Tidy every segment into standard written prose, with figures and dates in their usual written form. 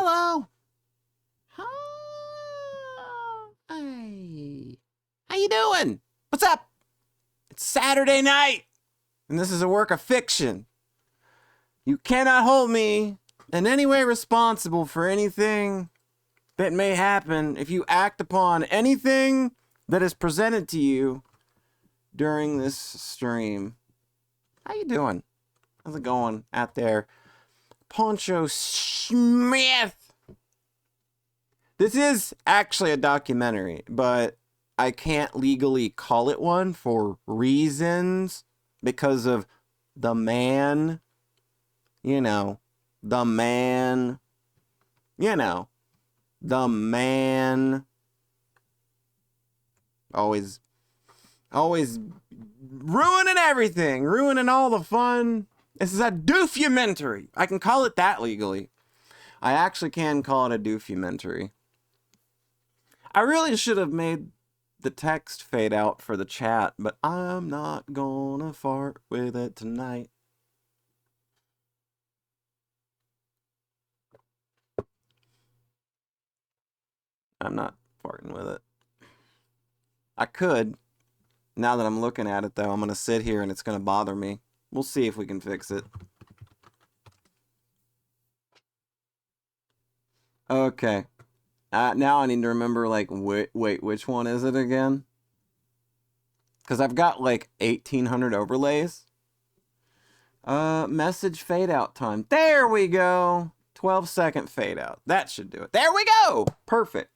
Hello. Hey. How you doing? What's up? It's Saturday night, and this is a work of fiction. You cannot hold me in any way responsible for anything that may happen if you act upon anything that is presented to you during this stream. How you doing? How's it going out there? Poncho Smith. This is actually a documentary, but I can't legally call it one for reasons because of the man. You know, the man. You know, the man. Always ruining everything, ruining all the fun. This is a doofumentary. I can call it that legally. I actually can call it a doofumentary. I really should have made the text fade out for the chat, but I'm not gonna fart with it tonight. I'm not farting with it. I could. Now that I'm looking at it, though, I'm going to sit here and it's going to bother me. We'll see if we can fix it. Okay. Now I need to remember, like, wait, which one is it again? Because I've got, like, 1,800 overlays. Message fade out time. There we go. 12-second fade out. That should do it. There we go. Perfect.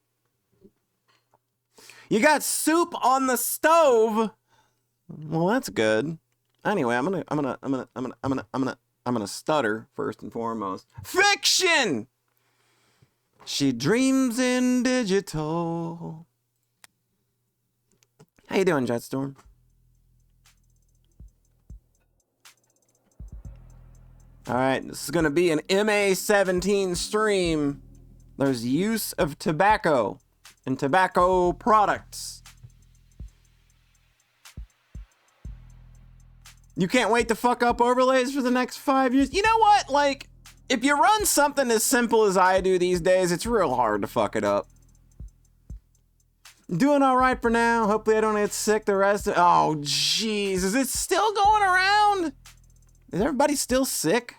You got soup on the stove. Well, that's good. Anyway, I'm gonna stutter first and foremost. Fiction. She dreams in digital. How you doing, Jetstorm? All right, this is gonna be an MA17 stream. There's use of tobacco and tobacco products. You can't wait to fuck up overlays for the next 5 years? You know what? Like, if you run something as simple as I do these days, it's real hard to fuck it up. Doing all right for now. Hopefully I don't get sick the rest of... Oh, jeez. Is it still going around? Is everybody still sick?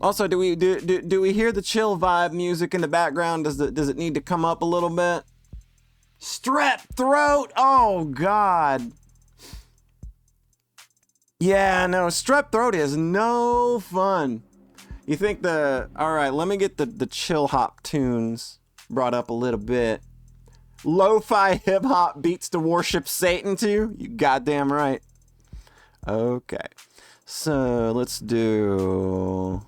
Also, do we hear the chill vibe music in the background? Does it need to come up a little bit? Strep throat. Oh God. Yeah, no, strep throat is no fun. You think all right, let me get the chill hop tunes brought up a little bit. Lo-fi hip hop beats to worship Satan to? You goddamn right. Okay. So, let's do...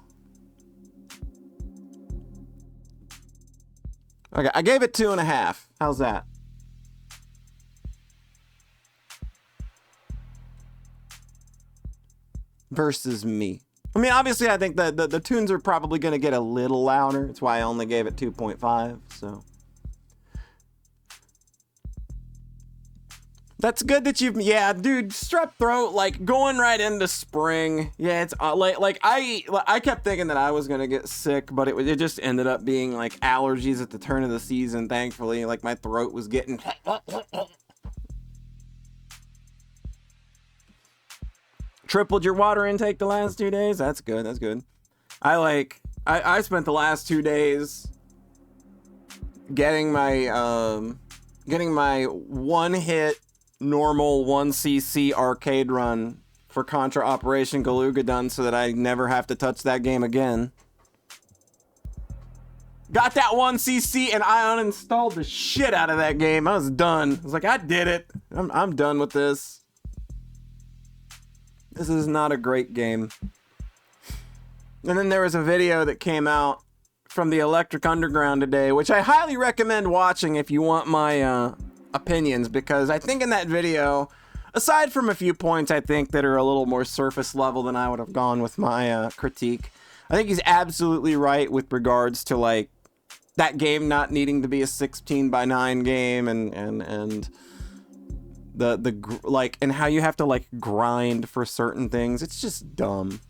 Okay, I gave it 2.5. How's that? Versus me. I mean, obviously, I think that the tunes are probably going to get a little louder. That's why I only gave it 2.5, so. That's good that you've... Yeah, dude, strep throat, like, going right into spring. Yeah, it's, like I kept thinking that I was going to get sick, but it just ended up being, like, allergies at the turn of the season, thankfully. Like, my throat was getting... Tripled your water intake the last 2 days? That's good, that's good. I spent the last 2 days getting my one-hit normal 1cc arcade run for Contra Operation Galuga done so that I never have to touch that game again. Got that 1cc and I uninstalled the shit out of that game. I was done. I was like, I did it. I'm done with this. This is not a great game. And then there was a video that came out from the Electric Underground today, which I highly recommend watching if you want my opinions, because I think in that video, aside from a few points I think that are a little more surface level than I would have gone with my critique, I think he's absolutely right with regards to, like, that game not needing to be a 16:9 game and the like, and how you have to, like, grind for certain things. It's just dumb.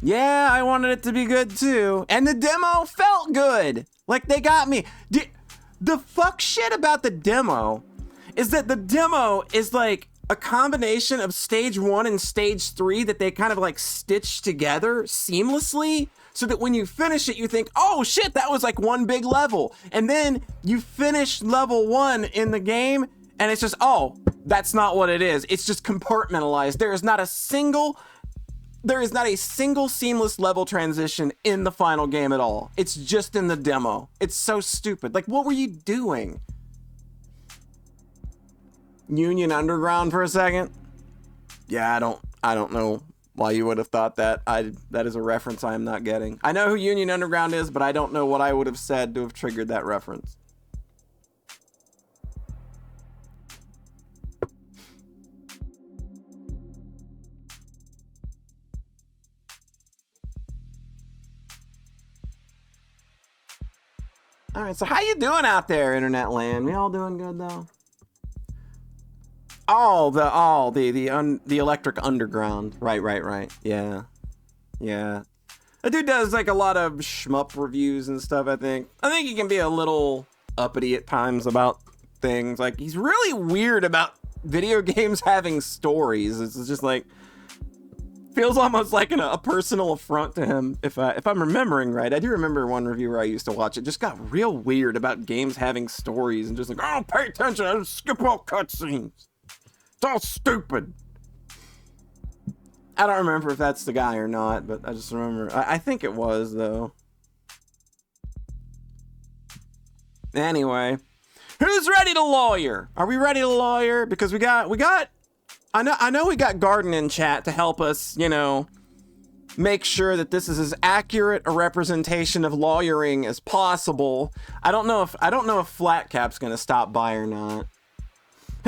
Yeah, I wanted it to be good too. And the demo felt good. Like, they got me. The fuck shit about the demo is that the demo is like a combination of stage 1 and stage 3 that they kind of like stitched together seamlessly, so that when you finish it, you think, oh shit, that was like one big level. And then you finish level 1 in the game, and it's just, oh, that's not what it is. It's just compartmentalized. There is not a single seamless level transition in the final game at all. It's just in the demo. It's so stupid. Like, what were you doing? Union Underground for a second? Yeah, I don't know why you would have thought that. That is a reference I am not getting. I know who Union Underground is, but I don't know what I would have said to have triggered that reference. All right, so how you doing out there, internet land? We all doing good though? The Electric Underground. Right. Yeah. That dude does like a lot of shmup reviews and stuff, I think. I think he can be a little uppity at times about things. Like, he's really weird about video games having stories. It's just like, feels almost like a personal affront to him, if I'm remembering right. I do remember one reviewer I used to watch. It just got real weird about games having stories and just like, oh, pay attention, I just skip all cutscenes. It's all stupid. I don't remember if that's the guy or not, but I just remember. I think it was, though. Anyway, who's ready to lawyer? Are we ready to lawyer? Because we got. I know we got Garden in chat to help us, make sure that this is as accurate a representation of lawyering as possible. I don't know if Flatcap's gonna stop by or not.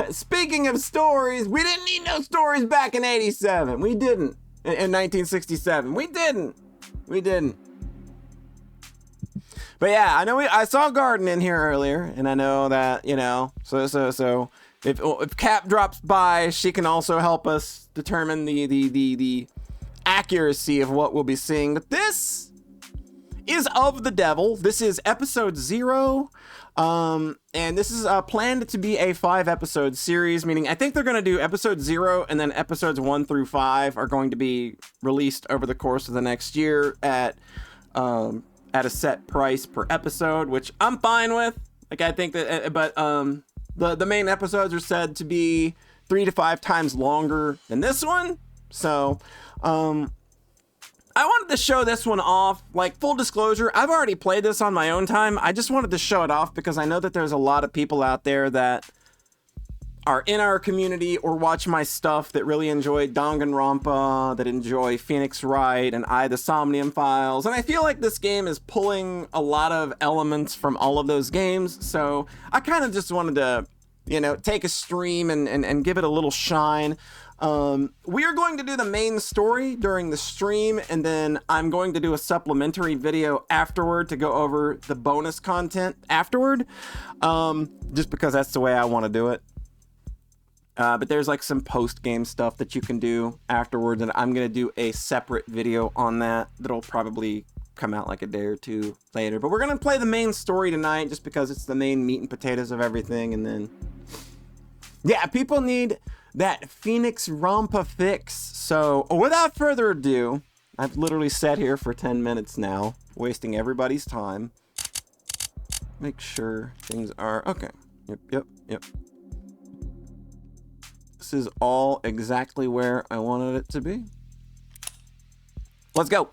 Speaking of stories, we didn't need no stories back in 87. We didn't. In 1967. We didn't. But yeah, I saw Garden in here earlier, and I know that, so if Cap drops by, she can also help us determine the accuracy of what we'll be seeing. But this is Of the Devil. This is episode 0. And this is planned to be a 5-episode series, meaning I think they're going to do episode 0 and then episodes 1 through 5 are going to be released over the course of the next year at a set price per episode, which I'm fine with. Like, I think that, but the main episodes are said to be 3 to 5 times longer than this one. So, I wanted to show this one off. Like, full disclosure, I've already played this on my own time. I just wanted to show it off because I know that there's a lot of people out there that are in our community or watch my stuff that really enjoy Danganronpa, that enjoy Phoenix Wright and the Somnium Files. And I feel like this game is pulling a lot of elements from all of those games. So I kind of just wanted to, take a stream and give it a little shine. We are going to do the main story during the stream, and then I'm going to do a supplementary video afterward to go over the bonus content afterward, just because that's the way I want to do it. But there's like some post-game stuff that you can do afterwards, and I'm going to do a separate video on that that'll probably come out like a day or two later. But we're going to play the main story tonight just because it's the main meat and potatoes of everything, and then... yeah, people need that Phoenix Rampa fix. So, without further ado, I've literally sat here for 10 minutes now, wasting everybody's time. Make sure things are... okay. Yep. This is all exactly where I wanted it to be. Let's go.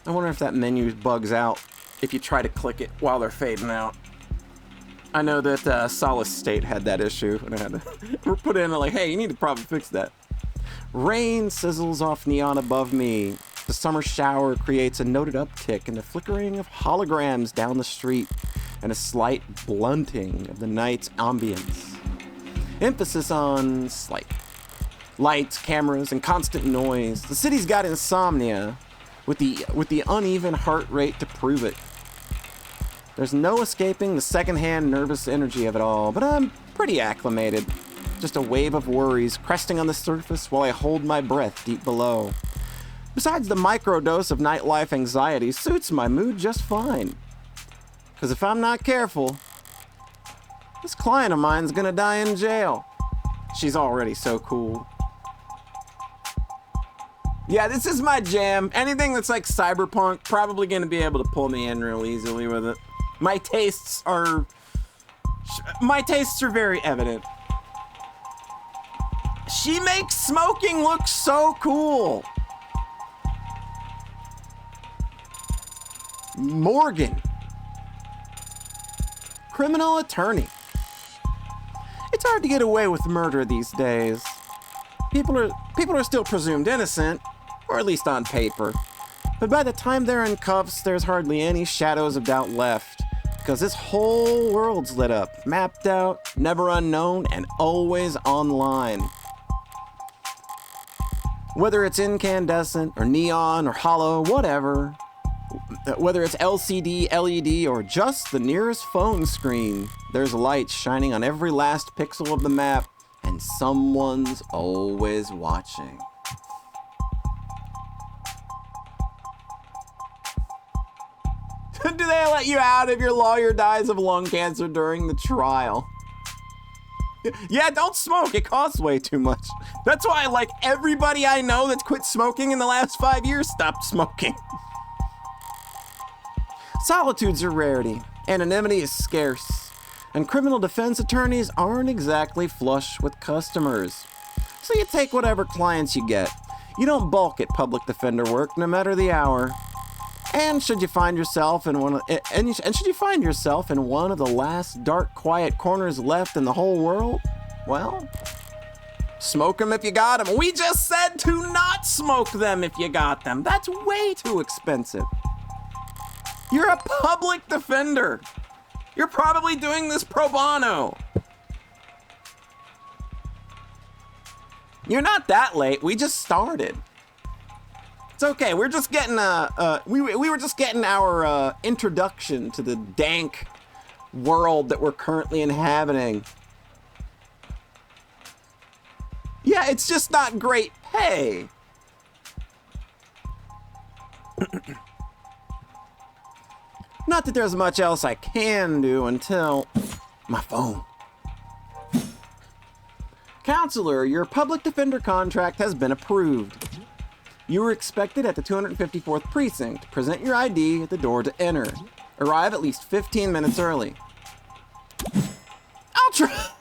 I wonder if that menu bugs out if you try to click it while they're fading out. I know that Solace State had that issue, and I had to put in like, hey, you need to probably fix that. Rain sizzles off neon above me. The summer shower creates a noted uptick in the flickering of holograms down the street and a slight blunting of the night's ambience. Emphasis on slight. Lights, cameras, and constant noise. The city's got insomnia with the uneven heart rate to prove it. There's no escaping the secondhand nervous energy of it all, but I'm pretty acclimated. just a wave of worries cresting on the surface while I hold my breath deep below. Besides, the microdose of nightlife anxiety suits my mood just fine. Because if I'm not careful, this client of mine's gonna die in jail. She's already so cool. Yeah, this is my jam. Anything that's like cyberpunk, probably gonna be able to pull me in real easily with it. My tastes are very evident. She makes smoking look so cool. Morgan. Criminal attorney. It's hard to get away with murder these days. People are still presumed innocent, or at least on paper. But by the time they're in cuffs, there's hardly any shadows of doubt left. Because this whole world's lit up, mapped out, never unknown, and always online. Whether it's incandescent, or neon, or hollow, whatever. Whether it's LCD, LED, or just the nearest phone screen, there's light shining on every last pixel of the map, and someone's always watching. Do they let you out if your lawyer dies of lung cancer during the trial? Yeah, don't smoke. It costs way too much. That's why, like, everybody I know that's quit smoking in the last 5 years stopped smoking. Solitude's a rarity. Anonymity is scarce. And criminal defense attorneys aren't exactly flush with customers. So you take whatever clients you get. You don't balk at public defender work, no matter the hour. And should you find yourself in one of the last dark, quiet corners left in the whole world, well, smoke them if you got them. We just said to not smoke them if you got them. That's way too expensive. You're a public defender. You're probably doing this pro bono. You're not that late. We just started. It's okay. We're just getting we were just getting our introduction to the dank world that we're currently inhabiting. Yeah, it's just not great pay. Not that there's much else I can do until my phone. Counselor, your public defender contract has been approved. You were expected at the 254th precinct. Present your ID at the door to enter. Arrive at least 15 minutes early. I'll try.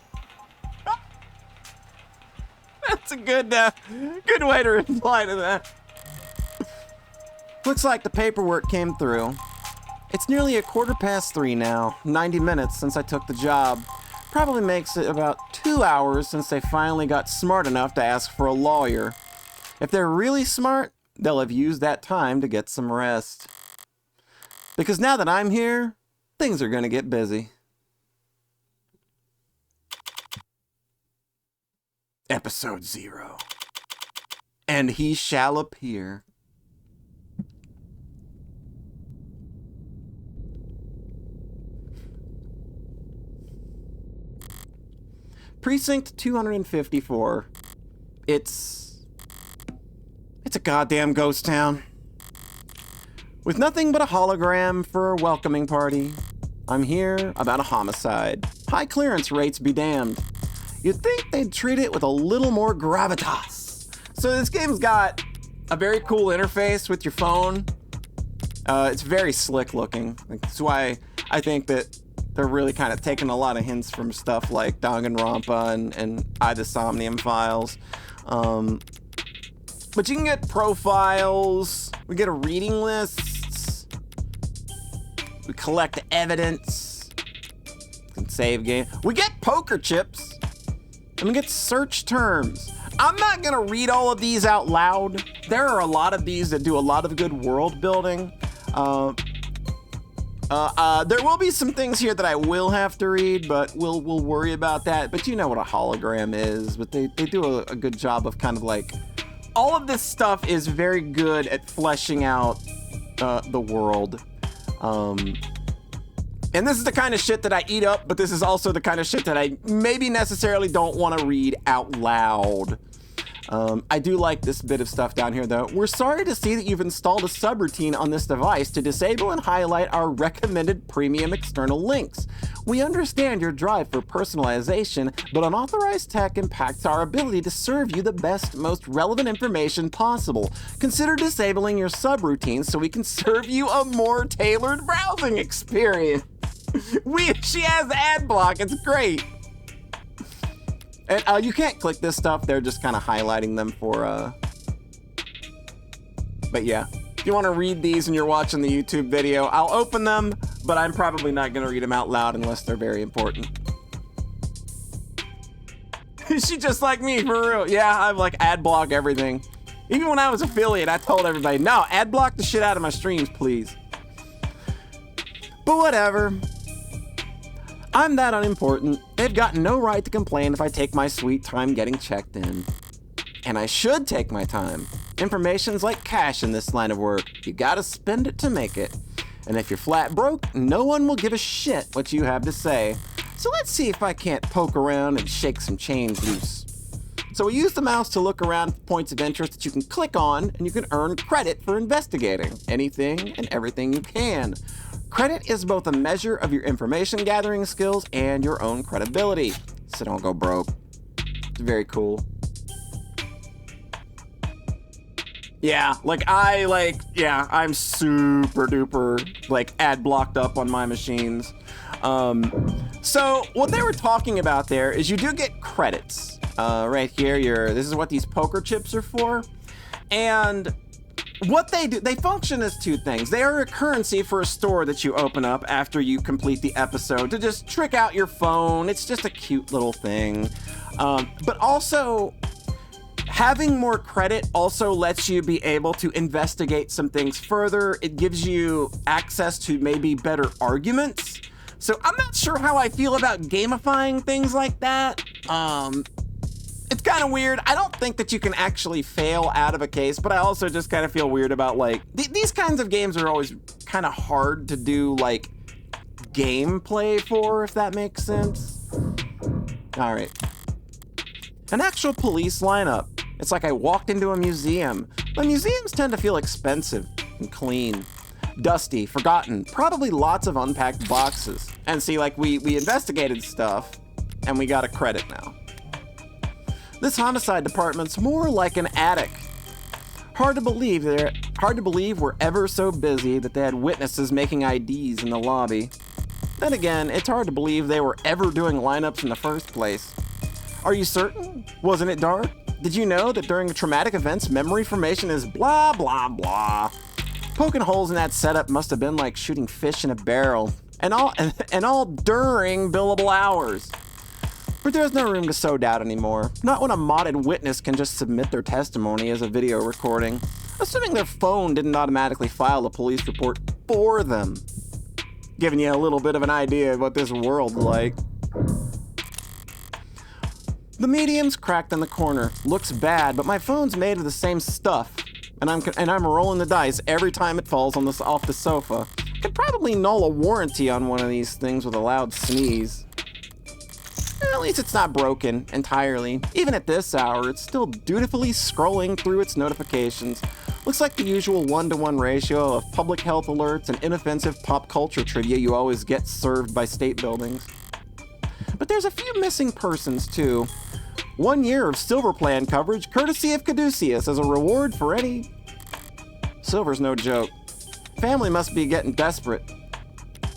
That's a good way to reply to that. Looks like the paperwork came through. It's nearly 3:15 now, 90 minutes since I took the job. Probably makes it about 2 hours since they finally got smart enough to ask for a lawyer. If they're really smart, they'll have used that time to get some rest. Because now that I'm here, things are gonna get busy. Episode 0. And he shall appear. Precinct 254. It's a goddamn ghost town. With nothing but a hologram for a welcoming party. I'm here about a homicide. High clearance rates be damned. You'd think they'd treat it with a little more gravitas. So this game's got a very cool interface with your phone. It's very slick looking. That's why I think that they're really kind of taking a lot of hints from stuff like Danganronpa and I, the Somnium Files. But you can get profiles, we get a reading list, we collect evidence, we can save game. We get poker chips, and we get search terms. I'm not gonna read all of these out loud. There are a lot of these that do a lot of good world building. There will be some things here that I will have to read, but we'll worry about that. But you know what a hologram is, but they do a good job of kind of like, all of this stuff is very good at fleshing out the world. And this is the kind of shit that I eat up, but this is also the kind of shit that I maybe necessarily don't want to read out loud. I do like this bit of stuff down here, though. We're sorry to see that you've installed a subroutine on this device to disable and highlight our recommended premium external links. We understand your drive for personalization, but unauthorized tech impacts our ability to serve you the best, most relevant information possible. Consider disabling your subroutines so we can serve you a more tailored browsing experience. She has ad block, it's great. And you can't click this stuff, they're just kind of highlighting them for, But yeah, if you want to read these and you're watching the YouTube video, I'll open them, but I'm probably not going to read them out loud unless they're very important. She just like me, for real. Yeah, I like ad block everything. Even when I was affiliate, I told everybody, no, ad block the shit out of my streams, please. But whatever. I'm that unimportant. They've got no right to complain if I take my sweet time getting checked in. And I should take my time. Information's like cash in this line of work. You gotta spend it to make it. And if you're flat broke, no one will give a shit what you have to say. So let's see if I can't poke around and shake some change loose. So we use the mouse to look around for points of interest that you can click on, and you can earn credit for investigating anything and everything you can. Credit is both a measure of your information gathering skills and your own credibility. So don't go broke. It's very cool. Yeah, I'm super duper, ad blocked up on my machines. So what they were talking about there is you do get credits. Right here, this is what these poker chips are for. And what they do, they function as two things. They are a currency for a store that you open up after you complete the episode to just trick out your phone. It's just a cute little thing. But also, having more credit also lets you be able to investigate some things further. It gives you access to maybe better arguments. So I'm not sure how I feel about gamifying things like that. It's kind of weird. I don't think that you can actually fail out of a case, but I also just kind of feel weird about these kinds of games are always kind of hard to do gameplay for, if that makes sense. All right. An actual police lineup. It's like I walked into a museum. But museums tend to feel expensive and clean. Dusty, forgotten, probably lots of unpacked boxes. And see, we investigated stuff, and we got a credit now. This homicide department's more like an attic. Hard to believe we're ever so busy that they had witnesses making IDs in the lobby. Then again, it's hard to believe they were ever doing lineups in the first place. Are you certain? Wasn't it dark? Did you know that during traumatic events, memory formation is blah, blah, blah? Poking holes in that setup must have been like shooting fish in a barrel, and all during billable hours. But there's no room to sow doubt anymore. Not when a modded witness can just submit their testimony as a video recording, assuming their phone didn't automatically file a police report for them. Giving you a little bit of an idea of what this world's like. The medium's cracked in the corner. Looks bad, but my phone's made of the same stuff. And I'm rolling the dice every time it falls off the sofa. Could probably null a warranty on one of these things with a loud sneeze. At least it's not broken entirely. Even at this hour, it's still dutifully scrolling through its notifications. Looks like the usual 1-to-1 ratio of public health alerts and inoffensive pop culture trivia you always get served by state buildings. But there's a few missing persons, too. 1 year of Silver Plan coverage, courtesy of Caduceus, as a reward for any... Silver's no joke. Family must be getting desperate.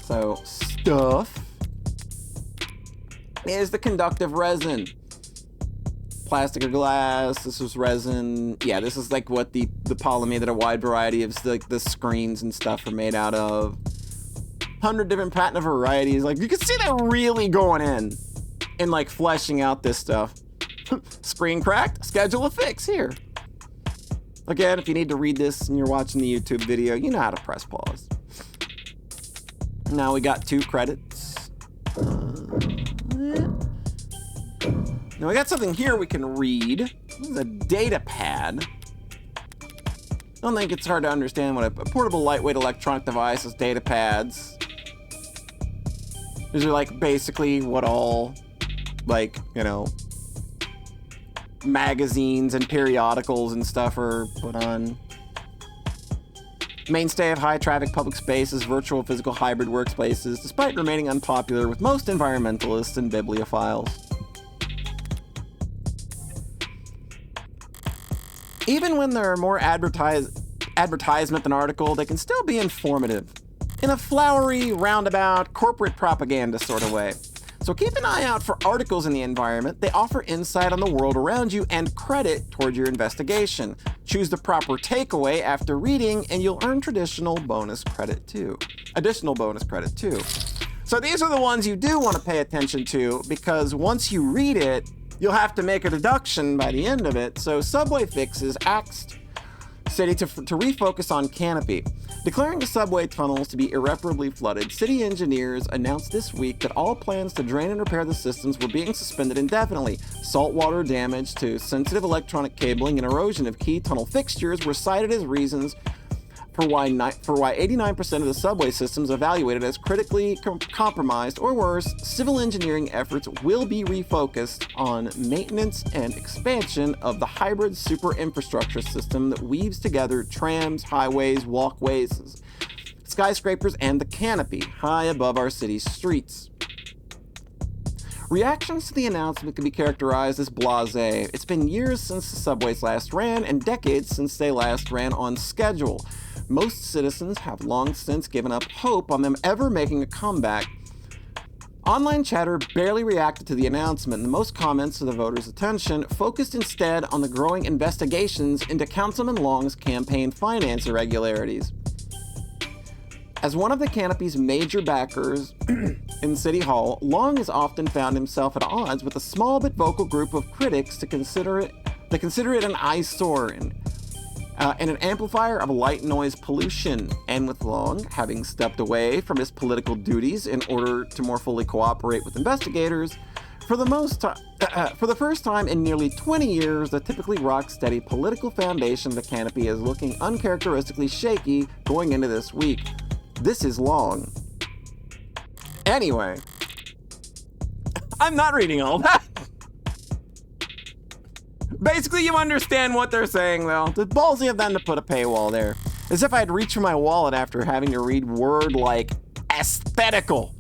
So, stuff is the conductive resin. Plastic or glass, this was resin. Yeah, this is what the polymer that a wide variety of the screens and stuff are made out of. 100 different patent varieties. You can see they're really going in fleshing out this stuff. Screen cracked, schedule a fix here. Again, if you need to read this and you're watching the YouTube video, you know how to press pause. Now we got 2 credits. Now we got something here we can read. This is a data pad. I don't think it's hard to understand what a portable lightweight electronic device is. Data pads. These are like basically what all, like, you know, magazines and periodicals and stuff are put on. Mainstay of high traffic public spaces, virtual physical hybrid workspaces, despite remaining unpopular with most environmentalists and bibliophiles. Even when they're more advertisement than article, they can still be informative in a flowery, roundabout, corporate propaganda sort of way. So keep an eye out for articles in the environment. They offer insight on the world around you and credit toward your investigation. Choose the proper takeaway after reading and you'll earn additional bonus credit too. So these are the ones you do want to pay attention to, because once you read it, you'll have to make a deduction by the end of it. So Subway Fixes asked City to refocus on Canopy. Declaring the subway tunnels to be irreparably flooded, city engineers announced this week that all plans to drain and repair the systems were being suspended indefinitely. Saltwater damage to sensitive electronic cabling and erosion of key tunnel fixtures were cited as reasons for why 89% of the subway systems evaluated as critically compromised or worse. Civil engineering efforts will be refocused on maintenance and expansion of the hybrid super infrastructure system that weaves together trams, highways, walkways, skyscrapers, and the canopy high above our city's streets. Reactions to the announcement can be characterized as blasé. It's been years since the subways last ran and decades since they last ran on schedule. Most citizens have long since given up hope on them ever making a comeback. Online chatter barely reacted to the announcement, and the most comments to the voters' attention focused instead on the growing investigations into Councilman Long's campaign finance irregularities. As one of the Canopy's major backers in City Hall, Long has often found himself at odds with a small but vocal group of critics that consider it an eyesore and an amplifier of light noise pollution. And with Long having stepped away from his political duties in order to more fully cooperate with investigators, for the first time in nearly 20 years, the typically rock-steady political foundation of the Canopy is looking uncharacteristically shaky going into this week. This is Long. Anyway, I'm not reading all that. Basically, you understand what they're saying, though. It's ballsy of them to put a paywall there. As if I'd reach for my wallet after having to read word like aesthetical.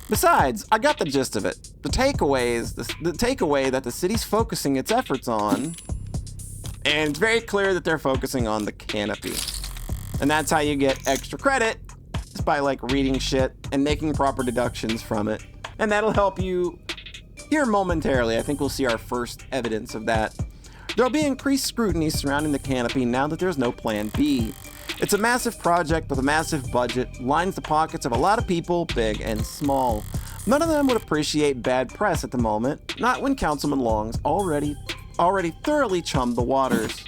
Besides, I got the gist of it. The takeaway that the city's focusing its efforts on, and it's very clear that they're focusing on the canopy. And that's how you get extra credit, is by like reading shit and making proper deductions from it. And that'll help you here momentarily. I think we'll see our first evidence of that. There'll be increased scrutiny surrounding the canopy now that there's no plan B. It's a massive project with a massive budget, lines the pockets of a lot of people, big and small. None of them would appreciate bad press at the moment, not when Councilman Long's already thoroughly chummed the waters.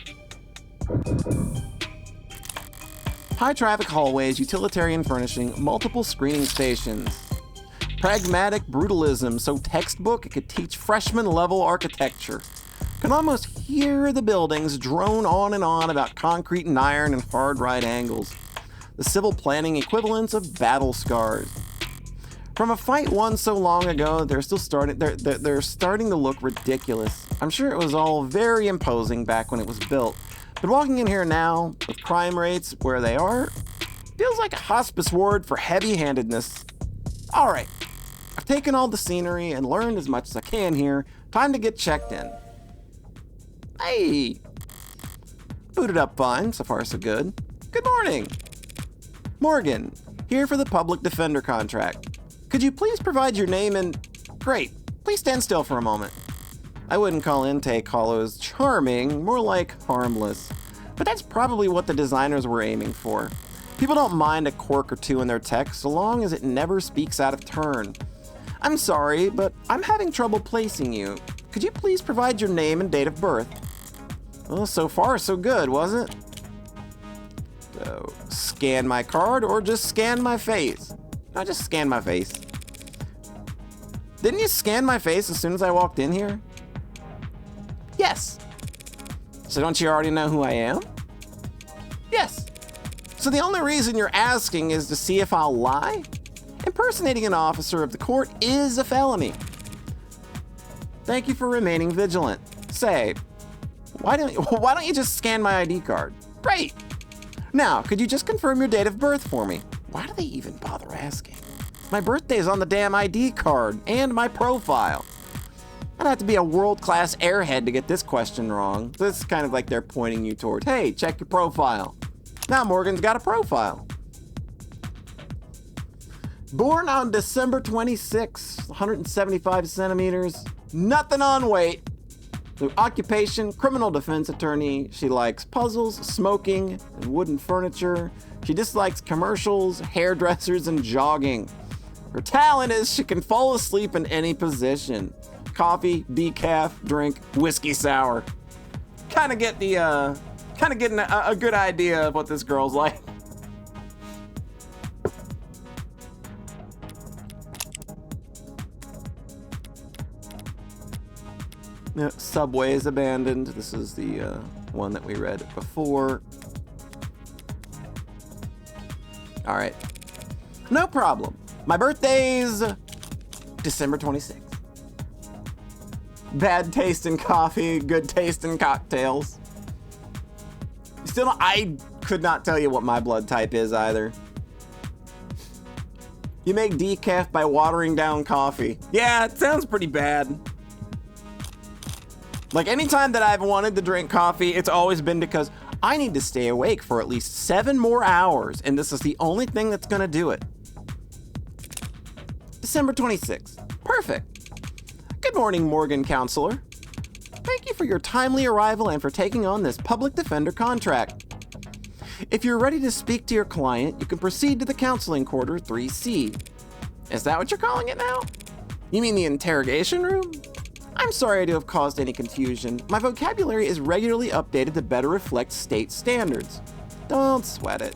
High traffic hallways, utilitarian furnishing, multiple screening stations. Pragmatic brutalism, so textbook it could teach freshman level architecture. Can almost hear the buildings drone on and on about concrete and iron and hard right angles. The civil planning equivalents of battle scars. From a fight won so long ago, they're starting to look ridiculous. I'm sure it was all very imposing back when it was built, but walking in here now, with crime rates where they are, feels like a hospice ward for heavy-handedness. Alright, I've taken all the scenery and learned as much as I can here. Time to get checked in. Hey! Booted up fine, so far so good. Good morning! Morgan, here for the public defender contract. Could you please provide your name and... Great, please stand still for a moment. I wouldn't call Intake Hollows charming, more like harmless. But that's probably what the designers were aiming for. People don't mind a quirk or two in their text so long as it never speaks out of turn. I'm sorry, but I'm having trouble placing you. Could you please provide your name and date of birth? Well, so far so good, wasn't it? So, scan my card or just scan my face? No, just scan my face. Didn't you scan my face as soon as I walked in here? Yes. So don't you already know who I am? Yes. So the only reason you're asking is to see if I'll lie? It Impersonating an officer of the court is a felony. Thank you for remaining vigilant. Say, why don't you just scan my ID card? Great. Now, could you just confirm your date of birth for me? Why do they even bother asking? My birthday's on the damn ID card and my profile. I'd have to be a world-class airhead to get this question wrong. This is kind of like they're pointing you towards, hey, check your profile. Now Morgan's got a profile. Born on December 26, 175 centimeters, nothing on weight. The occupation, criminal defense attorney. She likes puzzles, smoking, and wooden furniture. She dislikes commercials, hairdressers, and jogging. Her talent is she can fall asleep in any position. Coffee, decaf, drink, whiskey sour. Kind of getting a good idea of what this girl's like. Subway is abandoned. This is the one that we read before. All right. No problem. My birthday's December 26th. Bad taste in coffee, good taste in cocktails. I could not tell you what my blood type is either. You make decaf by watering down coffee. Yeah, it sounds pretty bad. Like, anytime that I've wanted to drink coffee, it's always been because I need to stay awake for at least 7 more hours, and this is the only thing that's gonna do it. December 26th. Perfect. Good morning, Morgan Counselor. Thank you for your timely arrival and for taking on this public defender contract. If you're ready to speak to your client, you can proceed to the counseling quarter 3C. Is that what you're calling it now? You mean the interrogation room? I'm sorry to have caused any confusion. My vocabulary is regularly updated to better reflect state standards. Don't sweat it.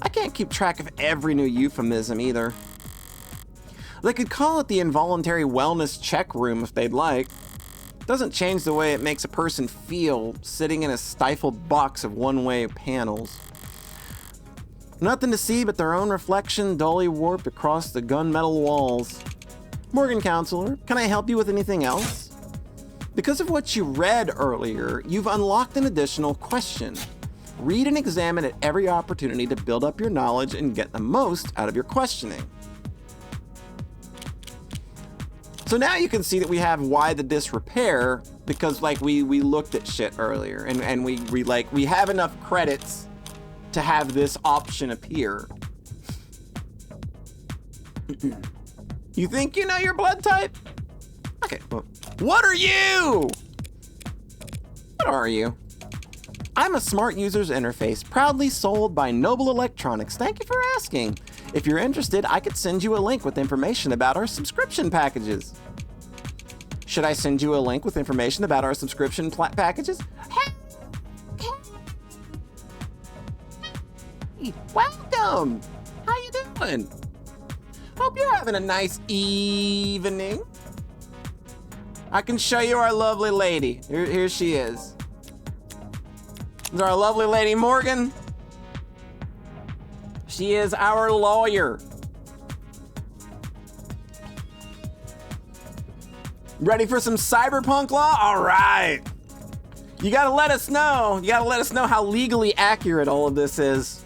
I can't keep track of every new euphemism either. They could call it the involuntary wellness check room if they'd like. Doesn't change the way it makes a person feel sitting in a stifled box of one-way panels. Nothing to see but their own reflection dully warped across the gunmetal walls. Morgan Counselor, can I help you with anything else? Because of what you read earlier, you've unlocked an additional question. Read and examine at every opportunity to build up your knowledge and get the most out of your questioning. So now you can see that we have why the disrepair, because like we looked at shit earlier and we have enough credits to have this option appear. You think you know your blood type? Okay, well, what are you? What are you? I'm a smart user's interface, proudly sold by Noble Electronics. Thank you for asking. If you're interested, I could send you a link with information about our subscription packages. Should I send you a link with information about our subscription packages? Hey, welcome. How you doing? Hope you're having a nice evening. I can show you our lovely lady. Here she is. This is our lovely lady Morgan. She is our lawyer. Ready for some cyberpunk law? All right. You gotta let us know. You gotta let us know how legally accurate all of this is.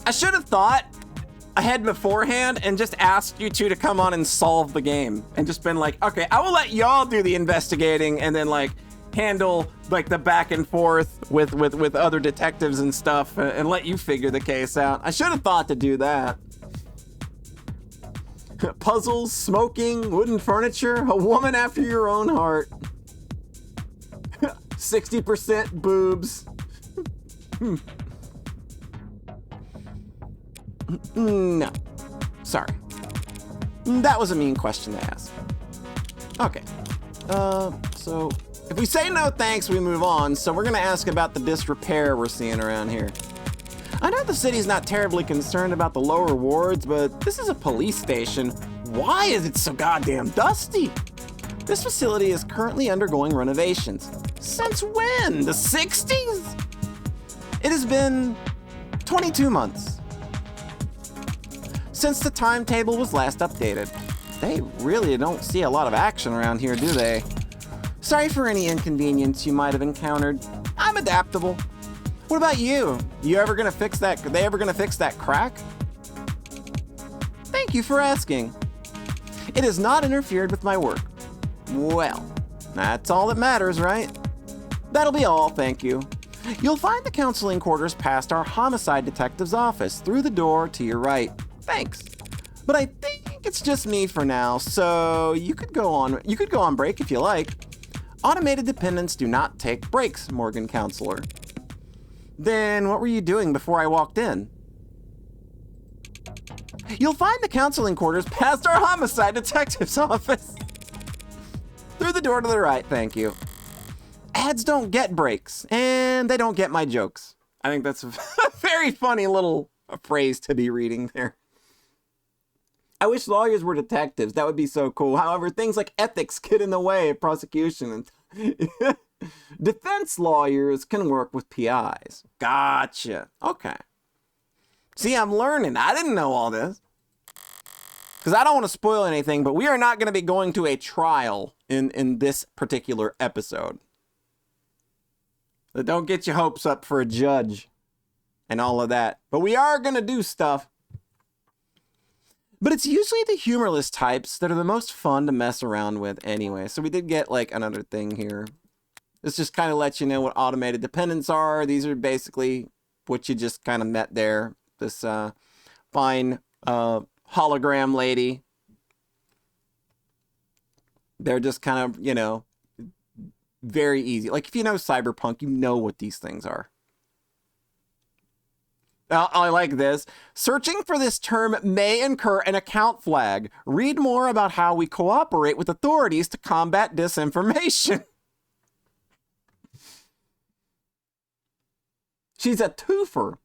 I should have thought ahead beforehand and just asked you two to come on and solve the game and just been like, okay, I will let y'all do the investigating and then like handle like the back and forth with other detectives and stuff and let you figure the case out. I should have thought to do that. Puzzles, smoking, wooden furniture, a woman after your own heart. 60% boobs. No. Sorry. That was a mean question to ask. Okay. So if we say no thanks, we move on. So we're gonna ask about the disrepair we're seeing around here. I know the city's not terribly concerned about the lower wards, but this is a police station. Why is it so goddamn dusty? This facility is currently undergoing renovations. Since when? The 60s? It has been 22 months. since the timetable was last updated. They really don't see a lot of action around here, do they? Sorry for any inconvenience you might have encountered. I'm adaptable. What about you? You ever gonna fix that? They ever gonna fix that crack? Thank you for asking. It has not interfered with my work. Well, that's all that matters, right? That'll be all, thank you. You'll find the counseling quarters past our homicide detective's office through the door to your right. Thanks. But I think it's just me for now, so you could go on break if you like. Automated dependents do not take breaks, Morgan Counselor. Then what were you doing before I walked in? You'll find the counseling quarters past our homicide detective's office. Through the door to the right, thank you. Ads don't get breaks, and they don't get my jokes. I think that's a very funny little phrase to be reading there. I wish lawyers were detectives. That would be so cool. However, things like ethics get in the way of prosecution. And defense lawyers can work with PIs. Gotcha. Okay. See, I'm learning. I didn't know all this. Because I don't want to spoil anything, but we are not going to be going to a trial in this particular episode. So don't get your hopes up for a judge and all of that. But we are going to do stuff. But it's usually the humorless types that are the most fun to mess around with anyway. So we did get like another thing here. This just kind of lets you know what automated dependents are. These are basically what you just kind of met there. This fine hologram lady. They're just kind of, you know, very easy. Like if you know Cyberpunk, you know what these things are. I like this. Searching for this term may incur an account flag. Read more about how we cooperate with authorities to combat disinformation. She's a twofer.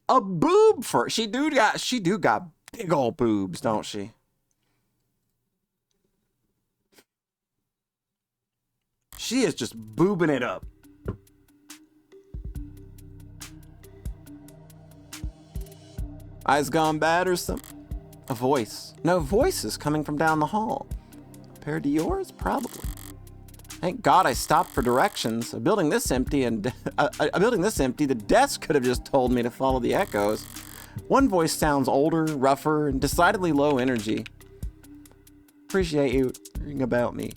A boobfer. She do got big old boobs, don't she? She is just boobing it up. Eyes gone bad or something? A voice. No voices coming from down the hall. Compared to yours? Probably. Thank God I stopped for directions. A building this empty, the desk could have just told me to follow the echoes. One voice sounds older, rougher, and decidedly low energy. Appreciate you hearing about me.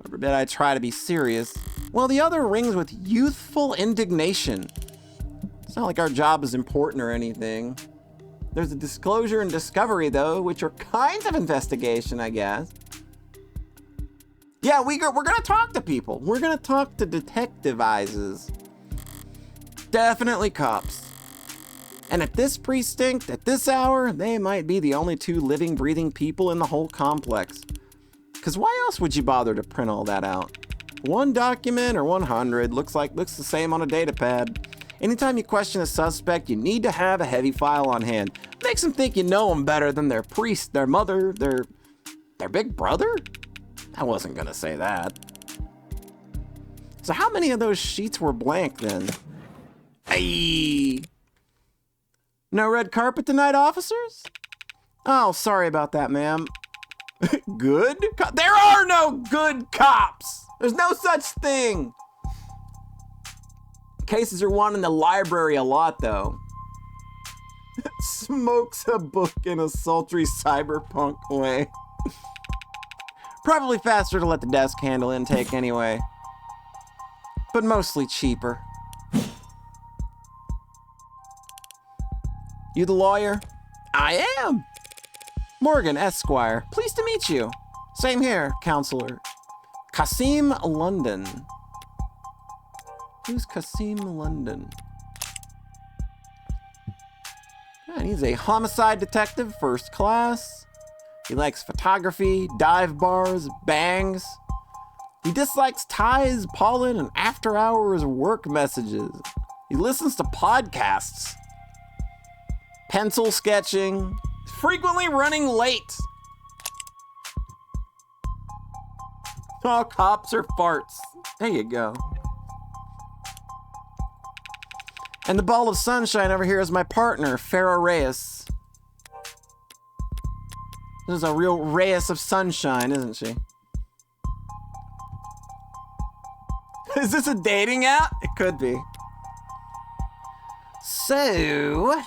Every bit I try to be serious. Well, the other rings with youthful indignation. It's not like our job is important or anything. There's a disclosure and discovery, though, which are kinds of investigation, I guess. Yeah, we're going to talk to people. We're going to talk to detectivizes. Definitely cops. And at this precinct, at this hour, they might be the only two living, breathing people in the whole complex. Because why else would you bother to print all that out? One document or 100 looks the same on a data pad. Anytime you question a suspect, you need to have a heavy file on hand. Makes them think you know them better than their priest, their mother, their big brother? I wasn't gonna say that. So how many of those sheets were blank then? Ayy. No red carpet tonight, officers? Oh, sorry about that, ma'am. Good? There are no good cops! There's no such thing! Cases are won in the library a lot, though. Smokes a book in a sultry cyberpunk way. Probably faster to let the desk handle intake anyway. But mostly cheaper. You the lawyer? I am! Morgan, Esquire. Pleased to meet you. Same here, Counselor. Kasim London. Who's Kasim London? And he's a homicide detective, first class. He likes photography, dive bars, bangs. He dislikes ties, pollen, and after-hours work messages. He listens to podcasts. Pencil sketching. Frequently running late. All cops are farts. There you go. And the ball of sunshine over here is my partner, Farah Reyes. This is a real Reyes of sunshine, isn't she? Is this a dating app? It could be. So,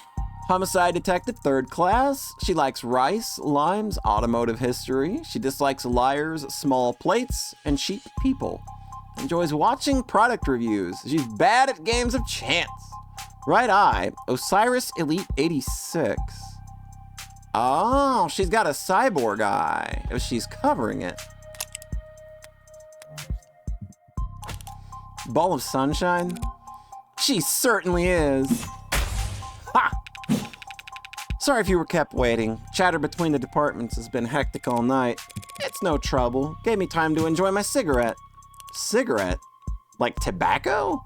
homicide detective 3rd class. She likes rice, limes, automotive history. She dislikes liars, small plates, and cheap people. Enjoys watching product reviews. She's bad at games of chance. Right eye, Osiris Elite 86. Oh, she's got a cyborg eye. If she's covering it. Ball of sunshine? She certainly is. Ha! Sorry if you were kept waiting. Chatter between the departments has been hectic all night. It's no trouble. Gave me time to enjoy my cigarette. Cigarette? Like tobacco?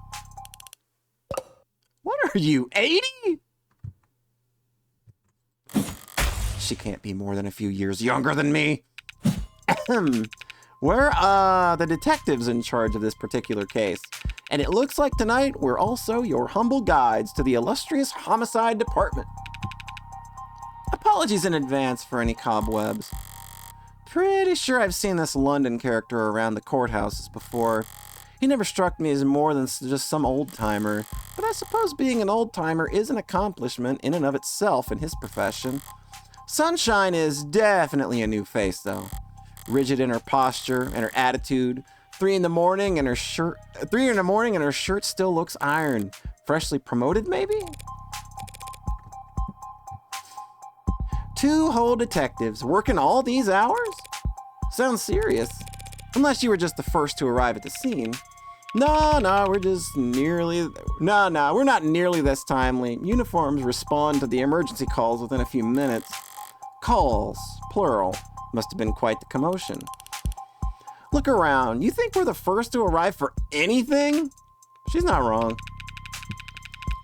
What are you, 80? She can't be more than a few years younger than me. We're the detectives in charge of this particular case. And it looks like tonight we're also your humble guides to the illustrious homicide department. Apologies in advance for any cobwebs. Pretty sure I've seen this London character around the courthouses before. He never struck me as more than just some old-timer, but I suppose being an old-timer is an accomplishment in and of itself in his profession. Sunshine is definitely a new face, though. Rigid in her posture and her attitude. 3 in the morning and her shirt still looks ironed. Freshly promoted, maybe? 2 whole detectives working all these hours? Sounds serious. Unless you were just the first to arrive at the scene. No, we're not nearly this timely. Uniforms respond to the emergency calls within a few minutes. Calls, plural. Must have been quite the commotion. Look around. You think we're the first to arrive for anything? She's not wrong.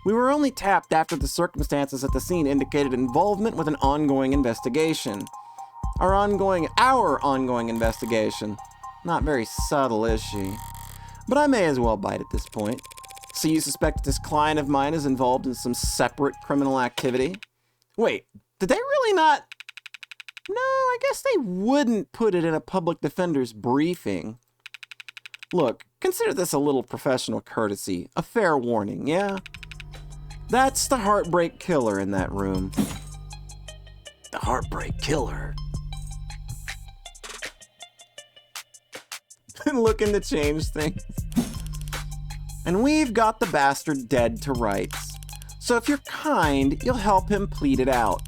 We were only tapped after the circumstances at the scene indicated involvement with an ongoing investigation. Our ongoing investigation. Not very subtle, is she? But I may as well bite at this point. So you suspect that this client of mine is involved in some separate criminal activity? Wait, did they really not? No, I guess they wouldn't put it in a public defender's briefing. Look, consider this a little professional courtesy, a fair warning, yeah? That's the Heartbreak Killer in that room. The Heartbreak Killer. Looking to change things. And we've got the bastard dead to rights. So if you're kind, you'll help him plead it out.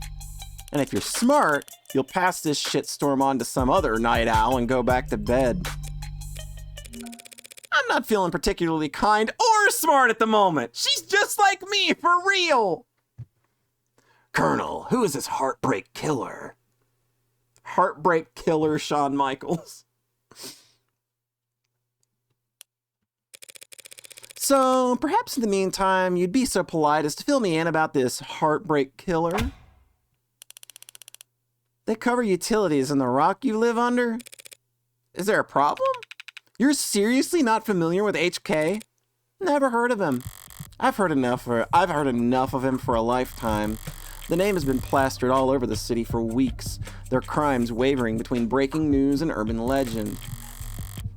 And if you're smart, you'll pass this shitstorm on to some other night owl and go back to bed. I'm not feeling particularly kind or smart at the moment. She's just like me, for real. Colonel, who is this Heartbreak Killer? Heartbreak Killer Shawn Michaels. So, perhaps in the meantime, you'd be so polite as to fill me in about this Heartbreak Killer. They cover utilities in the rock you live under? Is there a problem? You're seriously not familiar with HK? Never heard of him. I've heard enough of him for a lifetime. The name has been plastered all over the city for weeks, their crimes wavering between breaking news and urban legend.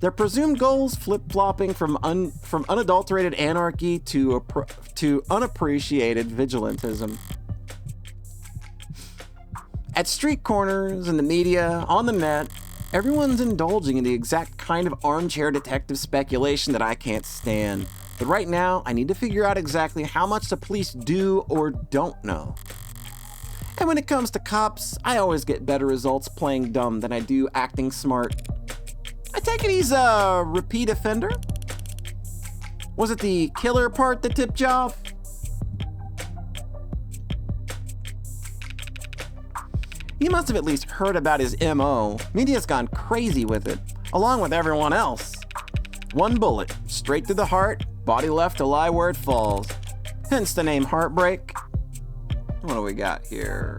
Their presumed goals flip-flopping from unadulterated anarchy to unappreciated vigilantism. At street corners, in the media, on the net, everyone's indulging in the exact kind of armchair detective speculation that I can't stand. But right now, I need to figure out exactly how much the police do or don't know. And when it comes to cops, I always get better results playing dumb than I do acting smart. I take it he's a repeat offender? Was it the killer part that tipped you off? You must have at least heard about his MO. Media's gone crazy with it, along with everyone else. One bullet, straight through the heart, body left to lie where it falls. Hence the name Heartbreak. What do we got here?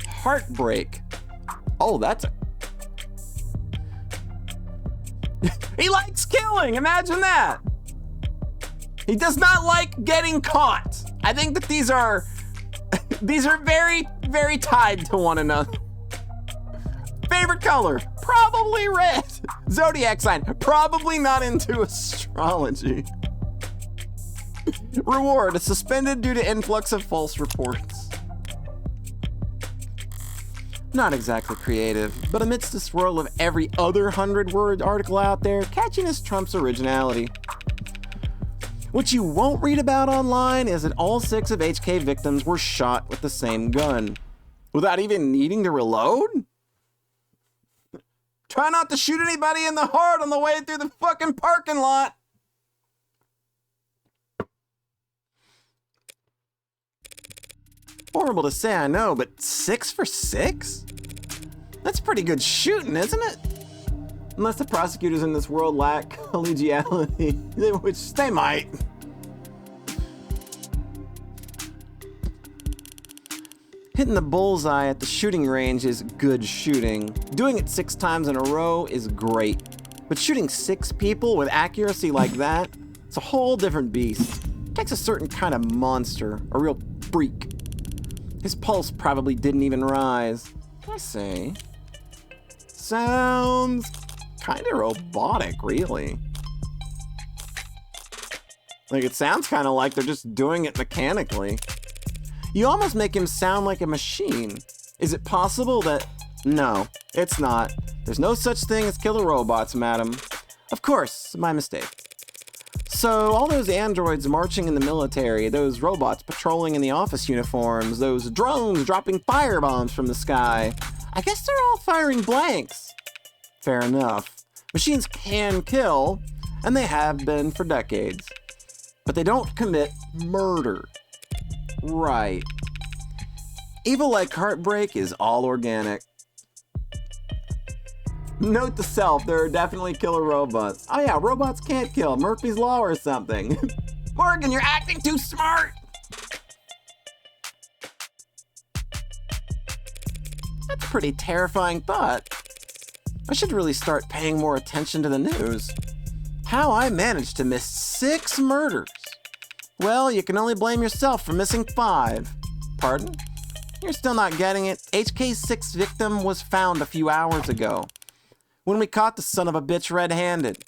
Heartbreak. Oh, that's a... He likes killing, imagine that! He does not like getting caught. I think that these are very very tied to one another. Favorite color? Probably red. Zodiac sign? Probably not into astrology. Reward, suspended due to influx of false reports. Not exactly creative, but amidst the swirl of every other 100-word article out there, catchiness trumps originality. What you won't read about online is that all 6 of HK victims were shot with the same gun, without even needing to reload? Try not to shoot anybody in the heart on the way through the fucking parking lot. Horrible to say, I know, but 6 for 6? That's pretty good shooting, isn't it? Unless the prosecutors in this world lack collegiality, which they might. Hitting the bullseye at the shooting range is good shooting. Doing it 6 times in a row is great. But shooting 6 people with accuracy like that, it's a whole different beast. It takes a certain kind of monster, a real freak. His pulse probably didn't even rise. I say. Sounds kind of robotic, really. Like, it sounds kind of like they're just doing it mechanically. You almost make him sound like a machine. Is it possible that... No, it's not. There's no such thing as killer robots, madam. Of course, my mistake. So, all those androids marching in the military, those robots patrolling in the office uniforms, those drones dropping firebombs from the sky, I guess they're all firing blanks. Fair enough. Machines can kill, and they have been for decades. But they don't commit murder. Right. Evil like Heartbreak is all organic. Note to self, there are definitely killer robots. Oh yeah, robots can't kill. Murphy's Law or something. Morgan, you're acting too smart! That's a pretty terrifying thought. I should really start paying more attention to the news. How I managed to miss 6 murders. Well, you can only blame yourself for missing 5. Pardon? You're still not getting it. HK's 6th victim was found a few hours ago, when we caught the son of a bitch red-handed.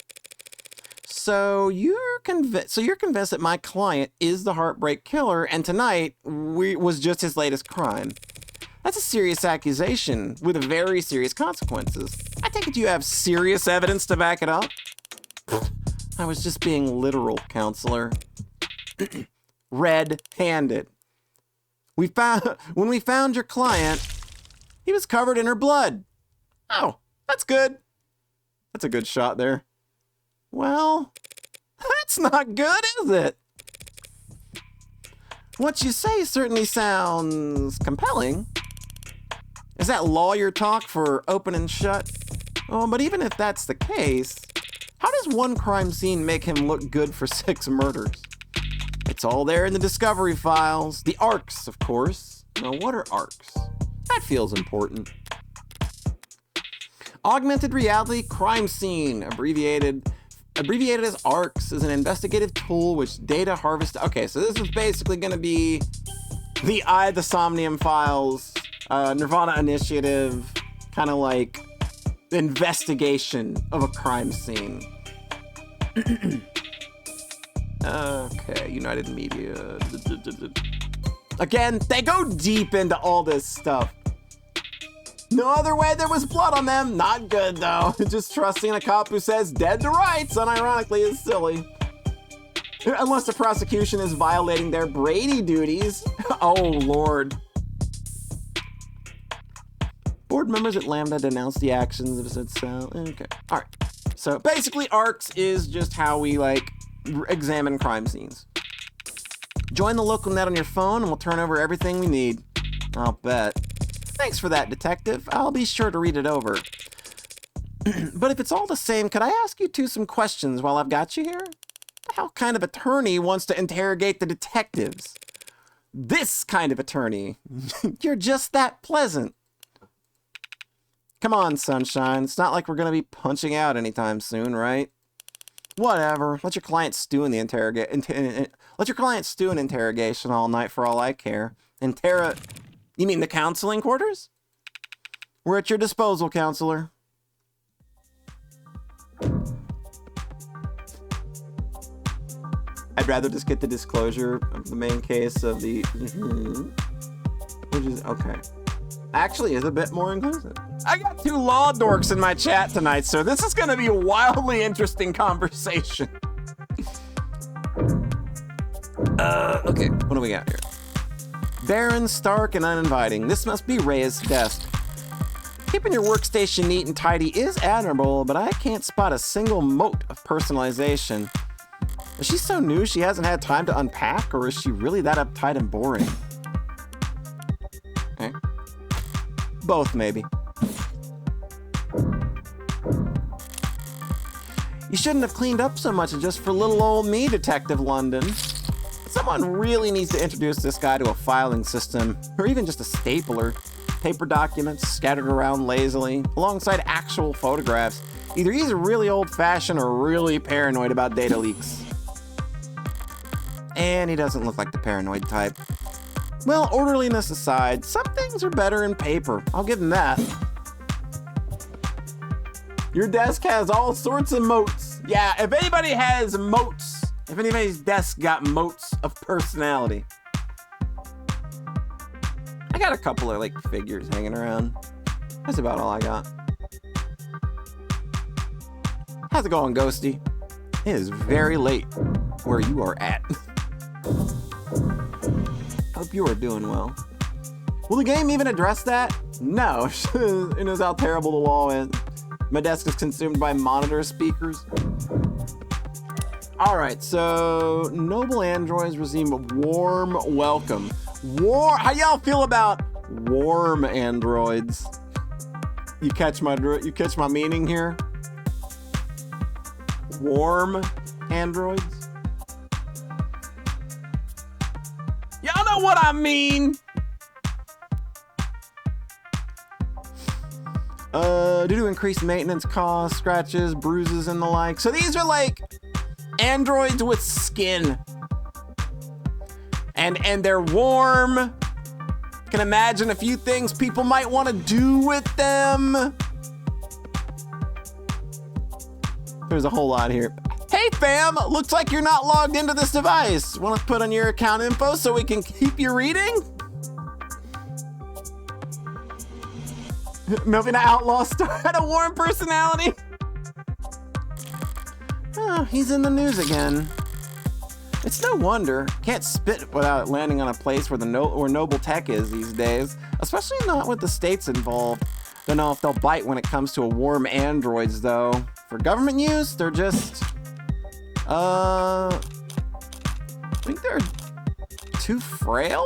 So you're convinced that my client is the Heartbreak Killer, and tonight was just his latest crime. That's a serious accusation with very serious consequences. I take it you have serious evidence to back it up? I was just being literal, counselor. Red-handed. When we found your client, he was covered in her blood. Oh, that's good. That's a good shot there. Well, that's not good, is it? What you say certainly sounds compelling. Is that lawyer talk for open and shut? Oh, but even if that's the case, how does one crime scene make him look good for 6 murders? It's all there in the discovery files. The ARCs, of course. Now, what are ARCs? That feels important. Augmented Reality Crime Scene, abbreviated as ARCs, is an investigative tool which data harvest. Okay, so this is basically going to be the Eye the Somnium Files, Nirvana Initiative, kind of like investigation of a crime scene. Okay, United Media. Again, they go deep into all this stuff. No other way there was blood on them. Not good, though. Just trusting a cop who says dead to rights, unironically, is silly. Unless the prosecution is violating their Brady duties. Oh, Lord. Board members at Lambda denounced the actions of said cell. Okay, all right. So basically, ARCs is just how we, examine crime scenes. Join the local net on your phone and we'll turn over everything we need. I'll bet. Thanks for that, detective. I'll be sure to read it over. But if it's all the same, could I ask you some questions while I've got you here? How kind of attorney wants to interrogate the detectives? This kind of attorney. You're just that pleasant. Come on, sunshine. It's not like we're gonna be punching out anytime soon, right? Whatever. Let your client stew in the let your client stew in interrogation all night for all I care. You mean the counseling quarters? We're at your disposal, counselor. I'd rather just get the disclosure of the main case of the... Which is, okay. Actually is a bit more inclusive. I got 2 law dorks in my chat tonight, so this is going to be a wildly interesting conversation. Okay, what do we got here? Barren, stark, and uninviting. This must be Rhea's desk. Keeping your workstation neat and tidy is admirable, but I can't spot a single mote of personalization. Is she so new she hasn't had time to unpack, or is she really that uptight and boring? Okay. Both, maybe. You shouldn't have cleaned up so much just for little old me, Detective London. Someone really needs to introduce this guy to a filing system, or even just a stapler. Paper documents scattered around lazily, alongside actual photographs. Either he's really old-fashioned or really paranoid about data leaks. And he doesn't look like the paranoid type. Well, orderliness aside, some things are better in paper. I'll give him that. Your desk has all sorts of motes. Yeah, if anybody has motes, if anybody's desk got motes of personality. I got a couple of like figures hanging around. That's about all I got. How's it going, Ghosty? It is very late where you are at. Hope you are doing well. Will the game even address that? No. It knows how terrible the wall is. My desk is consumed by monitor speakers. Alright, so noble androids receive a warm welcome. How y'all feel about warm androids? You catch my meaning here? Warm androids? Y'all know what I mean? Due to increased maintenance costs, scratches, bruises, and the like. So these are like androids with skin. And they're warm. Can imagine a few things people might want to do with them. There's a whole lot here. Hey fam, looks like you're not logged into this device. Want to put on your account info so we can keep you reading? Melvin Outlaw Star had a warm personality. Oh, he's in the news again. It's no wonder. Can't spit without landing on a place where where noble tech is these days, especially not with the states involved. Don't know if they'll bite when it comes to a warm androids though. For government use, they're just I think they're too frail?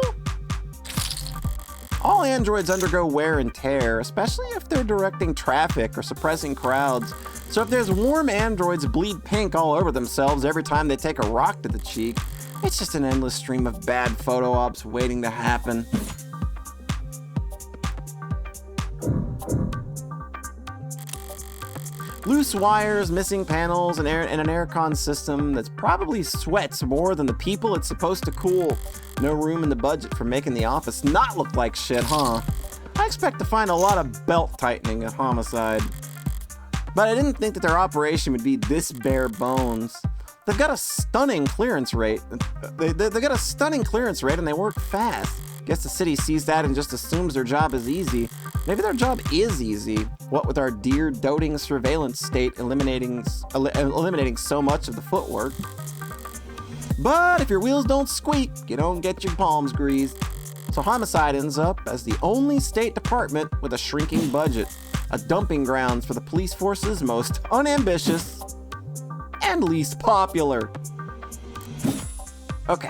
All androids undergo wear and tear, especially if they're directing traffic or suppressing crowds. So if there's warm androids bleed pink all over themselves every time they take a rock to the cheek, it's just an endless stream of bad photo ops waiting to happen. Loose wires, missing panels, and an aircon system that's probably sweats more than the people it's supposed to cool. No room in the budget for making the office not look like shit, huh? I expect to find a lot of belt tightening at Homicide. But I didn't think that their operation would be this bare bones. They've got a stunning clearance rate. They got a stunning clearance rate and they work fast. Guess the city sees that and just assumes their job is easy. Maybe their job is easy. What with our dear doting surveillance state eliminating so much of the footwork. But if your wheels don't squeak, you don't get your palms greased. So Homicide ends up as the only state department with a shrinking budget. A dumping grounds for the police force's most unambitious and least popular. Okay,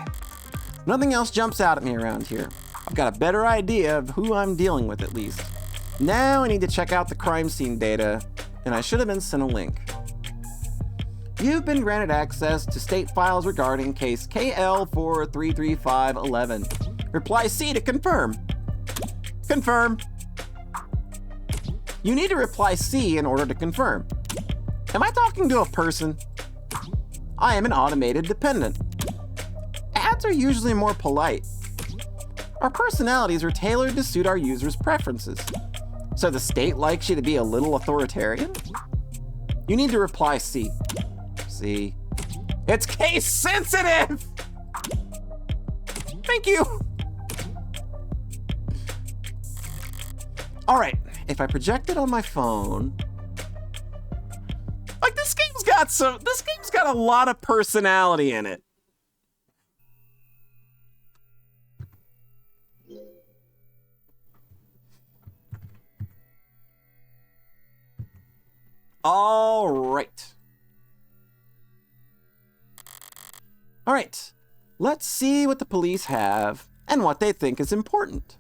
nothing else jumps out at me around here. I've got a better idea of who I'm dealing with at least. Now I need to check out the crime scene data, and I should have been sent a link. You've been granted access to state files regarding case KL433511. Reply C to confirm. Confirm. You need to reply C in order to confirm. Am I talking to a person? I am an automated dependent. Ads are usually more polite. Our personalities are tailored to suit our users' preferences. So the state likes you to be a little authoritarian? You need to reply C. C. It's case sensitive! Thank you! All right, if I project it on my phone, like this game's got a lot of personality in it. All right. All right, let's see what the police have and what they think is important.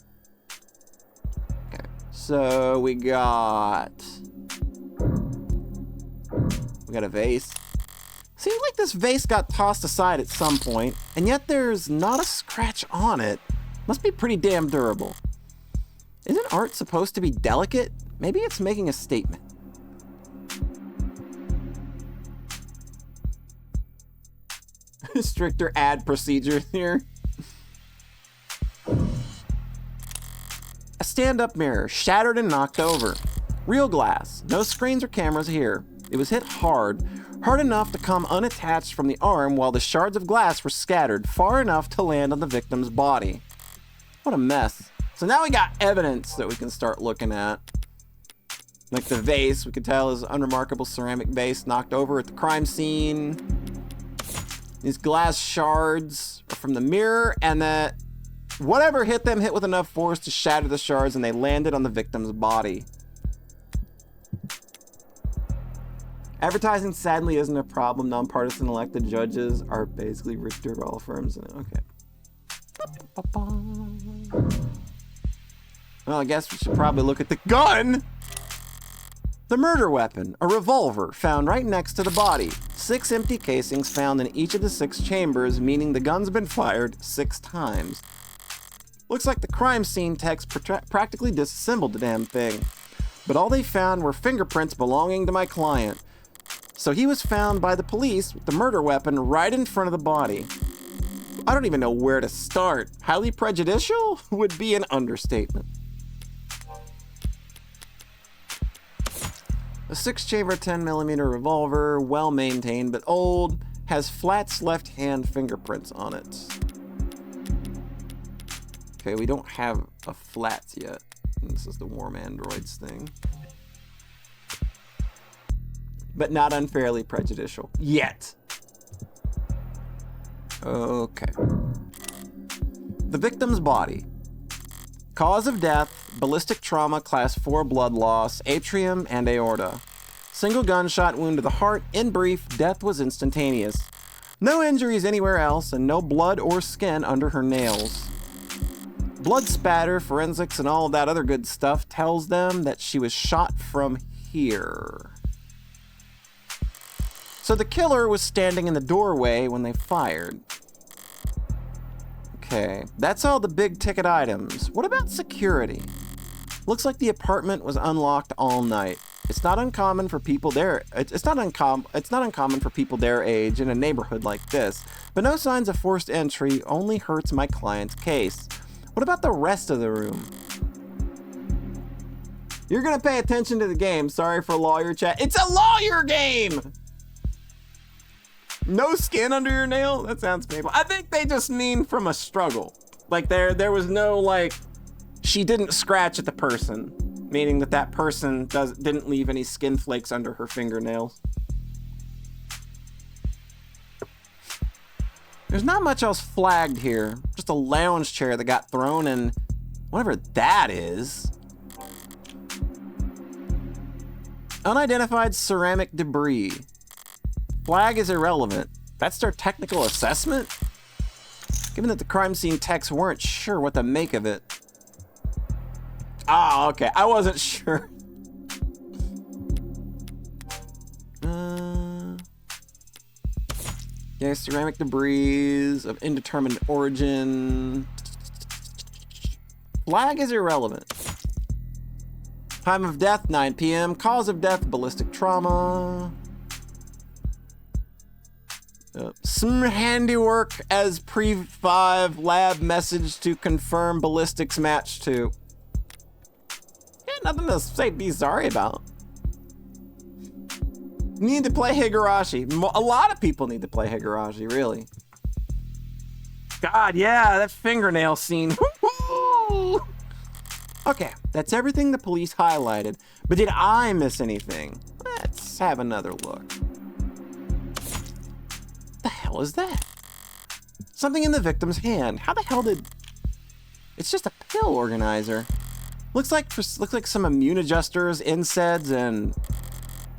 Okay, so we got a vase. Seems like this vase got tossed aside at some point, and yet there's not a scratch on it. Must be pretty damn durable. Isn't art supposed to be delicate? Maybe it's making a statement. Stricter ad procedure here. A stand-up mirror, shattered and knocked over. Real glass, no screens or cameras here. It was hit hard enough to come unattached from the arm while the shards of glass were scattered far enough to land on the victim's body. What a mess. So now we got evidence that we can start looking at. Like the vase, we could tell is an unremarkable ceramic vase knocked over at the crime scene. These glass shards are from the mirror, and that whatever hit them hit with enough force to shatter the shards, and they landed on the victim's body. Advertising sadly isn't a problem. Nonpartisan elected judges are basically Richter law firms. Okay. Well, I guess we should probably look at the gun. The murder weapon, a revolver found right next to the body. 6 empty casings found in each of the 6 chambers, meaning the gun's been fired 6 times. Looks like the crime scene techs practically disassembled the damn thing. But all they found were fingerprints belonging to my client. So he was found by the police with the murder weapon right in front of the body. I don't even know where to start. Highly prejudicial would be an understatement. A 6-chamber 10mm revolver, well maintained but old, has Flat's left hand fingerprints on it. Okay, we don't have a Flat's yet. This is the Warm Androids thing. But not unfairly prejudicial. Yet. Okay. The victim's body. Cause of death, ballistic trauma, class 4 blood loss, atrium and aorta. Single gunshot wound to the heart. In brief, death was instantaneous. No injuries anywhere else and no blood or skin under her nails. Blood spatter, forensics, and all of that other good stuff tells them that she was shot from here. So the killer was standing in the doorway when they fired. Okay, that's all the big ticket items. What about security? Looks like the apartment was unlocked all night. It's not uncommon for people it's not uncommon for people their age in a neighborhood like this. But no signs of forced entry only hurts my client's case. What about the rest of the room? You're gonna pay attention to the game. Sorry for lawyer chat. It's a lawyer game! No skin under your nail? That sounds painful. I think they just mean from a struggle. Like there was no like, she didn't scratch at the person, meaning that person didn't leave any skin flakes under her fingernails. There's not much else flagged here. Just a lounge chair that got thrown and whatever that is. Unidentified ceramic debris. Flag is irrelevant. That's their technical assessment? Given that the crime scene techs weren't sure what to make of it. Ah, okay. I wasn't sure. Yeah, ceramic debris of indeterminate origin. Flag is irrelevant. Time of death, 9 p.m. Cause of death, ballistic trauma. Some handiwork as Pre-5 lab message to confirm ballistics match 2. Yeah, nothing to say be sorry about. Need to play Higurashi. A lot of people need to play Higurashi, really. God, yeah, that fingernail scene. Okay, that's everything the police highlighted. But did I miss anything? Let's have another look. The hell is that? Something in the victim's hand. How the hell did... It's just a pill organizer. Looks like some immune adjusters, NSAIDs, and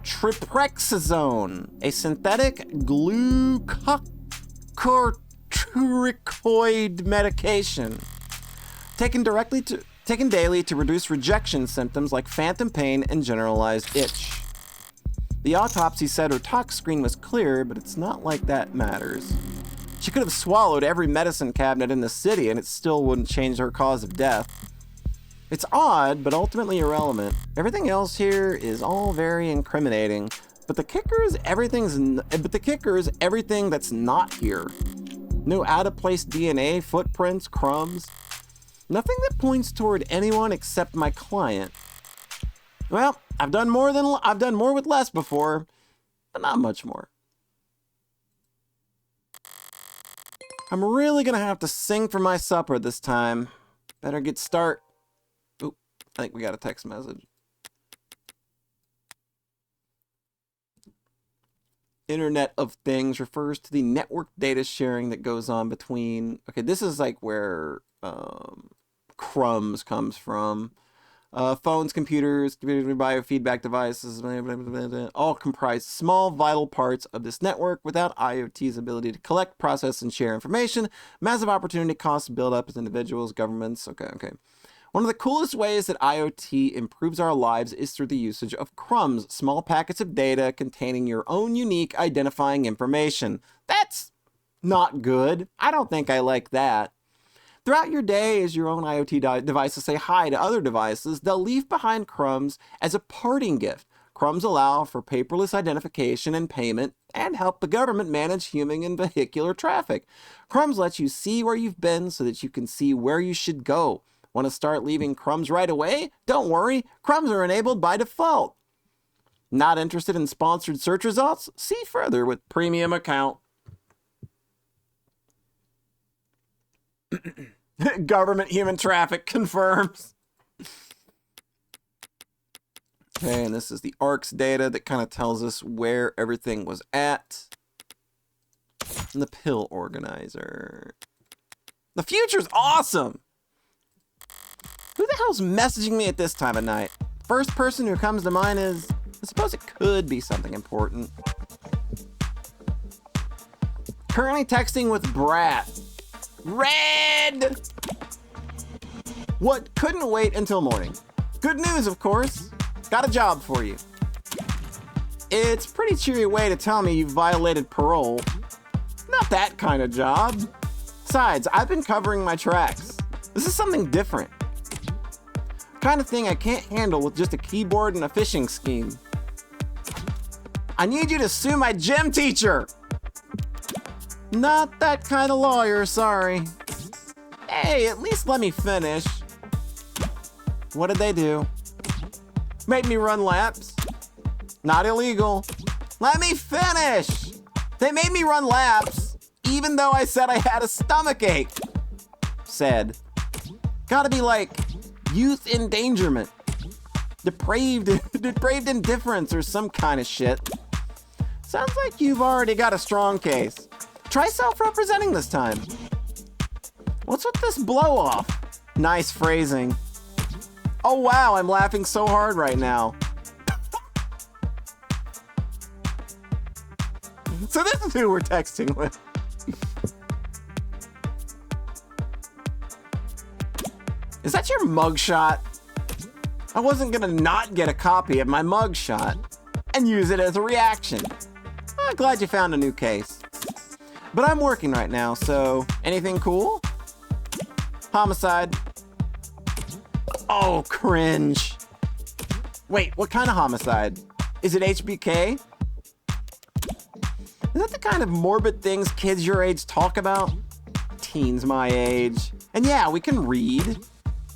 triprexazone, a synthetic glucocorticoid medication taken daily to reduce rejection symptoms like phantom pain and generalized itch. The autopsy said her tox screen was clear, but it's not like that matters. She could have swallowed every medicine cabinet in the city and it still wouldn't change her cause of death. It's odd, but ultimately irrelevant. Everything else here is all very incriminating, but the kicker is everything that's not here. No out-of-place DNA, footprints, crumbs. Nothing that points toward anyone except my client. Well, I've done more with less before, but not much more. I'm really gonna have to sing for my supper this time. Better get start. Oop, I think we got a text message. Internet of Things refers to the network data sharing that goes on between... Okay, this is like where crumbs comes from. Phones, computers, biofeedback devices, all comprise small vital parts of this network. Without IoT's ability to collect, process, and share information, massive opportunity costs build up as individuals, governments. Okay. One of the coolest ways that IoT improves our lives is through the usage of crumbs, small packets of data containing your own unique identifying information. That's not good. I don't think I like that. Throughout your day, as your own IoT devices say hi to other devices, they'll leave behind crumbs as a parting gift. Crumbs allow for paperless identification and payment and help the government manage human and vehicular traffic. Crumbs lets you see where you've been so that you can see where you should go. Want to start leaving crumbs right away? Don't worry, crumbs are enabled by default. Not interested in sponsored search results? See further with premium account. Government human traffic confirms. Okay, and this is the ARCS data that kind of tells us where everything was at. And the pill organizer. The future's awesome! Who the hell's messaging me at this time of night? First person who comes to mind is... I suppose it could be something important. Currently texting with Brat. Red! What couldn't wait until morning. Good news, of course. Got a job for you. It's a pretty cheery way to tell me you violated parole. Not that kind of job. Besides, I've been covering my tracks. This is something different. Kind of thing I can't handle with just a keyboard and a phishing scheme. I need you to sue my gym teacher. Not that kind of lawyer, sorry. Hey, at least let me finish. What did they do? Made me run laps? Not illegal. Let me finish! They made me run laps, even though I said I had a stomachache. Said. Gotta be like youth endangerment. Depraved indifference or some kind of shit. Sounds like you've already got a strong case. Try self-representing this time. What's with this blow-off? Nice phrasing. Oh wow, I'm laughing so hard right now. So this is who we're texting with. Is that your mugshot? I wasn't gonna not get a copy of my mugshot and use it as a reaction. I'm glad you found a new case. But I'm working right now, so anything cool? Homicide. Oh, cringe. Wait, what kind of homicide? Is it HBK? Is that the kind of morbid things kids your age talk about? Teens my age. And yeah, we can read.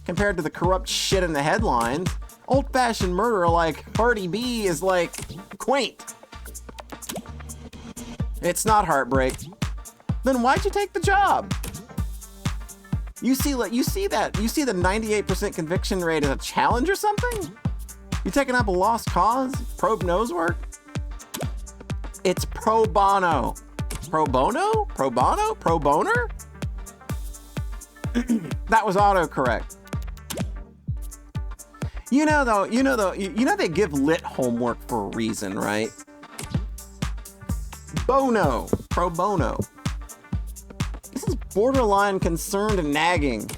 Compared to the corrupt shit in the headlines, old-fashioned murder like Cardi B is like quaint. It's not heartbreak. Then why'd you take the job? You see the 98% conviction rate as a challenge or something? You taking up a lost cause? Probe nose work? It's pro bono. Pro bono? Pro bono? Pro boner? That was autocorrect. You know they give lit homework for a reason, right? Bono. Pro bono. This is borderline concerned and nagging.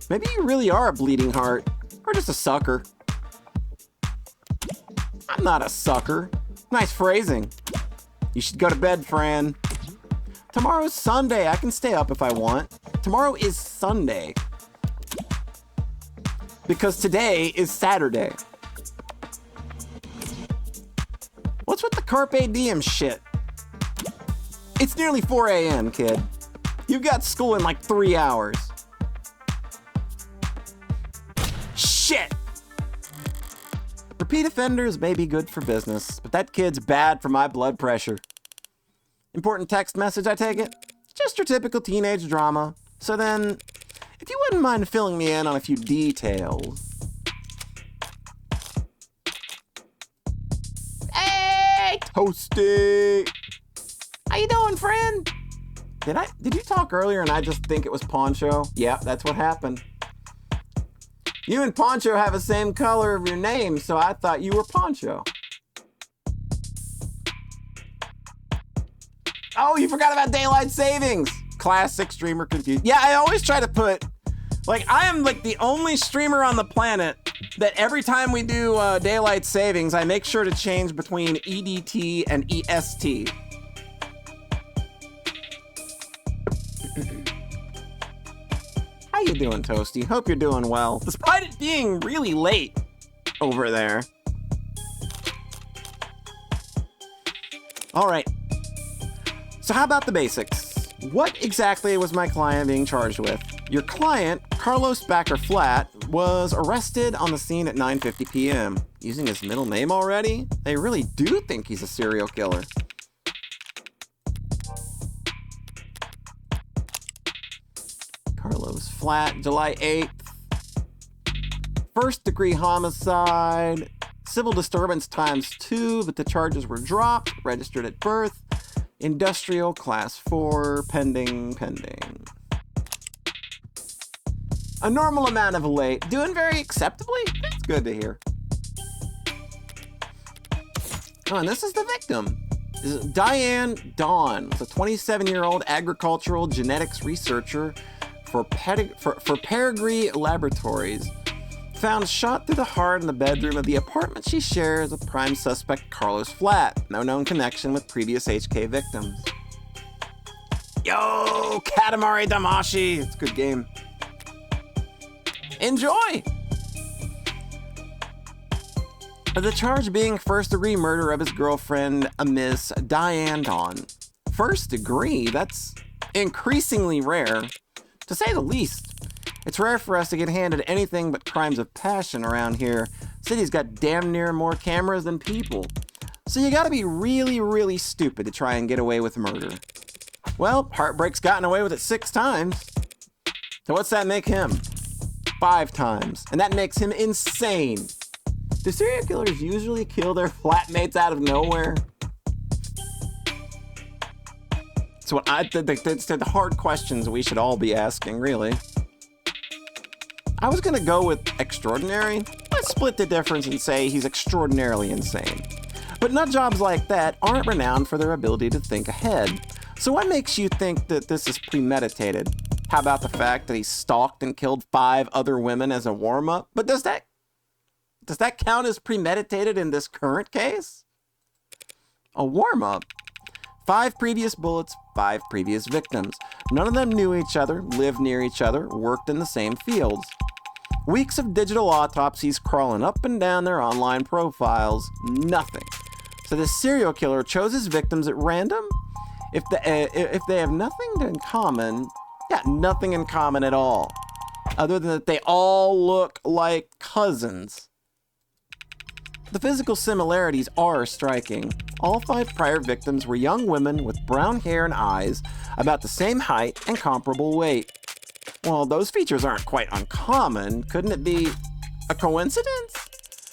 Maybe you really are a bleeding heart, or just a sucker. I'm not a sucker. Nice phrasing. You should go to bed, Fran. Tomorrow's Sunday. I can stay up if I want. Tomorrow is Sunday. Because today is Saturday. What's with the Carpe Diem shit? It's nearly 4 a.m., kid. You've got school in like 3 hours. Shit! Repeat offenders may be good for business, but that kid's bad for my blood pressure. Important text message, I take it? Just your typical teenage drama. So then, if you wouldn't mind filling me in on a few details. Hey, Toasty! How you doing, friend? Did you talk earlier and I just think it was Poncho? Yeah, that's what happened. You and Poncho have the same color of your name, so I thought you were Poncho. Oh, you forgot about daylight savings. Classic streamer confused. Yeah, I always try to put, I am like the only streamer on the planet that every time we do daylight savings, I make sure to change between EDT and EST. How you doing, Toasty? Hope you're doing well. Despite it being really late over there. All right. So how about the basics? What exactly was my client being charged with? Your client, Carlos Backer Flat, was arrested on the scene at 9:50 p.m. Using his middle name already? They really do think he's a serial killer. Carlos Flat, July 8th. First degree homicide. Civil disturbance ×2, but the charges were dropped. Registered at birth. Industrial class 4, pending. A normal amount of late. Doing very acceptably? That's good to hear. Oh, and this is the victim. This is Diane Dawn, a 27-year-old agricultural genetics researcher for Peregrine Laboratories. Found shot through the heart in the bedroom of the apartment she shares with prime suspect Carlos Flat. No known connection with previous HK victims. Yo, Katamari Damacy. It's a good game. Enjoy! The charge being first-degree murder of his girlfriend, Miss Diane Dawn. First degree? That's increasingly rare. To say the least. It's rare for us to get handed anything but crimes of passion around here. City's got damn near more cameras than people. So you gotta be really, really stupid to try and get away with murder. Well, Heartbreak's gotten away with it 6 times. So what's that make him? 5 times. And that makes him insane. Do serial killers usually kill their flatmates out of nowhere? It's the hard questions we should all be asking, really. I was gonna go with extraordinary. Let's split the difference and say he's extraordinarily insane. But nut jobs like that aren't renowned for their ability to think ahead. So what makes you think that this is premeditated? How about the fact that he stalked and killed 5 other women as a warm-up? But does that count as premeditated in this current case? A warm-up? 5 previous bullets, 5 previous victims. None of them knew each other, lived near each other, worked in the same fields. Weeks of digital autopsies crawling up and down their online profiles. Nothing. So this serial killer chose his victims at random? If they have nothing in common, yeah, nothing in common at all, other than that they all look like cousins. The physical similarities are striking. All 5 prior victims were young women with brown hair and eyes, about the same height and comparable weight. Well, those features aren't quite uncommon. Couldn't it be a coincidence?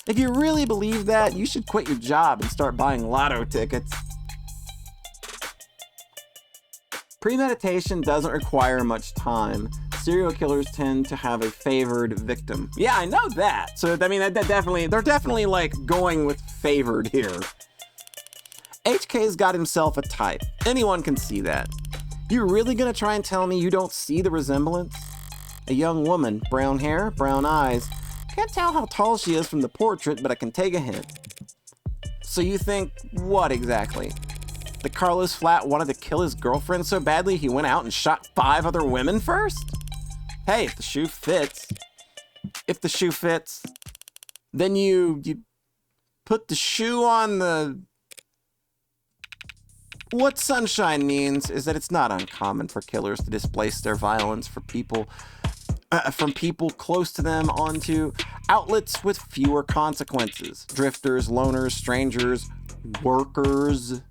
If you really believe that, you should quit your job and start buying lotto tickets. Premeditation doesn't require much time. Serial killers tend to have a favored victim. Yeah, I know that. So, I mean, they're definitely like going with favored here. HK's got himself a type. Anyone can see that. You really gonna try and tell me you don't see the resemblance? A young woman, brown hair, brown eyes. Can't tell how tall she is from the portrait, but I can take a hint. So you think what exactly? That Carlos Flat wanted to kill his girlfriend so badly he went out and shot 5 other women first? Hey, if the shoe fits. If the shoe fits, then you put the shoe on the... What Sunshine means is that it's not uncommon for killers to displace their violence from people close to them onto outlets with fewer consequences. Drifters, loners, strangers, workers.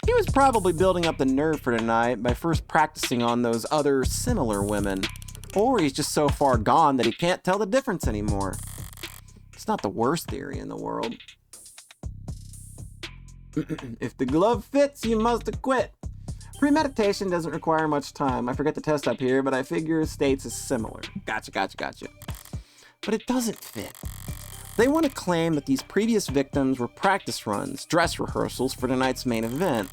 He was probably building up the nerve for tonight by first practicing on those other similar women. Or he's just so far gone that he can't tell the difference anymore. It's not the worst theory in the world. If the glove fits, you must acquit. Premeditation doesn't require much time. I forget the test up here, but I figure states is similar. Gotcha. But it doesn't fit. They want to claim that these previous victims were practice runs, dress rehearsals for tonight's main event.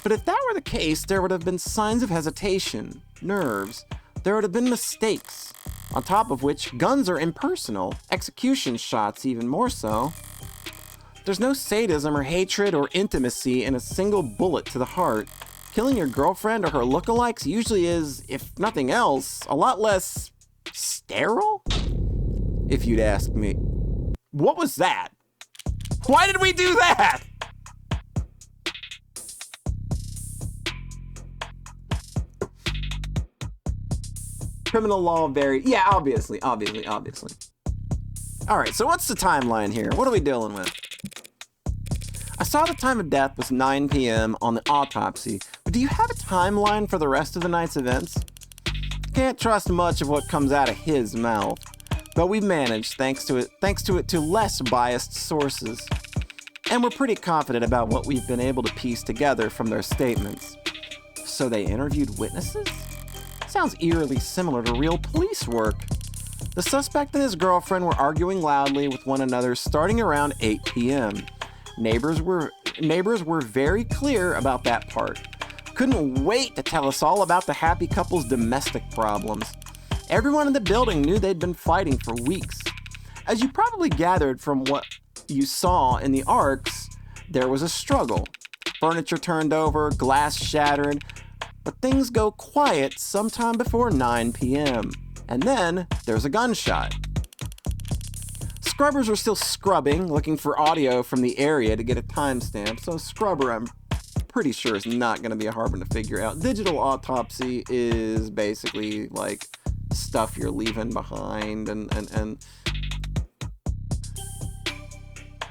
But if that were the case, there would have been signs of hesitation, nerves. There would have been mistakes. On top of which, guns are impersonal, execution shots even more so. There's no sadism or hatred or intimacy in a single bullet to the heart. Killing your girlfriend or her lookalikes usually is, if nothing else, a lot less sterile? If you'd ask me. What was that? Why did we do that? Criminal law vary. Yeah, obviously. All right, so what's the timeline here? What are we dealing with? I saw the time of death was 9 p.m. on the autopsy, but do you have a timeline for the rest of the night's events? Can't trust much of what comes out of his mouth, but we've managed thanks to it to less biased sources. And we're pretty confident about what we've been able to piece together from their statements. So they interviewed witnesses? Sounds eerily similar to real police work. The suspect and his girlfriend were arguing loudly with one another starting around 8 p.m. Neighbors were very clear about that part. Couldn't wait to tell us all about the happy couple's domestic problems. Everyone in the building knew they'd been fighting for weeks. As you probably gathered from what you saw in the arcs, there was a struggle. Furniture turned over, glass shattered, but things go quiet sometime before 9 p.m. And then there's a gunshot. Scrubbers are still scrubbing, looking for audio from the area to get a timestamp, so Scrubber, I'm pretty sure, is not going to be a hard one to figure out. Digital autopsy is basically like stuff you're leaving behind and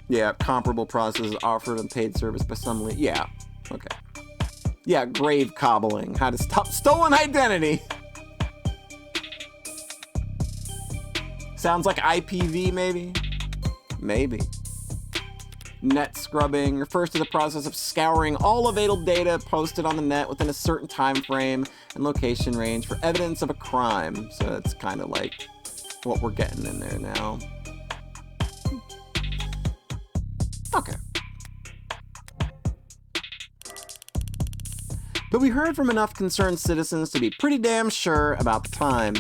yeah, comparable processes offered and paid service by some yeah, okay. Yeah, grave cobbling, how to stop stolen identity. Sounds like IPV, maybe? Maybe. Net scrubbing refers to the process of scouring all available data posted on the net within a certain time frame and location range for evidence of a crime. So that's kind of like what we're getting in there now. Okay. But we heard from enough concerned citizens to be pretty damn sure about the time.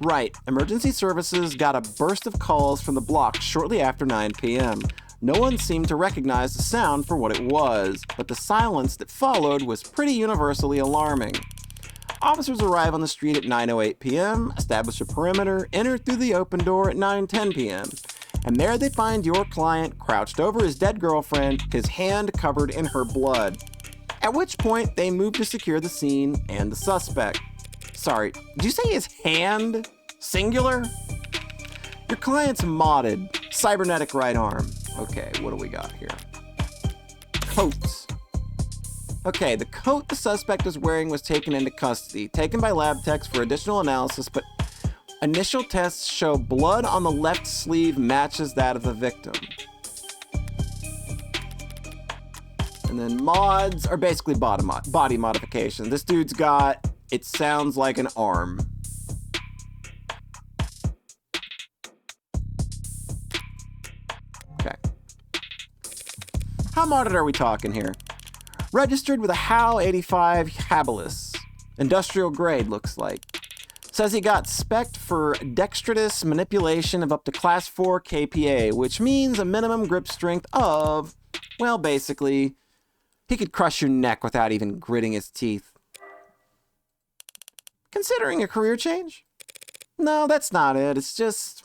Right, emergency services got a burst of calls from the block shortly after 9 p.m. No one seemed to recognize the sound for what it was, but the silence that followed was pretty universally alarming. Officers arrive on the street at 9:08 p.m., establish a perimeter, enter through the open door at 9:10 p.m. And there they find your client crouched over his dead girlfriend, his hand covered in her blood. At which point, they move to secure the scene and the suspect. Sorry, did you say his hand? Singular? Your client's modded. Cybernetic right arm. Okay, what do we got here? Coats. Okay, the coat the suspect was wearing was taken into custody, taken by lab techs for additional analysis, but initial tests show blood on the left sleeve matches that of the victim. And then mods are basically body modification. This dude's got, it sounds like an arm. Okay. How modded are we talking here? Registered with a HAL 85 Habilis. Industrial grade, looks like. Says he got spec'd for dexterous manipulation of up to class 4 KPA, which means a minimum grip strength of, well, basically, he could crush your neck without even gritting his teeth. Considering a career change? No, that's not it. It's just,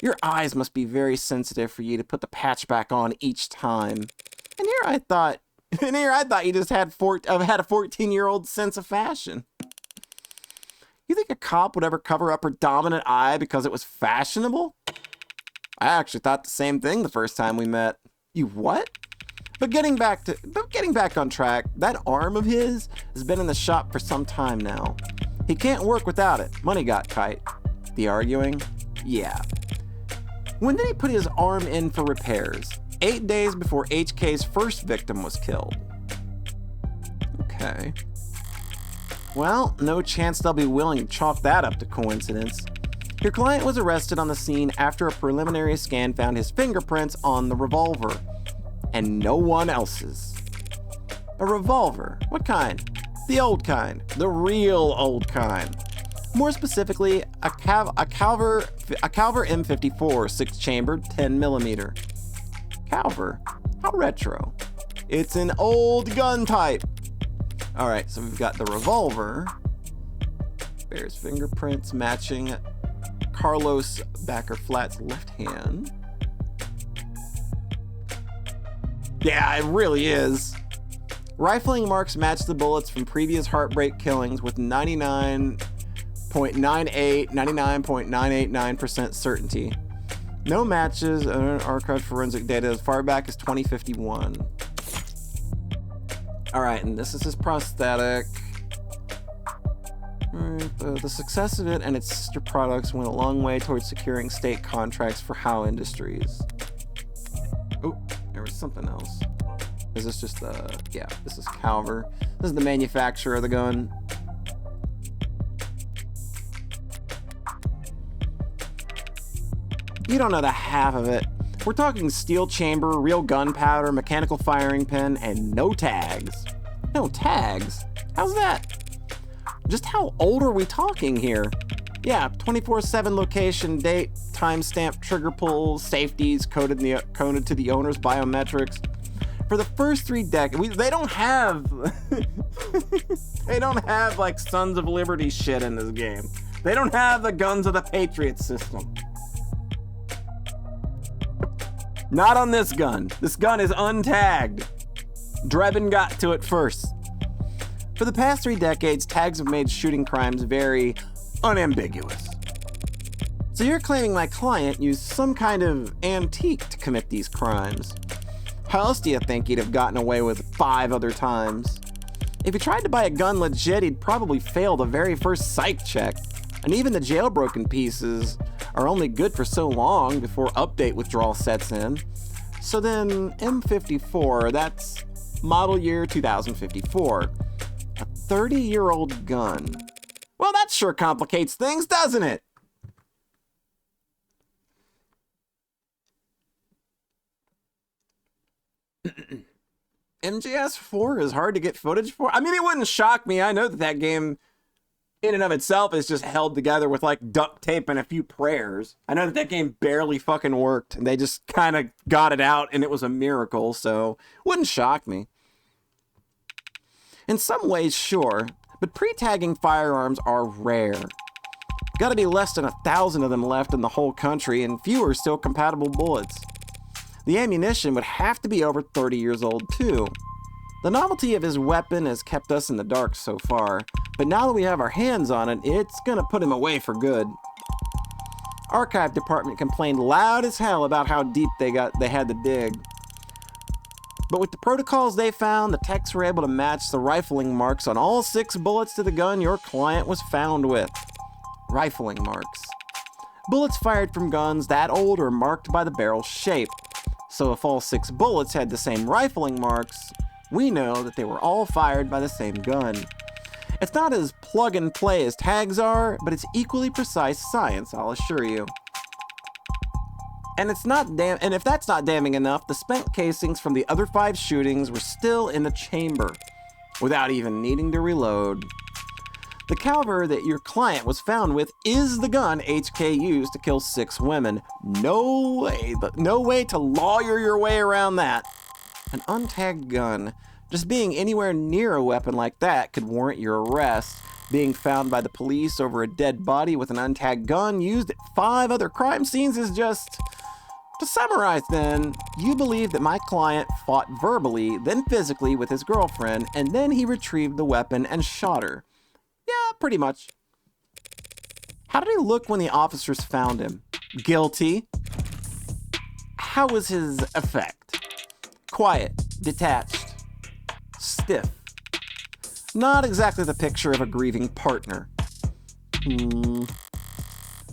your eyes must be very sensitive for you to put the patch back on each time. And here I thought you just had a 14-year-old sense of fashion. You think a cop would ever cover up her dominant eye because it was fashionable? I actually thought the same thing the first time we met. You what? But getting back on track, that arm of his has been in the shop for some time now. He can't work without it. Money got tight. The arguing? Yeah. When did he put his arm in for repairs? 8 days before HK's first victim was killed. Okay. Well, no chance they'll be willing to chalk that up to coincidence. Your client was arrested on the scene after a preliminary scan found his fingerprints on the revolver. And no one else's. A revolver? What kind? The old kind. The real old kind. More specifically, a Calver M54 6-chambered 10mm. Calver? How retro. It's an old gun type. Alright, so we've got the revolver. Bears fingerprints matching Carlos Backer-Flat's left hand. Yeah, it really is. Rifling marks match the bullets from previous Heartbreak killings with 99.989% certainty. No matches, archived forensic data as far back as 2051. Alright, and this is his prosthetic. The success of it and its sister products went a long way towards securing state contracts for HAL Industries. Oh, there was something else. Is this just the... Yeah, this is Calver. This is the manufacturer of the gun. You don't know the half of it. We're talking steel chamber, real gunpowder, mechanical firing pin, and no tags. No tags? How's that? Just how old are we talking here? Yeah, 24/7 location, date, timestamp, trigger pulls, safeties, coded to the owner's biometrics. For the first 3 decades, they don't have... they don't have, like, Sons of Liberty shit in this game. They don't have the Guns of the Patriot system. Not on this gun. This gun is untagged. Drebin got to it first. For the past 3 decades, tags have made shooting crimes very unambiguous. So you're claiming my client used some kind of antique to commit these crimes. How else do you think he'd have gotten away with 5 other times? If he tried to buy a gun legit, he'd probably fail the very first psych check. And even the jailbroken pieces are only good for so long before update withdrawal sets in. So then M54, that's model year 2054. A 30-year-old gun. Well, that sure complicates things, doesn't it? MGS4 is hard to get footage for. I mean, it wouldn't shock me. I know that game in and of itself is just held together with like duct tape and a few prayers. I know that game barely fucking worked and they just kind of got it out and it was a miracle, so wouldn't shock me. In some ways, sure, but pre-tagging firearms are rare. Gotta be less than 1,000 of them left in the whole country, and fewer still compatible bullets. The ammunition would have to be over 30 years old too. The novelty of his weapon has kept us in the dark so far, but now that we have our hands on it, it's gonna put him away for good. Archive department complained loud as hell about how deep they had to dig. But with the protocols they found, the techs were able to match the rifling marks on all 6 bullets to the gun your client was found with. Rifling marks. Bullets fired from guns that old are marked by the barrel shape. So if all 6 bullets had the same rifling marks, we know that they were all fired by the same gun. It's not as plug and play as tags are, but it's equally precise science, I'll assure you. And if that's not damning enough, the spent casings from the other 5 shootings were still in the chamber, without even needing to reload. The caliber that your client was found with is the gun HK used to kill 6 women. No way to lawyer your way around that. An untagged gun. Just being anywhere near a weapon like that could warrant your arrest. Being found by the police over a dead body with an untagged gun used at 5 other crime scenes is just... To summarize then, you believe that my client fought verbally, then physically with his girlfriend, and then he retrieved the weapon and shot her. Yeah, pretty much. How did he look when the officers found him? Guilty. How was his effect? Quiet, detached, stiff. Not exactly the picture of a grieving partner.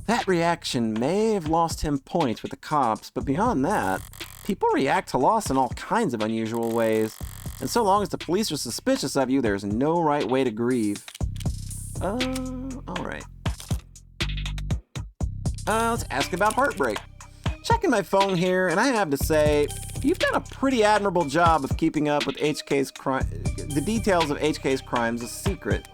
That reaction may have lost him points with the cops, but beyond that, people react to loss in all kinds of unusual ways. And so long as the police are suspicious of you, there's no right way to grieve. Alright. Let's ask about heartbreak. Checking my phone here, and I have to say, you've done a pretty admirable job of keeping up with the details of HK's crimes a secret.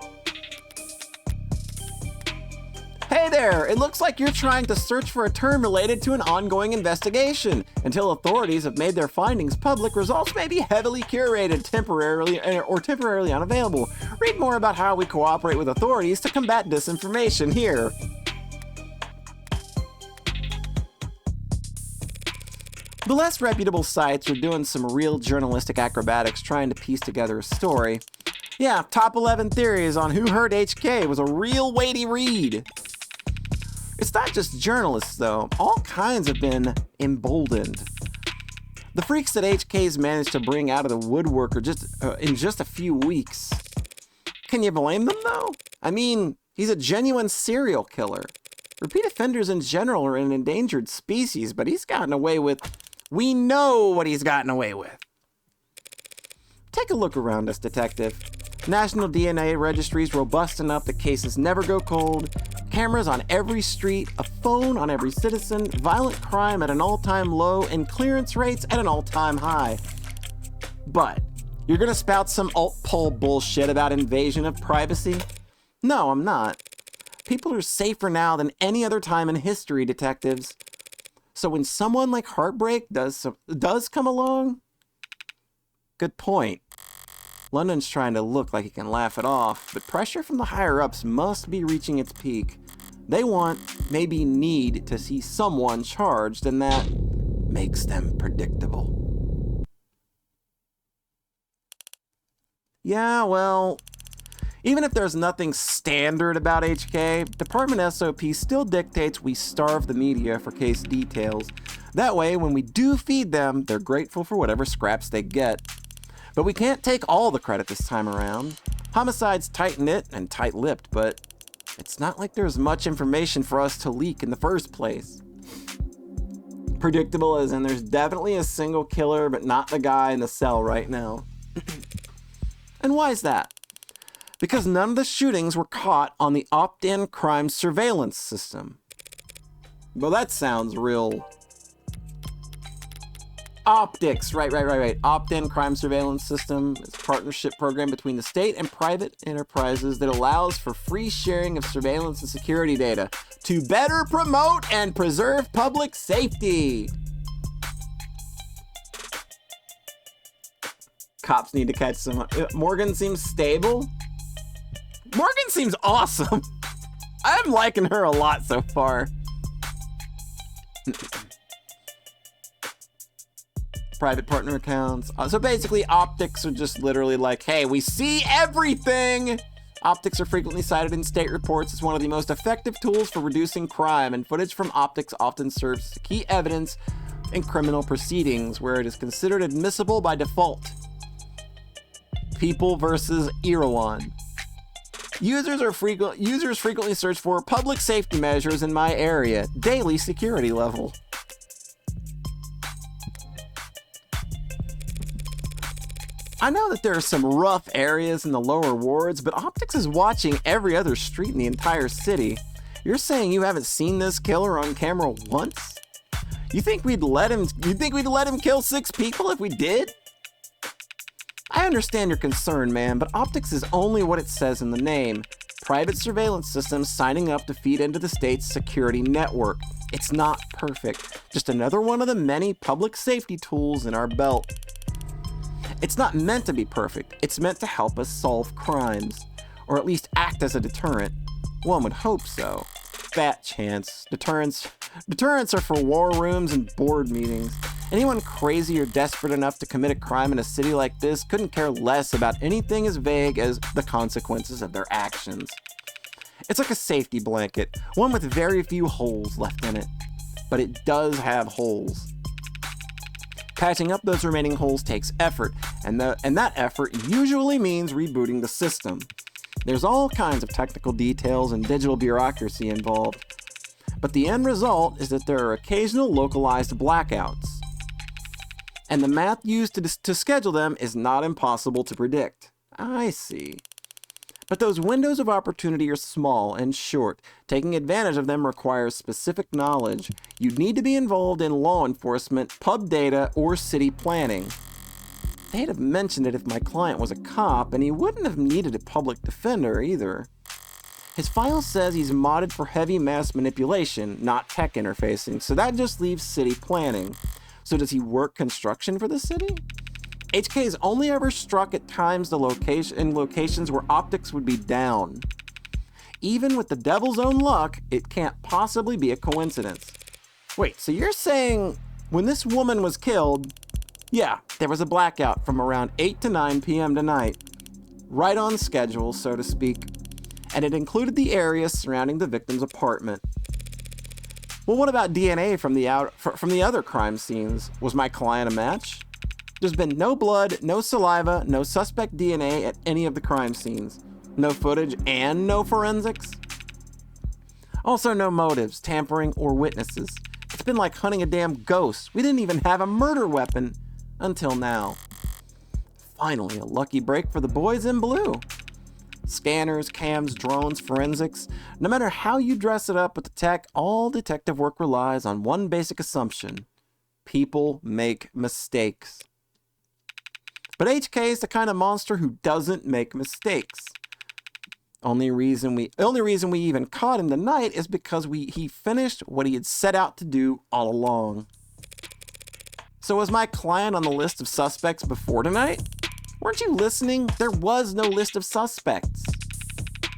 Hey there! It looks like you're trying to search for a term related to an ongoing investigation. Until authorities have made their findings public, results may be heavily curated, temporarily unavailable. Read more about how we cooperate with authorities to combat disinformation here. The less reputable sites are doing some real journalistic acrobatics trying to piece together a story. Yeah, top 11 theories on who hurt HK was a real weighty read. It's not just journalists, though. All kinds have been emboldened. The freaks that HK's managed to bring out of the woodwork are in just a few weeks. Can you blame them, though? I mean, he's a genuine serial killer. Repeat offenders in general are an endangered species, but he's gotten away with... We know what he's gotten away with. Take a look around us, detective. National DNA registry is robust enough that cases never go cold. Cameras on every street, a phone on every citizen, violent crime at an all-time low, and clearance rates at an all-time high. But you're gonna spout some alt-pol bullshit about invasion of privacy? No, I'm not. People are safer now than any other time in history, detectives. So when someone like Heartbreak does come along, good point. London's trying to look like he can laugh it off, but pressure from the higher-ups must be reaching its peak. They want, maybe need, to see someone charged, and that makes them predictable. Yeah, well, even if there's nothing standard about HK, Department SOP still dictates we starve the media for case details. That way, when we do feed them, they're grateful for whatever scraps they get. But we can't take all the credit this time around. Homicide's tight-knit and tight-lipped, but it's not like there's much information for us to leak in the first place. Predictable as in there's definitely a single killer, but not the guy in the cell right now. And why is that? Because none of the shootings were caught on the opt-in crime surveillance system. Well, that sounds real... Optics, right. Opt-in crime surveillance system is a partnership program between the state and private enterprises that allows for free sharing of surveillance and security data to better promote and preserve public safety. Cops need to catch someone. Morgan seems stable. Morgan seems awesome. I'm liking her a lot so far. Private partner accounts. So basically, optics are just literally like, hey, we see everything. Optics are frequently cited in state reports as one of the most effective tools for reducing crime, and footage from optics often serves as key evidence in criminal proceedings where it is considered admissible by default. People versus Erewhon. Users frequently search for public safety measures in my area. Daily security level. I know that there are some rough areas in the lower wards, but Optics is watching every other street in the entire city. You're saying you haven't seen this killer on camera once? You think we'd let him kill 6 people if we did? I understand your concern, man, but Optics is only what it says in the name. Private surveillance systems signing up to feed into the state's security network. It's not perfect, just another one of the many public safety tools in our belt. It's not meant to be perfect, it's meant to help us solve crimes, or at least act as a deterrent. One would hope so. Fat chance. Deterrents are for war rooms and board meetings. Anyone crazy or desperate enough to commit a crime in a city like this couldn't care less about anything as vague as the consequences of their actions. It's like a safety blanket, one with very few holes left in it. But it does have holes. Patching up those remaining holes takes effort, and that effort usually means rebooting the system. There's all kinds of technical details and digital bureaucracy involved, but the end result is that there are occasional localized blackouts. And the math used to schedule them is not impossible to predict. I see. But those windows of opportunity are small and short. Taking advantage of them requires specific knowledge. You'd need to be involved in law enforcement, pub data, or city planning. They'd have mentioned it if my client was a cop, and he wouldn't have needed a public defender either. His file says he's modded for heavy mass manipulation, not tech interfacing, so that just leaves city planning. So does he work construction for the city? HK's only ever struck at times in locations where optics would be down. Even with the devil's own luck, it can't possibly be a coincidence. Wait, so you're saying when this woman was killed, yeah, there was a blackout from around 8 to 9 p.m. tonight. Right on schedule, so to speak. And it included the area surrounding the victim's apartment. Well, what about DNA from the other crime scenes? Was my client a match? There's been no blood, no saliva, no suspect DNA at any of the crime scenes. No footage and no forensics. Also no motives, tampering, or witnesses. It's been like hunting a damn ghost. We didn't even have a murder weapon until now. Finally, a lucky break for the boys in blue. Scanners, cams, drones, forensics. No matter how you dress it up with the tech, all detective work relies on one basic assumption. People make mistakes. But HK is the kind of monster who doesn't make mistakes. Only reason we even caught him tonight is because he finished what he had set out to do all along. So was my client on the list of suspects before tonight? Weren't you listening? There was no list of suspects.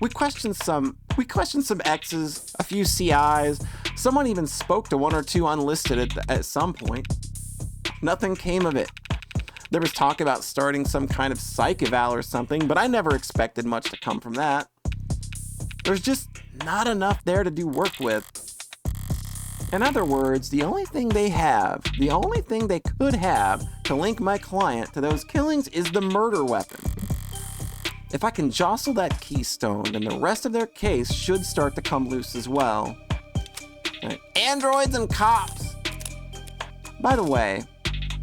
We questioned some X's, a few CIs. Someone even spoke to 1 or 2 unlisted at some point. Nothing came of it. There was talk about starting some kind of psych eval or something, but I never expected much to come from that. There's just not enough there to do work with. In other words, the only thing they could have to link my client to those killings is the murder weapon. If I can jostle that keystone, then the rest of their case should start to come loose as well. Right. Androids and cops! By the way,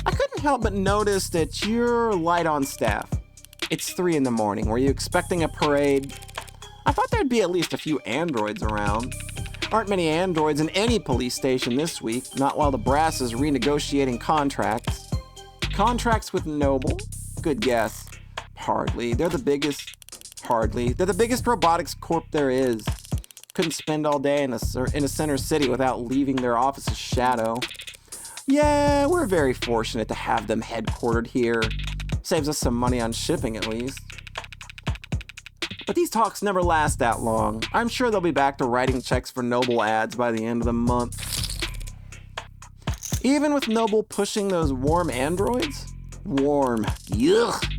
I couldn't help but notice that you're light on staff. It's 3 in the morning. Were you expecting a parade? I thought there'd be at least a few androids around. Aren't many androids in any police station this week, not while the brass is renegotiating contracts. Contracts with Noble? Good guess. Hardly. They're the biggest robotics corp there is. Couldn't spend all day in a center city without leaving their office's shadow. Yeah, we're very fortunate to have them headquartered here. Saves us some money on shipping at least. But these talks never last that long. I'm sure they'll be back to writing checks for Noble ads by the end of the month. Even with Noble pushing those warm androids? Warm. Yuck.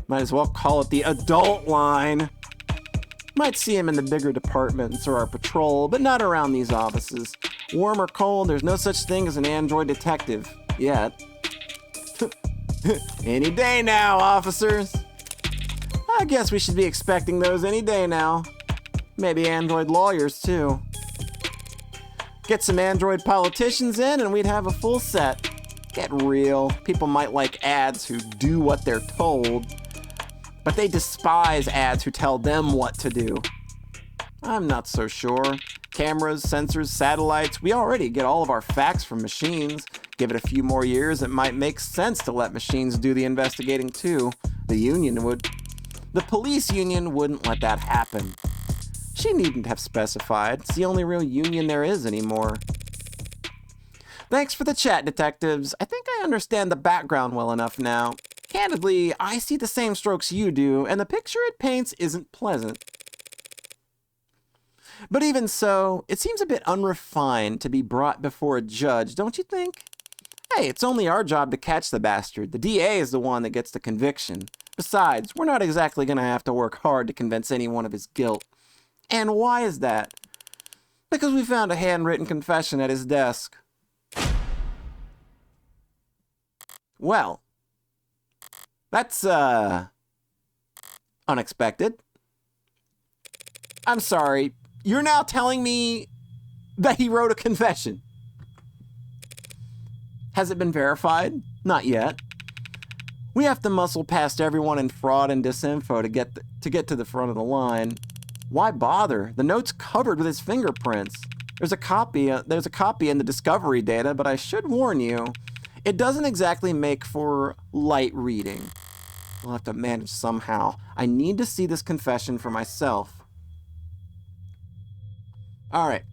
Might as well call it the adult line. Might see him in the bigger departments or our patrol, but not around these offices. Warm or cold, there's no such thing as an android detective. Yet. Any day now, officers. I guess we should be expecting those any day now. Maybe android lawyers, too. Get some android politicians in and we'd have a full set. Get real. People might like ads who do what they're told, but they despise ads who tell them what to do. I'm not so sure. Cameras, sensors, satellites, we already get all of our facts from machines. Give it a few more years, it might make sense to let machines do the investigating too. The union would. The police union wouldn't let that happen. She needn't have specified. It's the only real union there is anymore. Thanks for the chat, detectives. I think I understand the background well enough now. Candidly, I see the same strokes you do, and the picture it paints isn't pleasant. But even so, it seems a bit unrefined to be brought before a judge, don't you think? Hey, it's only our job to catch the bastard. The DA is the one that gets the conviction. Besides, we're not exactly going to have to work hard to convince anyone of his guilt. And why is that? Because we found a handwritten confession at his desk. Well, that's, unexpected. I'm sorry, you're now telling me that he wrote a confession. Has it been verified? Not yet. We have to muscle past everyone in fraud and disinfo to get to the front of the line. Why bother? The note's covered with his fingerprints. There's a copy in the discovery data, but I should warn you, it doesn't exactly make for light reading. We'll have to manage somehow. I need to see this confession for myself. All right.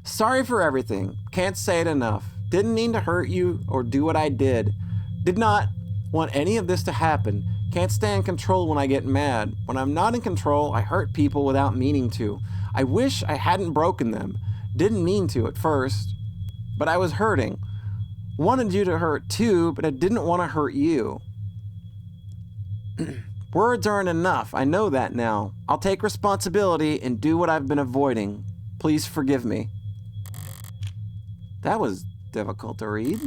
Sorry for everything. Can't say it enough. Didn't mean to hurt you or do what I did. Did not want any of this to happen. Can't stay in control when I get mad. When I'm not in control, I hurt people without meaning to. I wish I hadn't broken them. Didn't mean to at first. But I was hurting. Wanted you to hurt too, but I didn't want to hurt you. Words aren't enough. I know that now. I'll take responsibility and do what I've been avoiding. Please forgive me. That was difficult to read.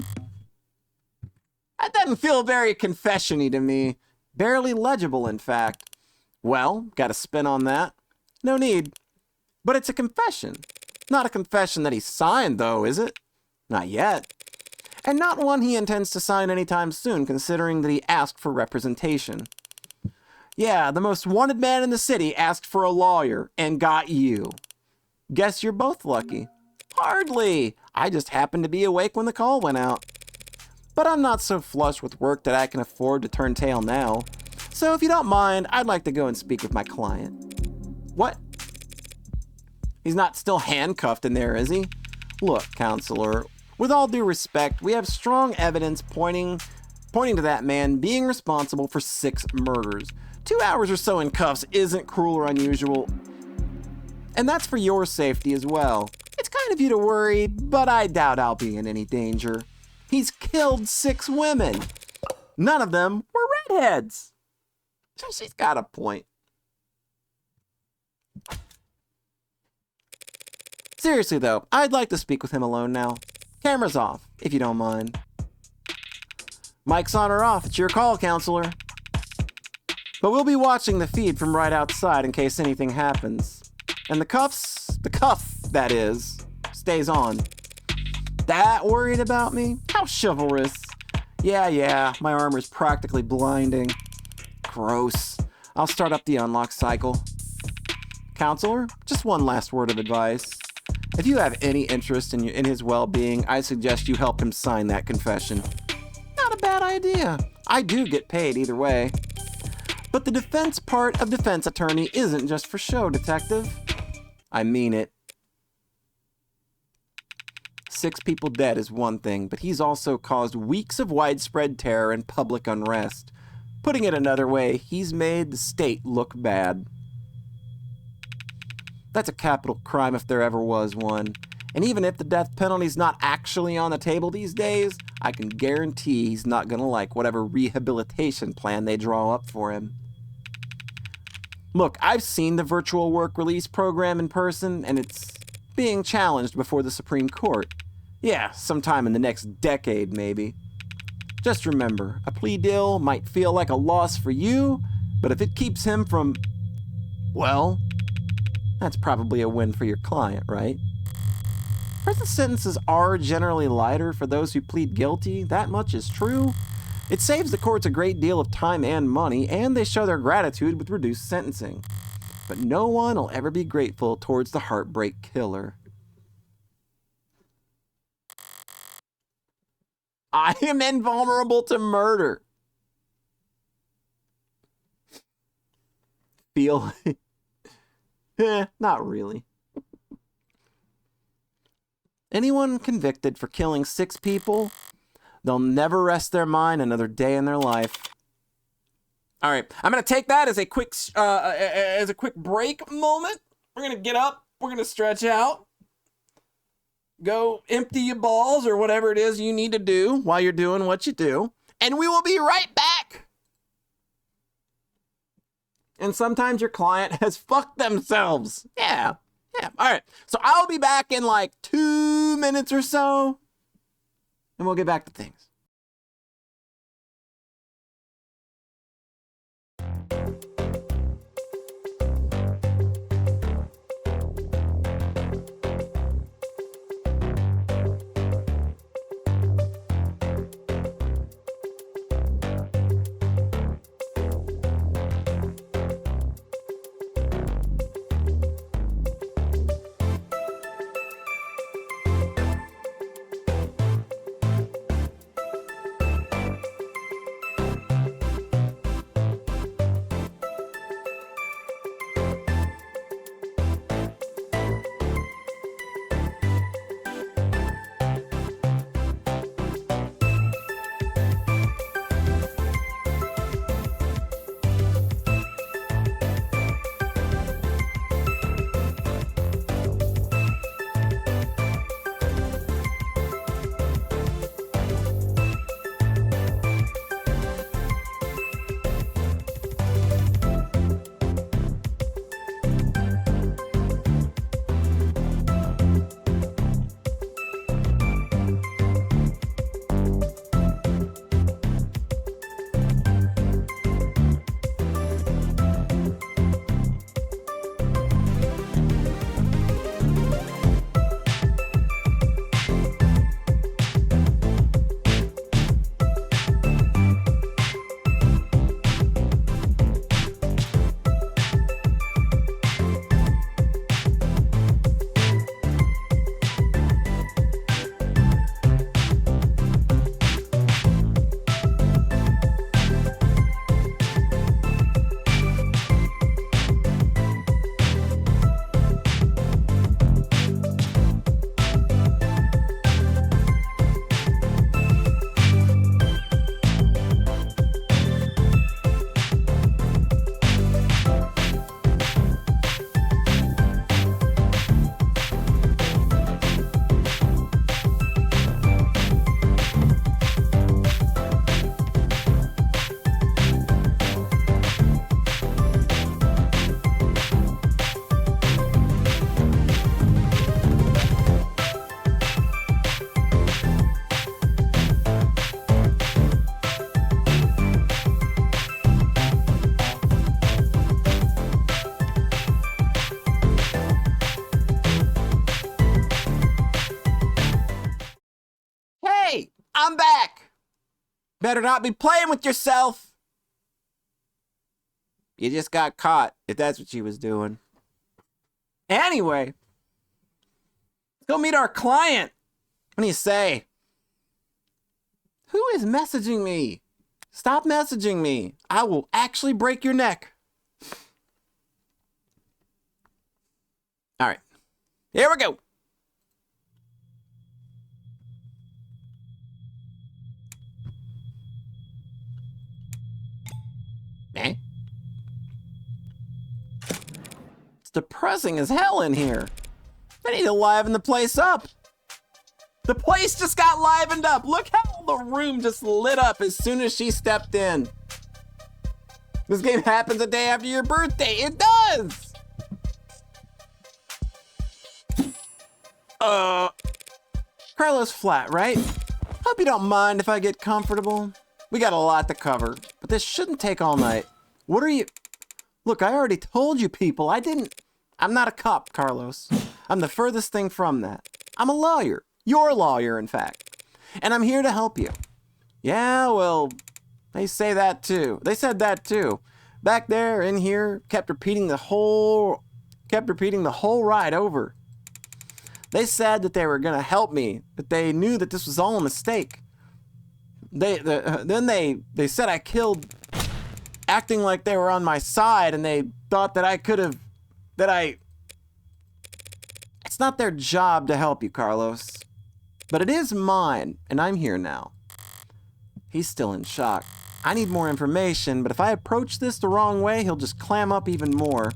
That doesn't feel very confession-y to me. Barely legible, in fact. Well, got a spin on that. No need. But it's a confession. Not a confession that he signed, though, is it? Not yet. And not one he intends to sign anytime soon, considering that he asked for representation. Yeah, the most wanted man in the city asked for a lawyer and got you. Guess you're both lucky. Hardly. I just happened to be awake when the call went out. But I'm not so flush with work that I can afford to turn tail now. So if you don't mind, I'd like to go and speak with my client. What? He's not still handcuffed in there, is he? Look, counselor, with all due respect, we have strong evidence pointing to that man being responsible for 6 murders. 2 hours or so in cuffs isn't cruel or unusual. And that's for your safety as well. It's kind of you to worry, but I doubt I'll be in any danger. He's killed 6 women. None of them were redheads. She's got a point. Seriously though, I'd like to speak with him alone now. Camera's off, if you don't mind. Mic's on or off, it's your call, counselor. But we'll be watching the feed from right outside in case anything happens. And the cuff, that is, stays on. That worried about me? How chivalrous. Yeah, my armor's practically blinding. Gross. I'll start up the unlock cycle. Counselor, just one last word of advice. If you have any interest in his well-being, I suggest you help him sign that confession. Not a bad idea. I do get paid either way. But the defense part of defense attorney isn't just for show, detective. I mean it. 6 people dead is one thing, but he's also caused weeks of widespread terror and public unrest. Putting it another way, he's made the state look bad. That's a capital crime if there ever was one. And even if the death penalty's not actually on the table these days, I can guarantee he's not gonna like whatever rehabilitation plan they draw up for him. Look, I've seen the virtual work release program in person, and it's being challenged before the Supreme Court. Yeah, sometime in the next decade, maybe. Just remember, a plea deal might feel like a loss for you, but if it keeps him from, well, that's probably a win for your client, right? Prison sentences are generally lighter for those who plead guilty, that much is true. It saves the courts a great deal of time and money, and they show their gratitude with reduced sentencing. But no one will ever be grateful towards the heartbreak killer. I am invulnerable to murder. Feel? Not really. Anyone convicted for killing 6 people, they'll never rest their mind another day in their life. All right, I'm gonna take that as a quick break moment. We're gonna get up. We're gonna stretch out. Go empty your balls or whatever it is you need to do while you're doing what you do, and we will be right back. And sometimes your client has fucked themselves. Yeah. All right. So I'll be back in like 2 minutes or so, and we'll get back to things. I'm back. Better not be playing with yourself. You just got caught, if that's what you was doing. Anyway, let's go meet our client. What do you say? Who is messaging me? Stop messaging me. I will actually break your neck. All right, here we go. Eh? It's depressing as hell in here. They need to liven the place up. The place just got livened up. Look how the room just lit up as soon as she stepped in. This game happens a day after your birthday. It does. Carlos flat, right? Hope you don't mind if I get comfortable. We got a lot to cover, but this shouldn't take all night. What are you? Look, I already told you people. I'm not a cop, Carlos. I'm the furthest thing from that. I'm a lawyer. Your lawyer, in fact. And I'm here to help you. Yeah, well, they say that too. They said that too. Back there, in here, kept repeating the whole ride over. They said that they were gonna help me, but they knew that this was all a mistake. Then they said I killed, acting like they were on my side, and they thought that It's not their job to help you, Carlos. But it is mine, and I'm here now. He's still in shock. I need more information, but if I approach this the wrong way, he'll just clam up even more.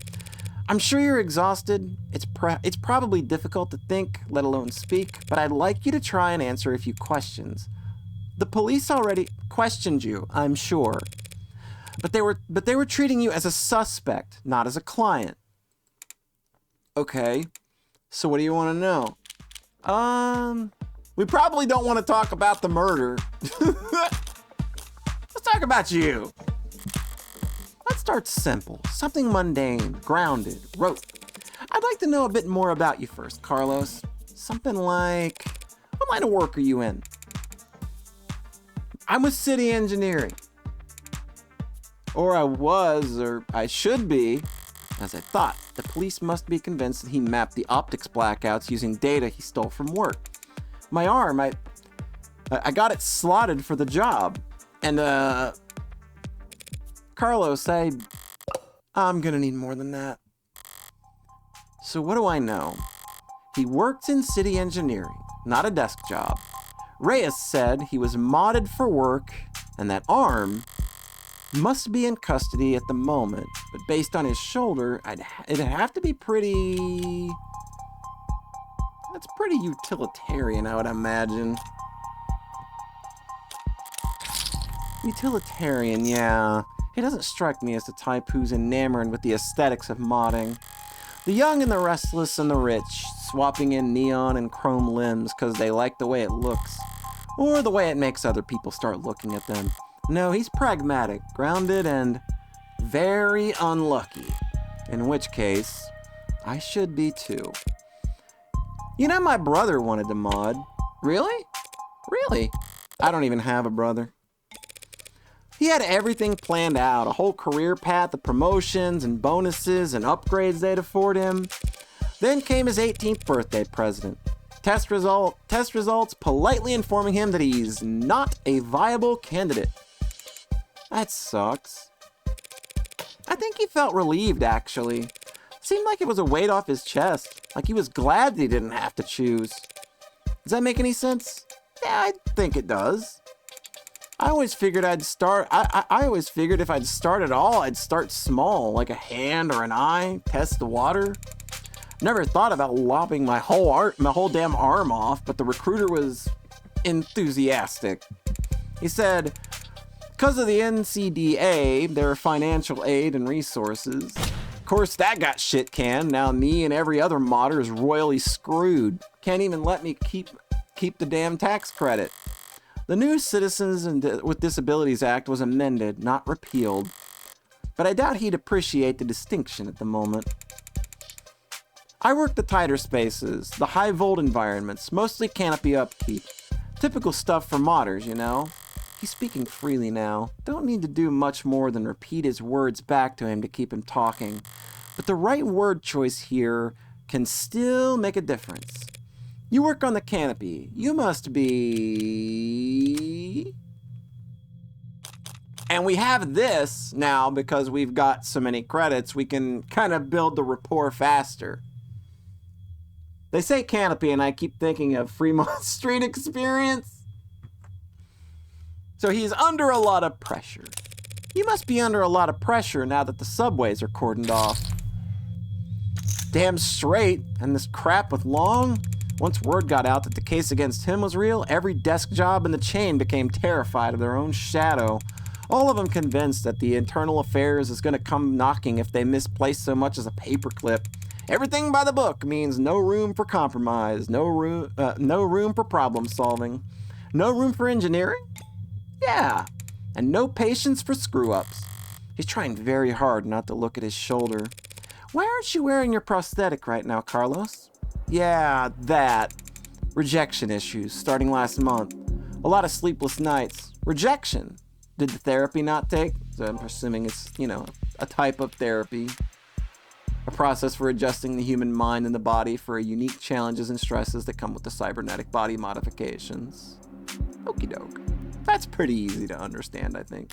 I'm sure you're exhausted. It's probably difficult to think, let alone speak, but I'd like you to try and answer a few questions. The police already questioned you, I'm sure. But they were treating you as a suspect, not as a client. Okay. So what do you want to know? We probably don't want to talk about the murder. Let's talk about you. Let's start simple. Something mundane, grounded, rote. I'd like to know a bit more about you first, Carlos. Something like, what line of work are you in? I'm with City Engineering. Or I was, or I should be. As I thought, the police must be convinced that he mapped the optics blackouts using data he stole from work. My arm, I got it slotted for the job. And, Carlos, I'm gonna need more than that. So what do I know? He worked in City Engineering, not a desk job. Reyes said he was modded for work, and that arm must be in custody at the moment, but based on his shoulder, it'd have to be pretty... That's pretty utilitarian, I would imagine. Utilitarian, yeah. He doesn't strike me as the type who's enamored with the aesthetics of modding. The young and the restless and the rich, swapping in neon and chrome limbs because they like the way it looks, or the way it makes other people start looking at them. No, he's pragmatic, grounded, and very unlucky. In which case, I should be too. You know, my brother wanted to mod. Really? Really? I don't even have a brother. He had everything planned out, a whole career path of promotions and bonuses and upgrades they'd afford him. Then came his 18th birthday present. Test results politely informing him that he's not a viable candidate. That sucks. I think he felt relieved, actually. Seemed like it was a weight off his chest, like he was glad that he didn't have to choose. Does that make any sense? Yeah, I think it does. I always figured I always figured if I'd start at all, I'd start small, like a hand or an eye, test the water. Never thought about lopping my whole damn arm off, but the recruiter was enthusiastic. He said, because of the NCDA, their financial aid and resources. Of course, that got shit canned. Now me and every other modder is royally screwed. Can't even let me keep the damn tax credit. The new Citizens with Disabilities Act was amended, not repealed. But I doubt he'd appreciate the distinction at the moment. I work the tighter spaces, the high volt environments, mostly canopy upkeep. Typical stuff for modders, you know? He's speaking freely now. Don't need to do much more than repeat his words back to him to keep him talking. But the right word choice here can still make a difference. You work on the canopy. You must be... And we have this now because we've got so many credits, we can kind of build the rapport faster. They say canopy and I keep thinking of Fremont Street Experience. So he's under a lot of pressure. You must be under a lot of pressure now that the subways are cordoned off. Damn straight. And this crap with Long? Once word got out that the case against him was real, every desk job in the chain became terrified of their own shadow. All of them convinced that the internal affairs is going to come knocking if they misplace so much as a paperclip. Everything by the book means no room for compromise, no room for problem solving, no room for engineering? Yeah, and no patience for screw-ups. He's trying very hard not to look at his shoulder. Why aren't you wearing your prosthetic right now, Carlos? Yeah, that. Rejection issues starting last month. A lot of sleepless nights. Rejection. Did the therapy not take? So I'm presuming it's, a type of therapy. A process for adjusting the human mind and the body for unique challenges and stresses that come with the cybernetic body modifications. Okie doke. That's pretty easy to understand, I think.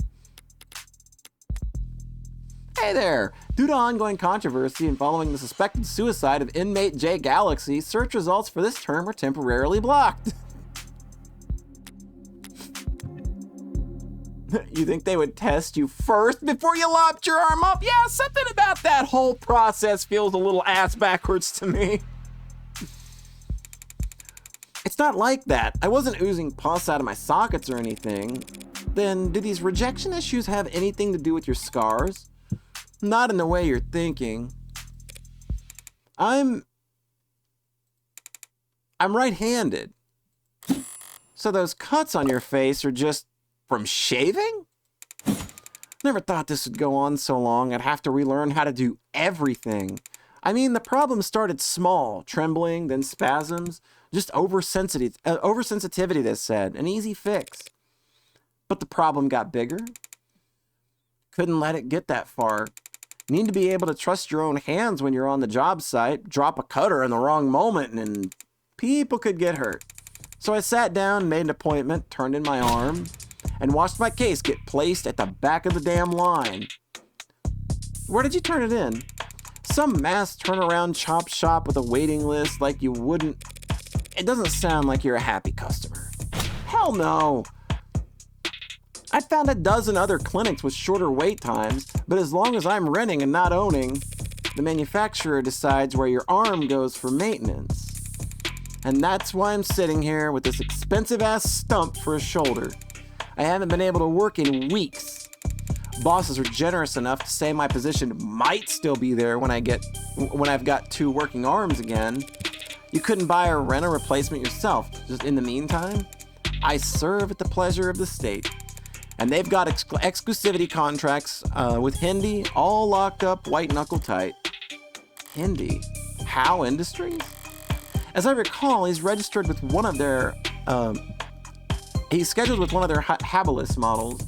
Hey there! Due to ongoing controversy and following the suspected suicide of inmate J Galaxy, search results for this term were temporarily blocked. You think they would test you first before you lopped your arm up? Yeah, something about that whole process feels a little ass backwards to me. It's not like that. I wasn't oozing pus out of my sockets or anything. Then, do these rejection issues have anything to do with your scars? Not in the way you're thinking. I'm right-handed. So those cuts on your face are just from shaving? Never thought this would go on so long. I'd have to relearn how to do everything. I mean, the problem started small, trembling, then spasms, just oversensitivity, they said, an easy fix. But the problem got bigger. Couldn't let it get that far. Need to be able to trust your own hands when you're on the job site. Drop a cutter in the wrong moment and people could get hurt. So I sat down, made an appointment, turned in my arm, and watched my case get placed at the back of the damn line. Where did you turn it in? Some mass turnaround chop shop with a waiting list like you wouldn't. It doesn't sound like you're a happy customer. Hell no. I found a dozen other clinics with shorter wait times, but as long as I'm renting and not owning, the manufacturer decides where your arm goes for maintenance. And that's why I'm sitting here with this expensive ass stump for a shoulder. I haven't been able to work in weeks. Bosses are generous enough to say my position might still be there when I've got 2 working arms again. You couldn't buy or rent a replacement yourself. Just in the meantime, I serve at the pleasure of the state. And they've got exclusivity contracts with Hindi, all locked up white knuckle tight. Hindi? Howe Industries? As I recall, he's registered with one of their, he's scheduled with one of their Habilis models.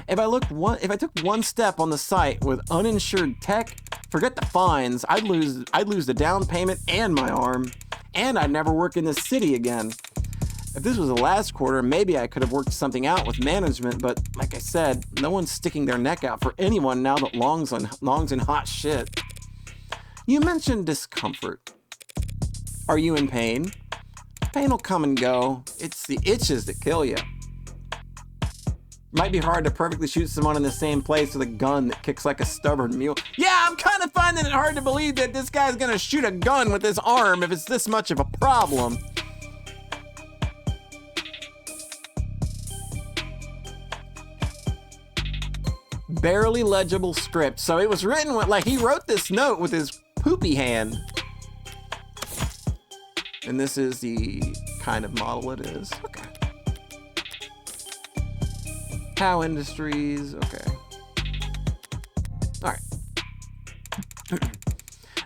If I took one step on the site with uninsured tech, forget the fines, I'd lose the down payment and my arm, and I'd never work in this city again. If this was the last quarter, maybe I could have worked something out with management, but like I said, no one's sticking their neck out for anyone now that Long's in hot shit. You mentioned discomfort. Are you in pain? Pain will come and go. It's the itches that kill you. Might be hard to perfectly shoot someone in the same place with a gun that kicks like a stubborn mule. Yeah, I'm kind of finding it hard to believe that this guy's gonna shoot a gun with his arm if it's this much of a problem. Barely legible script. So it was written with, like, he wrote this note with his poopy hand. And this is the kind of model it is. Okay. Howe Industries. Okay. All right.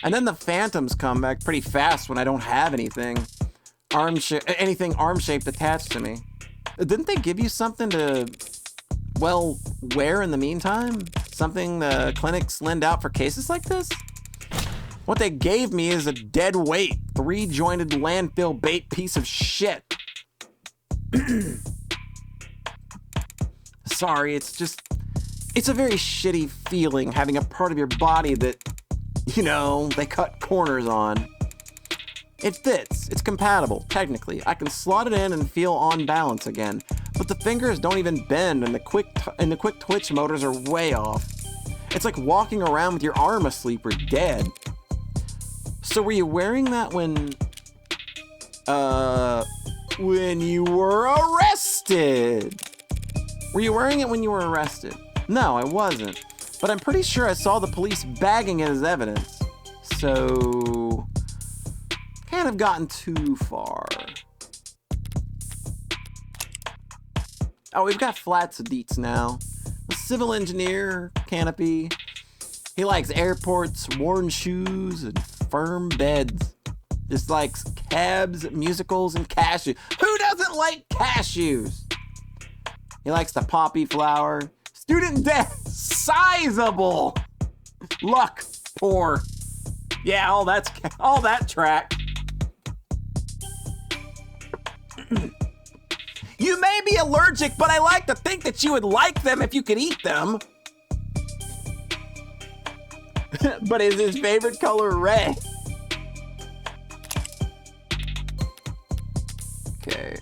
And then the Phantoms come back pretty fast when I don't have anything arm-shaped attached to me. Didn't they give you something to, well, wear in the meantime? Something the clinics lend out for cases like this? What they gave me is a dead weight, 3-jointed landfill bait piece of shit. Sorry, it's a very shitty feeling having a part of your body that, they cut corners on. It fits, it's compatible, technically. I can slot it in and feel on balance again, but the fingers don't even bend and the quick twitch motors are way off. It's like walking around with your arm asleep or dead. So were you wearing that when you were arrested? Were you wearing it when you were arrested? No, I wasn't. But I'm pretty sure I saw the police bagging it as evidence. So, can't have gotten too far. Oh, we've got flats deets now. A civil engineer, canopy. He likes airports, worn shoes, and firm beds. Just likes cabs, musicals, and cashews. Who doesn't like cashews? He likes the poppy flower. Student debt, sizable. Luck, poor. Yeah, all that track. You may be allergic, but I like to think that you would like them if you could eat them. But is his favorite color red? Okay.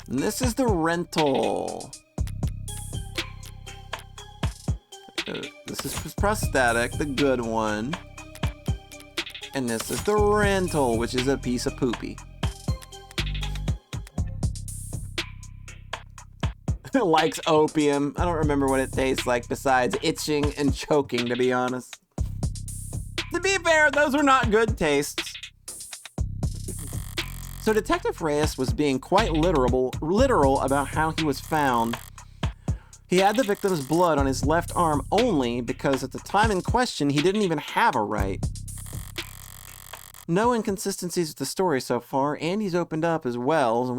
And this is the rental. This is prosthetic, the good one. And this is the rental, which is a piece of poopy. Likes opium. I don't remember what it tastes like besides itching and choking, to be honest. To be fair, those were not good tastes. So Detective Reyes was being quite literal about how he was found. He had the victim's blood on his left arm only because at the time in question, he didn't even have a right. No inconsistencies with the story so far. Andy's opened up as well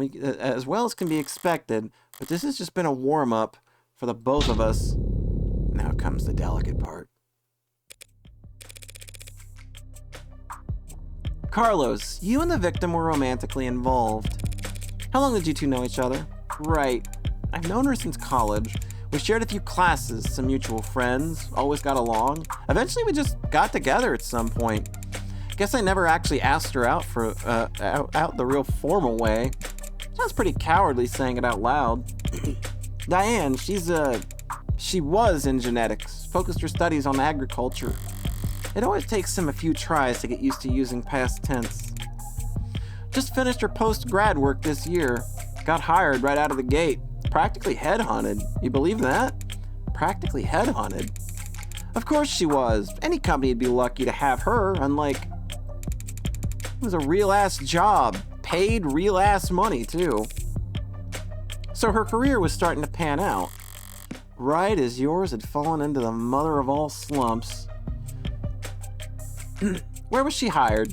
as can be expected, but this has just been a warm-up for the both of us. Now comes the delicate part. Carlos, you and the victim were romantically involved. How long did you two know each other? Right. I've known her since college. We shared a few classes, some mutual friends, always got along. Eventually we just got together at some point. Guess I never actually asked her out for out the real formal way. Sounds pretty cowardly saying it out loud. Diane, she was in genetics, focused her studies on agriculture. It always takes him a few tries to get used to using past tense. Just finished her post-grad work this year. Got hired right out of the gate. Practically headhunted. You believe that? Practically headhunted. Of course she was. Any company would be lucky to have her, unlike... It was a real-ass job. Paid real-ass money, too. So her career was starting to pan out. Right as yours had fallen into the mother of all slumps. Where was she hired?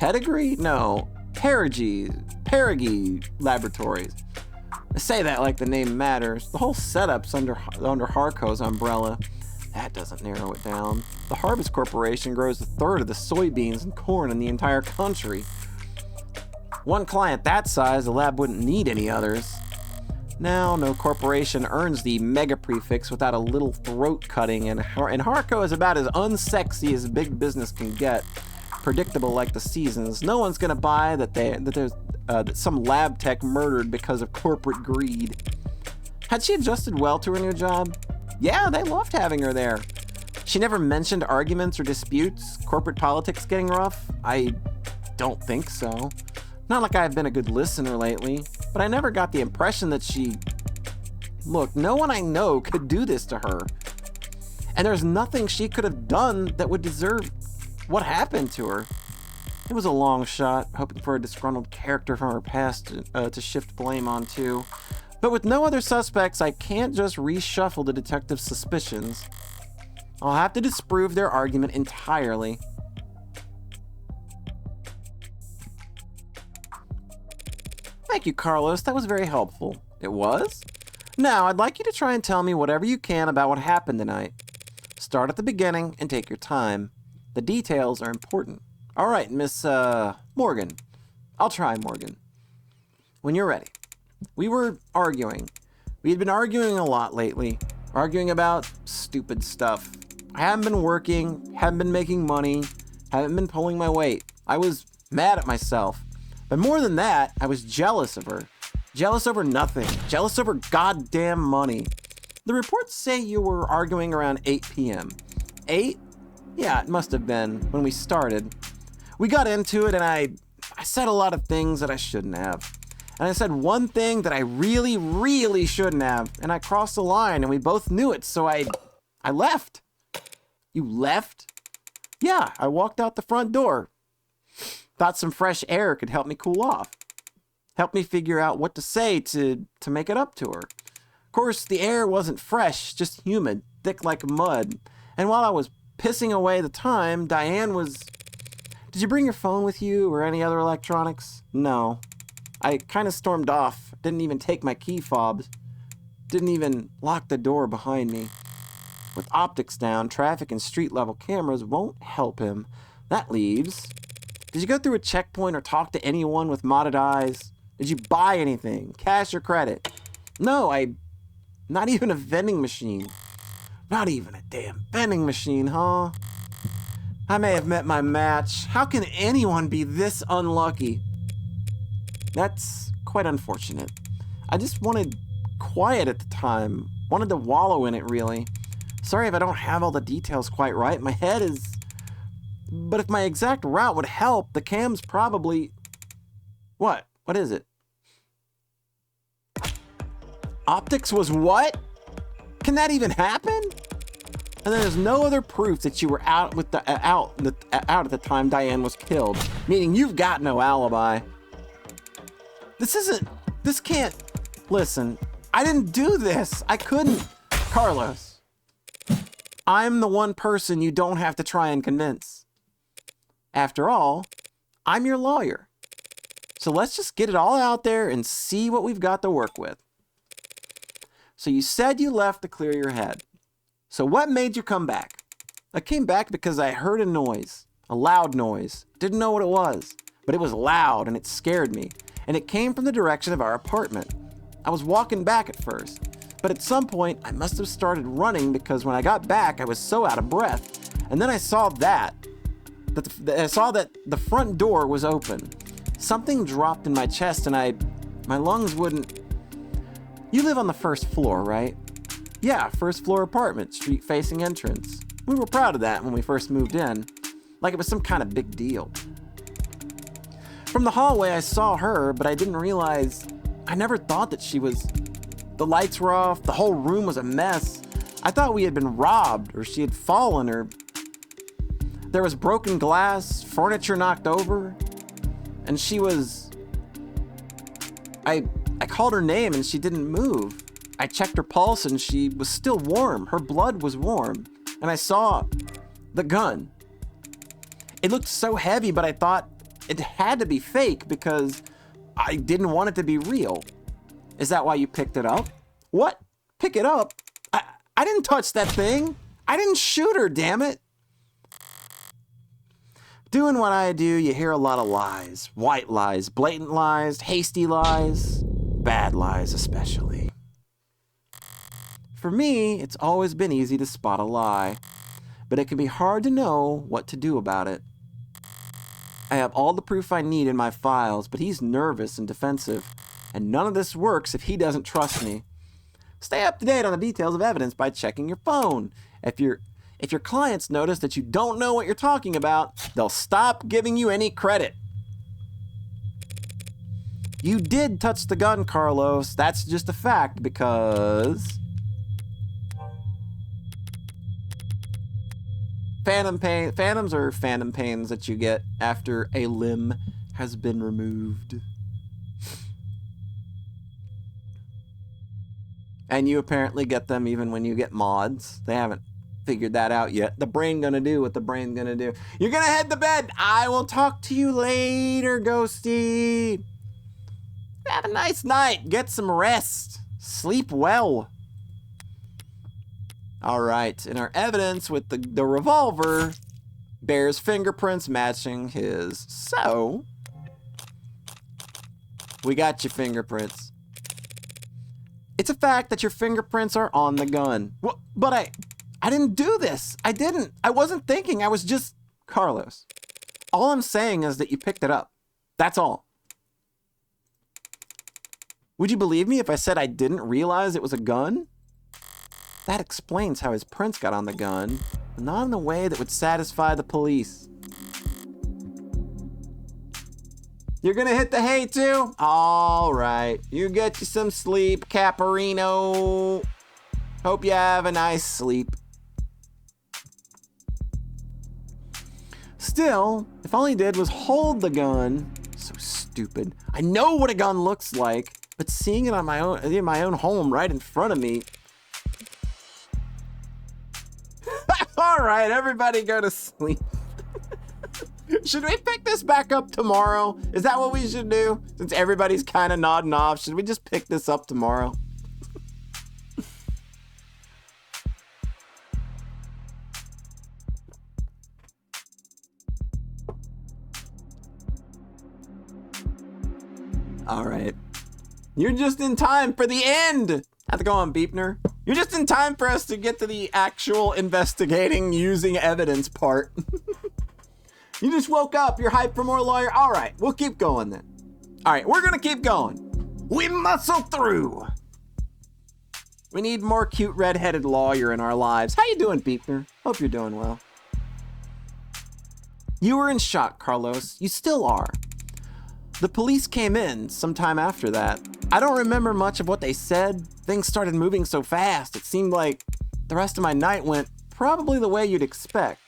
Pedigree? No. Perigee Laboratories. I say that like the name matters. The whole setup's under Harco's umbrella. That doesn't narrow it down. The Harvest Corporation grows a third of the soybeans and corn in the entire country. One client that size, the lab wouldn't need any others. Now, no corporation earns the mega prefix without a little throat cutting, and Harco is about as unsexy as big business can get. Predictable like the seasons. No one's gonna buy that some lab tech murdered because of corporate greed. Had she adjusted well to her new job? Yeah, they loved having her there. She never mentioned arguments or disputes, corporate politics getting rough? I don't think so. Not like I've been a good listener lately, but I never got the impression that she... Look, no one I know could do this to her. And there's nothing she could have done that would deserve what happened to her. It was a long shot, hoping for a disgruntled character from her past to shift blame onto. But with no other suspects, I can't just reshuffle the detective's suspicions. I'll have to disprove their argument entirely. Thank you, Carlos. That was very helpful. It was? Now, I'd like you to try and tell me whatever you can about what happened tonight. Start at the beginning and take your time. The details are important. All right, Miss Morgan. I'll try, Morgan. When you're ready. We were arguing. We had been arguing a lot lately. Arguing about stupid stuff. I haven't been working, haven't been making money, haven't been pulling my weight. I was mad at myself. But more than that, I was jealous of her. Jealous over nothing. Jealous over goddamn money. The reports say you were arguing around 8 p.m. 8? Yeah, it must have been when we started. We got into it, and I said a lot of things that I shouldn't have. And I said one thing that I really, really shouldn't have. And I crossed the line, and we both knew it, so I left. You left? Yeah, I walked out the front door. Thought some fresh air could help me cool off. Help me figure out what to say to make it up to her. Of course, the air wasn't fresh, just humid, thick like mud. And while I was pissing away the time, Diane was... Did you bring your phone with you or any other electronics? No. I kind of stormed off. Didn't even take my key fobs. Didn't even lock the door behind me. With optics down, traffic and street level cameras won't help him. That leaves... Did you go through a checkpoint or talk to anyone with modded eyes? Did you buy anything, cash or credit? No, not even a vending machine. Not even a damn vending machine, huh? I may have met my match. How can anyone be this unlucky? That's quite unfortunate. I just wanted quiet at the time. Wanted to wallow in it, really. Sorry if I don't have all the details quite right. My head is... But if my exact route would help, the cam's probably... What? What is it? Optics was what? Can that even happen? And then there's no other proof that you were out at the time Diane was killed, meaning you've got no alibi. This can't... Listen, I didn't do this. I couldn't. Carlos, I'm the one person you don't have to try and convince. After all, I'm your lawyer. So let's just get it all out there and see what we've got to work with. So you said you left to clear your head. So what made you come back? I came back because I heard a noise, a loud noise. Didn't know what it was, but it was loud and it scared me. And it came from the direction of our apartment. I was walking back at first, but at some point I must have started running because when I got back, I was so out of breath. And then I saw that the front door was open. Something dropped in my chest and my lungs wouldn't... You live on the first floor, right? Yeah, first floor apartment, street facing entrance. We were proud of that when we first moved in, like it was some kind of big deal. From the hallway I saw her, but I didn't realize, I never thought that she was... The lights were off, the whole room was a mess. I thought we had been robbed or she had fallen or... There was broken glass, furniture knocked over, and she was... I called her name and she didn't move. I checked her pulse and she was still warm. Her blood was warm. And I saw the gun. It looked so heavy, but I thought it had to be fake because I didn't want it to be real. Is that why you picked it up? What? Pick it up? I didn't touch that thing. I didn't shoot her, damn it. Doing what I do, you hear a lot of lies. White lies, blatant lies, hasty lies, bad lies especially. For me, it's always been easy to spot a lie, but it can be hard to know what to do about it. I have all the proof I need in my files, but he's nervous and defensive, and none of this works if he doesn't trust me. Stay up to date on the details of evidence by checking your phone. If your clients notice that you don't know what you're talking about, they'll stop giving you any credit. You did touch the gun, Carlos. That's just a fact because... Phantoms are phantom pains that you get after a limb has been removed. And you apparently get them even when you get mods. They haven't figured that out yet. The brain gonna do what the brain gonna do. You're gonna head to bed. I will talk to you later, Ghosty. Have a nice night. Get some rest. Sleep well. All right, and our evidence with the revolver bears fingerprints matching his. So, we got your fingerprints. It's a fact that your fingerprints are on the gun. Well, but I didn't do this. I didn't. I wasn't thinking. I was just... Carlos, all I'm saying is that you picked it up. That's all. Would you believe me if I said I didn't realize it was a gun? That explains how his prints got on the gun, but not in a way that would satisfy the police. You're gonna hit the hay too? All right. You get you some sleep, Caparino. Hope you have a nice sleep. Still, if all he did was hold the gun, so stupid. I know what a gun looks like, but seeing it on in my own home right in front of me. All right, everybody go to sleep. Should we pick this back up tomorrow? Is that what we should do? Since everybody's kind of nodding off, should we just pick this up tomorrow? All right. You're just in time for the end. I have to go on, Beepner. You're just in time for us to get to the actual investigating using evidence part. You just woke up. You're hyped for more lawyer. All right, we'll keep going then. All right, we're gonna keep going. We muscle through. We need more cute red-headed lawyer in our lives. How you doing, Beepner? Hope you're doing well. You were in shock, Carlos. You still are. The police came in sometime after that. I don't remember much of what they said. Things started moving so fast. It seemed like the rest of my night went probably the way you'd expect.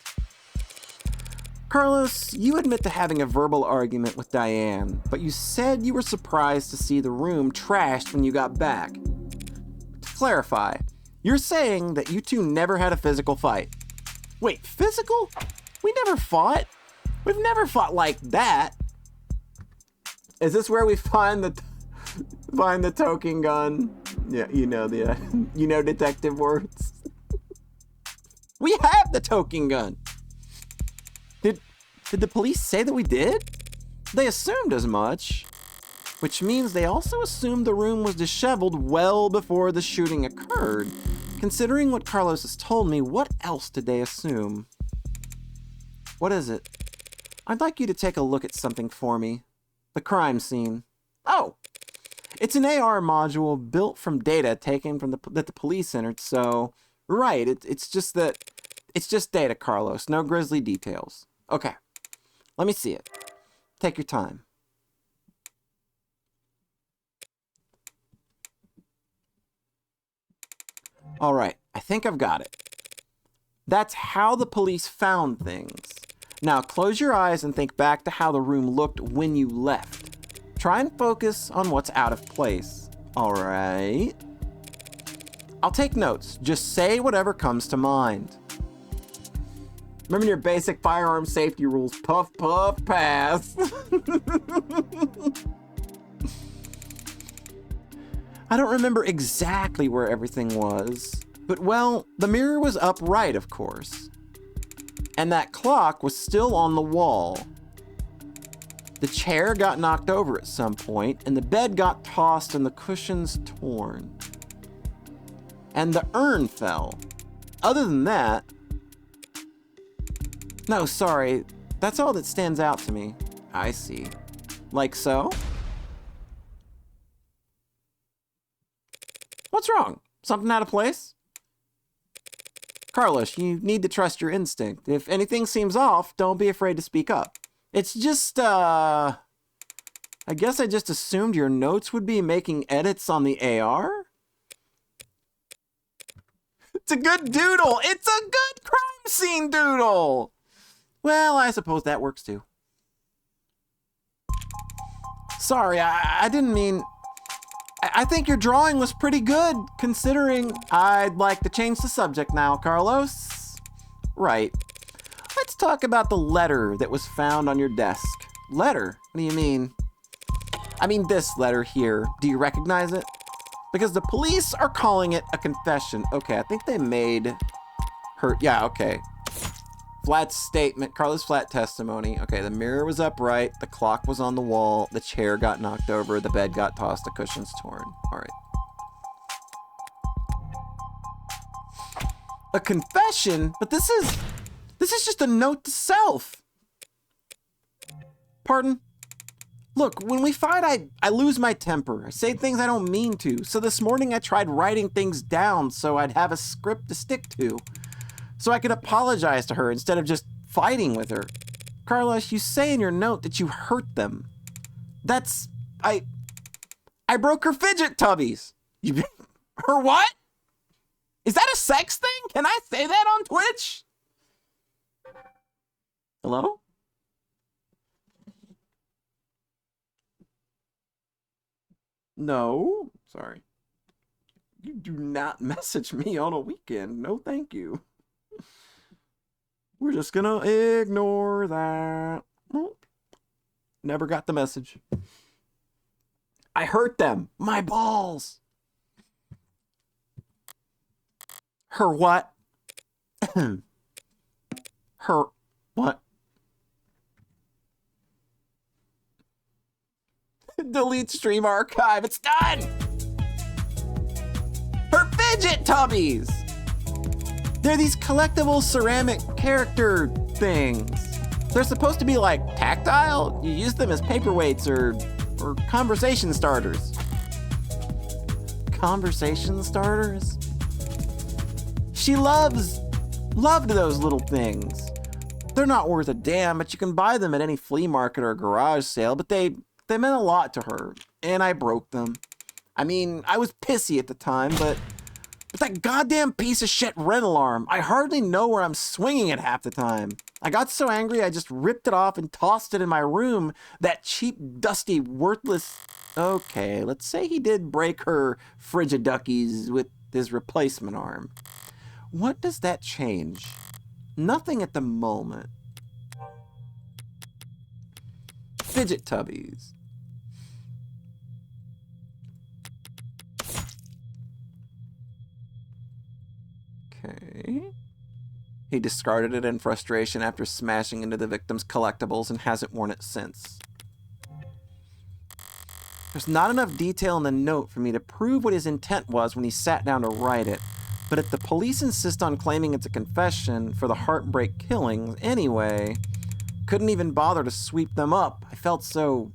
Carlos, you admit to having a verbal argument with Diane, but you said you were surprised to see the room trashed when you got back. To clarify, you're saying that you two never had a physical fight. Wait, physical? We never fought. We've never fought like that. Is this where we find the token gun? Yeah, you know detective words. We have the token gun. Did the police say that we did? They assumed as much, which means they also assumed the room was disheveled well before the shooting occurred. Considering what Carlos has told me, what else did they assume? What is it? I'd like you to take a look at something for me. The crime scene. Oh, it's an AR module built from data taken from that the police entered, so... Right, it's just data, Carlos. No grisly details. Okay. Let me see it. Take your time. All right, I think I've got it. That's how the police found things. Now close your eyes and think back to how the room looked when you left. Try and focus on what's out of place. All right. I'll take notes. Just say whatever comes to mind. Remember your basic firearm safety rules. Puff, puff, pass. I don't remember exactly where everything was, but well, the mirror was upright, of course. And that clock was still on the wall. The chair got knocked over at some point, and the bed got tossed and the cushions torn. And the urn fell. Other than that... No, sorry. That's all that stands out to me. I see. Like so? What's wrong? Something out of place? Carlos, you need to trust your instinct. If anything seems off, don't be afraid to speak up. It's just, I guess I just assumed your notes would be making edits on the AR? It's a good doodle! It's a good crime scene doodle! Well, I suppose that works too. Sorry, I didn't mean... I think your drawing was pretty good, considering... I'd like to change the subject now, Carlos. Right. Let's talk about the letter that was found on your desk. Letter? What do you mean? I mean this letter here. Do you recognize it? Because the police are calling it a confession. Okay, I think they made her... Yeah, okay. Flat statement, Carlos Flat testimony. Okay, the mirror was upright, the clock was on the wall, the chair got knocked over, the bed got tossed, the cushions torn. All right. A confession? But this is just a note to self. Pardon? Look, when we fight, I lose my temper. I say things I don't mean to. So this morning I tried writing things down so I'd have a script to stick to. So I could apologize to her instead of just fighting with her. Carlos, you say in your note that you hurt them. I broke her fidget tubbies. Her what? Is that a sex thing? Can I say that on Twitch? Hello? No, sorry. You do not message me on a weekend. No, thank you. We're just gonna ignore that. Never got the message. I hurt them. My balls. Her what? Her what? Delete stream archive. It's done. Her fidget tubbies. They're these collectible ceramic character things. They're supposed to be like tactile. You use them as paperweights or conversation starters. Conversation starters? She loved those little things. They're not worth a damn, but you can buy them at any flea market or garage sale, but they meant a lot to her, and I broke them. I mean, I was pissy at the time, but that goddamn piece of shit red alarm, I hardly know where I'm swinging it half the time. I got so angry I just ripped it off and tossed it in my room. That cheap, dusty, worthless... Okay, let's say he did break her Frigiduckies with his replacement arm. What does that change? Nothing at the moment. Fidget tubbies. Okay. He discarded it in frustration after smashing into the victim's collectibles and hasn't worn it since. There's not enough detail in the note for me to prove what his intent was when he sat down to write it, but if the police insist on claiming it's a confession for the Heartbreak killings anyway, couldn't even bother to sweep them up. I felt so...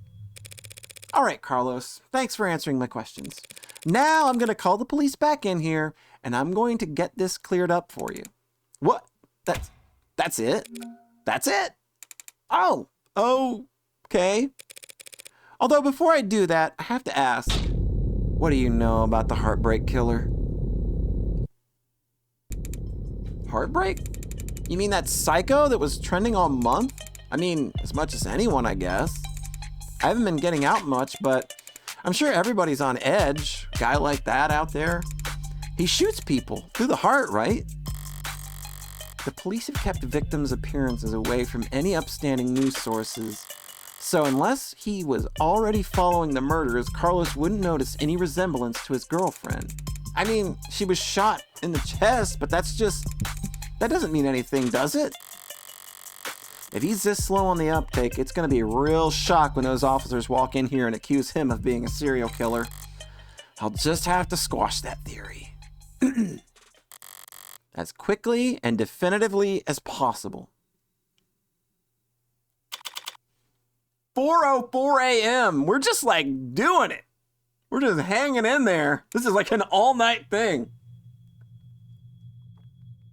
All right, Carlos, thanks for answering my questions. Now I'm going to call the police back in here, and I'm going to get this cleared up for you. What? That's it? That's it? Oh, okay. Although before I do that, I have to ask, what do you know about the Heartbreak killer? Heartbreak? You mean that psycho that was trending all month? I mean, as much as anyone, I guess. I haven't been getting out much, but I'm sure everybody's on edge. Guy like that out there. He shoots people through the heart, right? The police have kept victims' appearances away from any upstanding news sources. So unless he was already following the murders, Carlos wouldn't notice any resemblance to his girlfriend. I mean, she was shot in the chest, but that doesn't mean anything, does it? If he's this slow on the uptake, it's gonna be a real shock when those officers walk in here and accuse him of being a serial killer. I'll just have to squash that theory. As quickly and definitively as possible. 4:04 a.m. We're just like doing it. We're just hanging in there. This is like an all-night thing.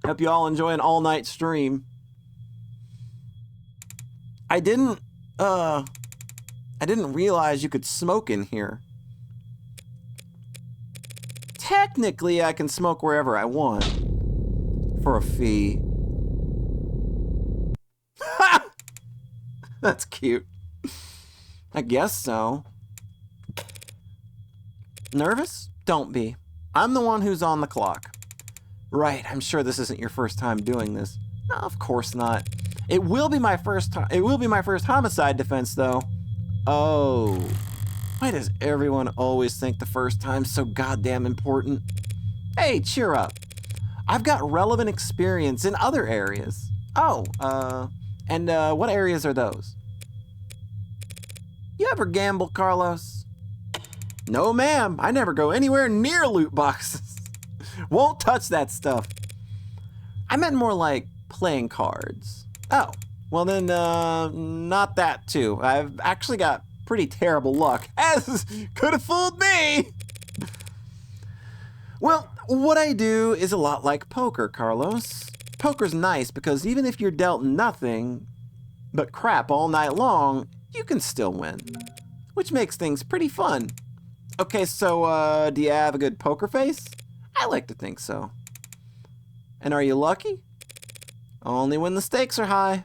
Hope you all enjoy an all-night stream. I didn't realize you could smoke in here. Technically, I can smoke wherever I want. For a fee. Ha! That's cute. I guess so. Nervous? Don't be. I'm the one who's on the clock. Right, I'm sure this isn't your first time doing this. No, of course not. It will be my first homicide defense, though. Oh. Why does everyone always think the first time's so goddamn important? Hey, cheer up. I've got relevant experience in other areas. Oh, and what areas are those? You ever gamble, Carlos? No, ma'am. I never go anywhere near loot boxes. Won't touch that stuff. I meant more like playing cards. Oh, well then, not that too. I've actually got pretty terrible luck, as could have fooled me. Well, what I do is a lot like poker, Carlos. Poker's nice because even if you're dealt nothing but crap all night long, you can still win. which makes things pretty fun. Okay, so, do you have a good poker face? I like to think so. And are you lucky? Only when the stakes are high.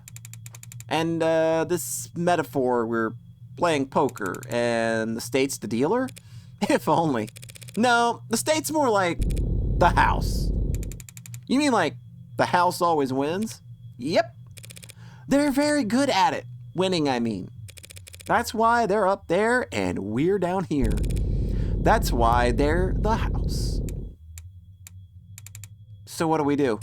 And, this metaphor, we're playing poker, and the state's the dealer? If only. No, the state's more like the house. You mean like the house always wins? Yep. They're very good at it. Winning, I mean. That's why they're up there and we're down here. That's why they're the house. So what do?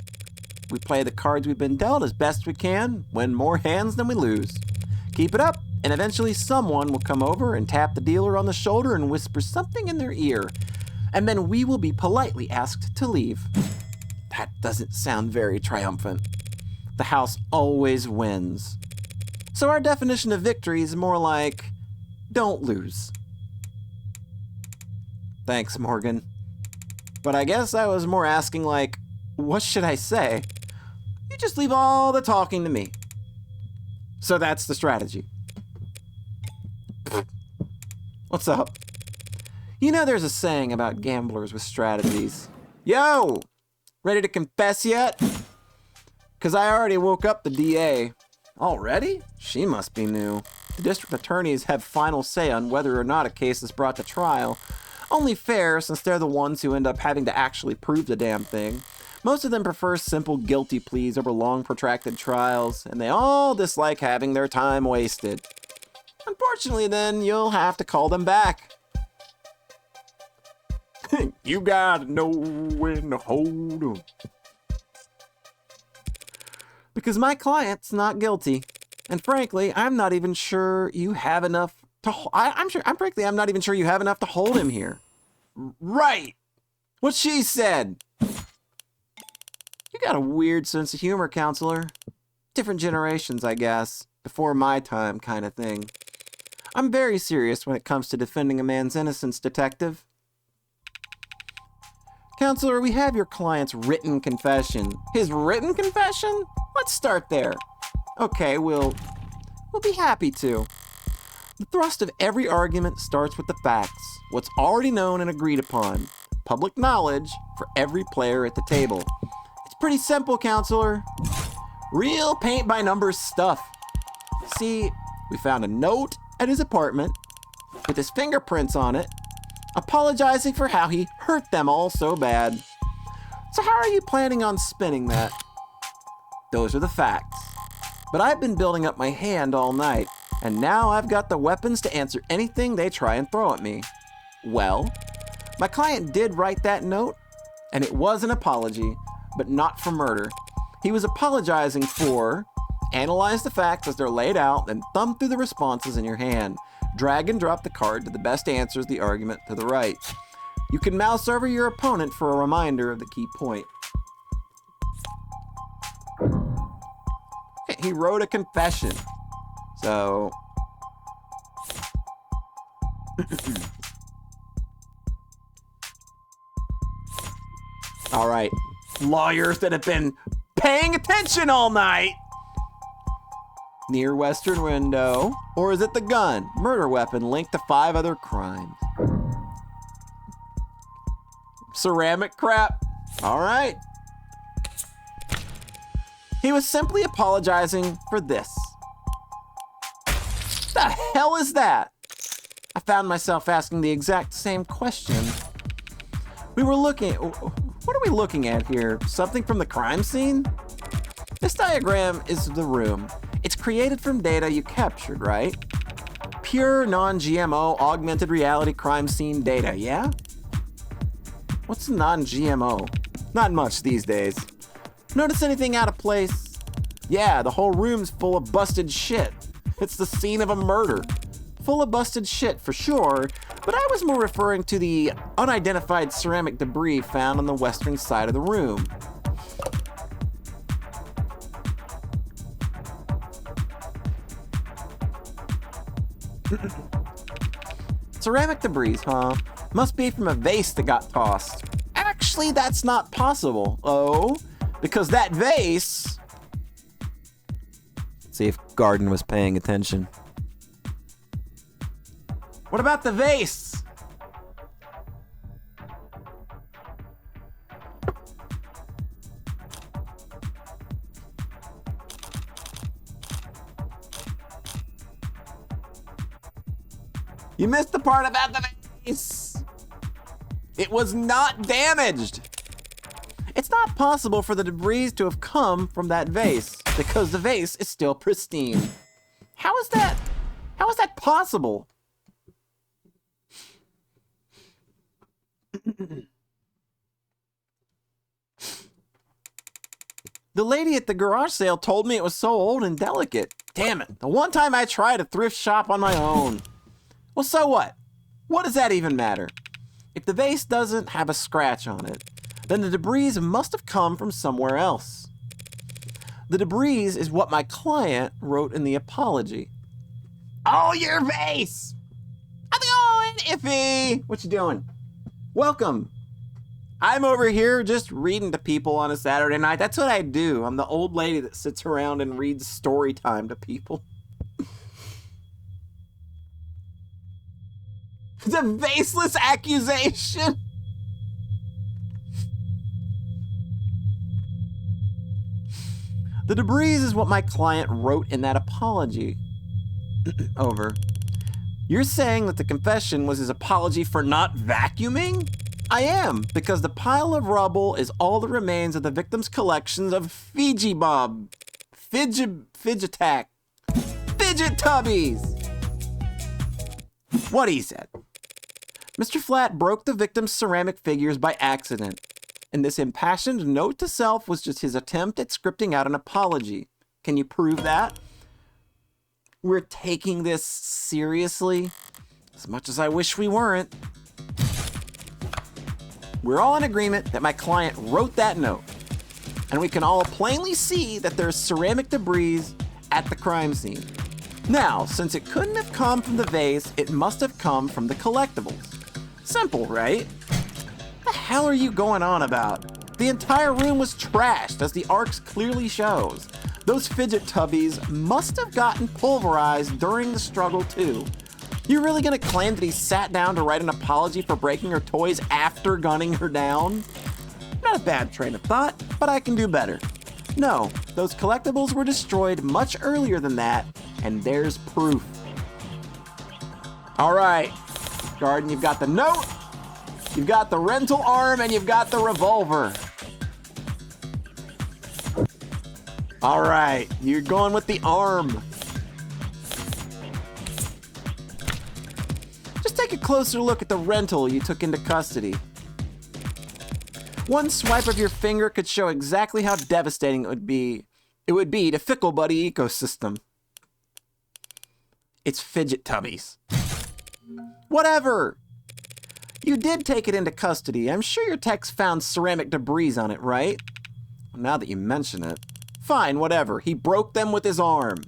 We play the cards we've been dealt as best we can, win more hands than we lose. Keep it up, and eventually someone will come over and tap the dealer on the shoulder and whisper something in their ear. And then we will be politely asked to leave. That doesn't sound very triumphant. The house always wins. So our definition of victory is more like, don't lose. Thanks, Morgan. But I guess I was more asking like, what should I say? You just leave all the talking to me. So that's the strategy. What's up? You know there's a saying about gamblers with strategies. Yo! Ready to confess yet? Cause I already woke up the DA. Already? She must be new. The district attorneys have final say on whether or not a case is brought to trial. Only fair, since they're the ones who end up having to actually prove the damn thing. Most of them prefer simple guilty pleas over long protracted trials, and they all dislike having their time wasted. Unfortunately then, you'll have to call them back. You gotta know when to hold 'em. Because my client's not guilty. And frankly, I'm not even sure you have enough to I'm not even sure you have enough to hold him here. Right. What she said. You got a weird sense of humor, counselor. Different generations, I guess. Before my time kind of thing. I'm very serious when it comes to defending a man's innocence, detective. Counselor, we have your client's written confession. His written confession? Let's start there. Okay, we'll be happy to. The thrust of every argument starts with the facts, what's already known and agreed upon. Public knowledge for every player at the table. It's pretty simple, counselor. Real paint-by-numbers stuff. See, we found a note at his apartment with his fingerprints on it, apologizing for how he hurt them all so bad. So how are you planning on spinning that? Those are the facts. But I've been building up my hand all night, and now I've got the weapons to answer anything they try and throw at me. Well, my client did write that note, and it was an apology, but not for murder. He was apologizing for, analyze the facts as they're laid out, then thumb through the responses in your hand. Drag and drop the card to the best answers the argument to the right. You can mouse over your opponent for a reminder of the key point. Okay, he wrote a confession. So... All right, lawyers that have been paying attention all night. Near western window. Or is it the gun? Murder weapon linked to 5 other crimes. Ceramic crap. All right. He was simply apologizing for this. The hell is that? I found myself asking the exact same question. What are we looking at here? Something from the crime scene? This diagram is the room. It's created from data you captured, right? Pure, non-GMO, augmented reality crime scene data, yeah? What's non-GMO? Not much these days. Notice anything out of place? Yeah, the whole room's full of busted shit. It's the scene of a murder. Full of busted shit, for sure, but I was more referring to the unidentified ceramic debris found on the western side of the room. Ceramic debris, huh? Must be from a vase that got tossed. Actually, that's not possible. Oh, because that vase... See if Garden was paying attention. What about the vase? You missed the part about the vase. It was not damaged. It's not possible for the debris to have come from that vase because the vase is still pristine. How is that? How is that possible? The lady at the garage sale told me it was so old and delicate. Damn it, the one time I tried a thrift shop on my own. Well, so what? What does that even matter? If the vase doesn't have a scratch on it, then the debris must have come from somewhere else. The debris is what my client wrote in the apology. Oh, your vase! How's it going, Iffy? What you doing? Welcome. I'm over here just reading to people on a Saturday night. That's what I do. I'm the old lady that sits around and reads story time to people. It's a baseless accusation. The debris is what my client wrote in that apology. Over. You're saying that the confession was his apology for not vacuuming? I am, because the pile of rubble is all that remains of the victim's collections of Fidget Tubbies. What he said. Mr. Flat broke the victim's ceramic figures by accident, and this impassioned note to self was just his attempt at scripting out an apology. Can you prove that? We're taking this seriously, as much as I wish we weren't. We're all in agreement that my client wrote that note, and we can all plainly see that there's ceramic debris at the crime scene. Now, since it couldn't have come from the vase, it must have come from the collectibles. Simple, right? What the hell are you going on about? The entire room was trashed, as the ARX clearly shows. Those Fidget Tubbies must have gotten pulverized during the struggle too. You really gonna claim that he sat down to write an apology for breaking her toys after gunning her down? Not a bad train of thought, but I can do better. No, those collectibles were destroyed much earlier than that, and there's proof. All right, Garden, you've got the note, you've got the rental arm, and you've got the revolver. All right, you're going with the arm. Just take a closer look at the rental you took into custody. One swipe of your finger could show exactly how devastating it would be to Fickle Buddy ecosystem. It's Fidget Tubbies. Whatever. You did take it into custody. I'm sure your techs found ceramic debris on it, right? Now that you mention it. Fine, whatever. He broke them with his arm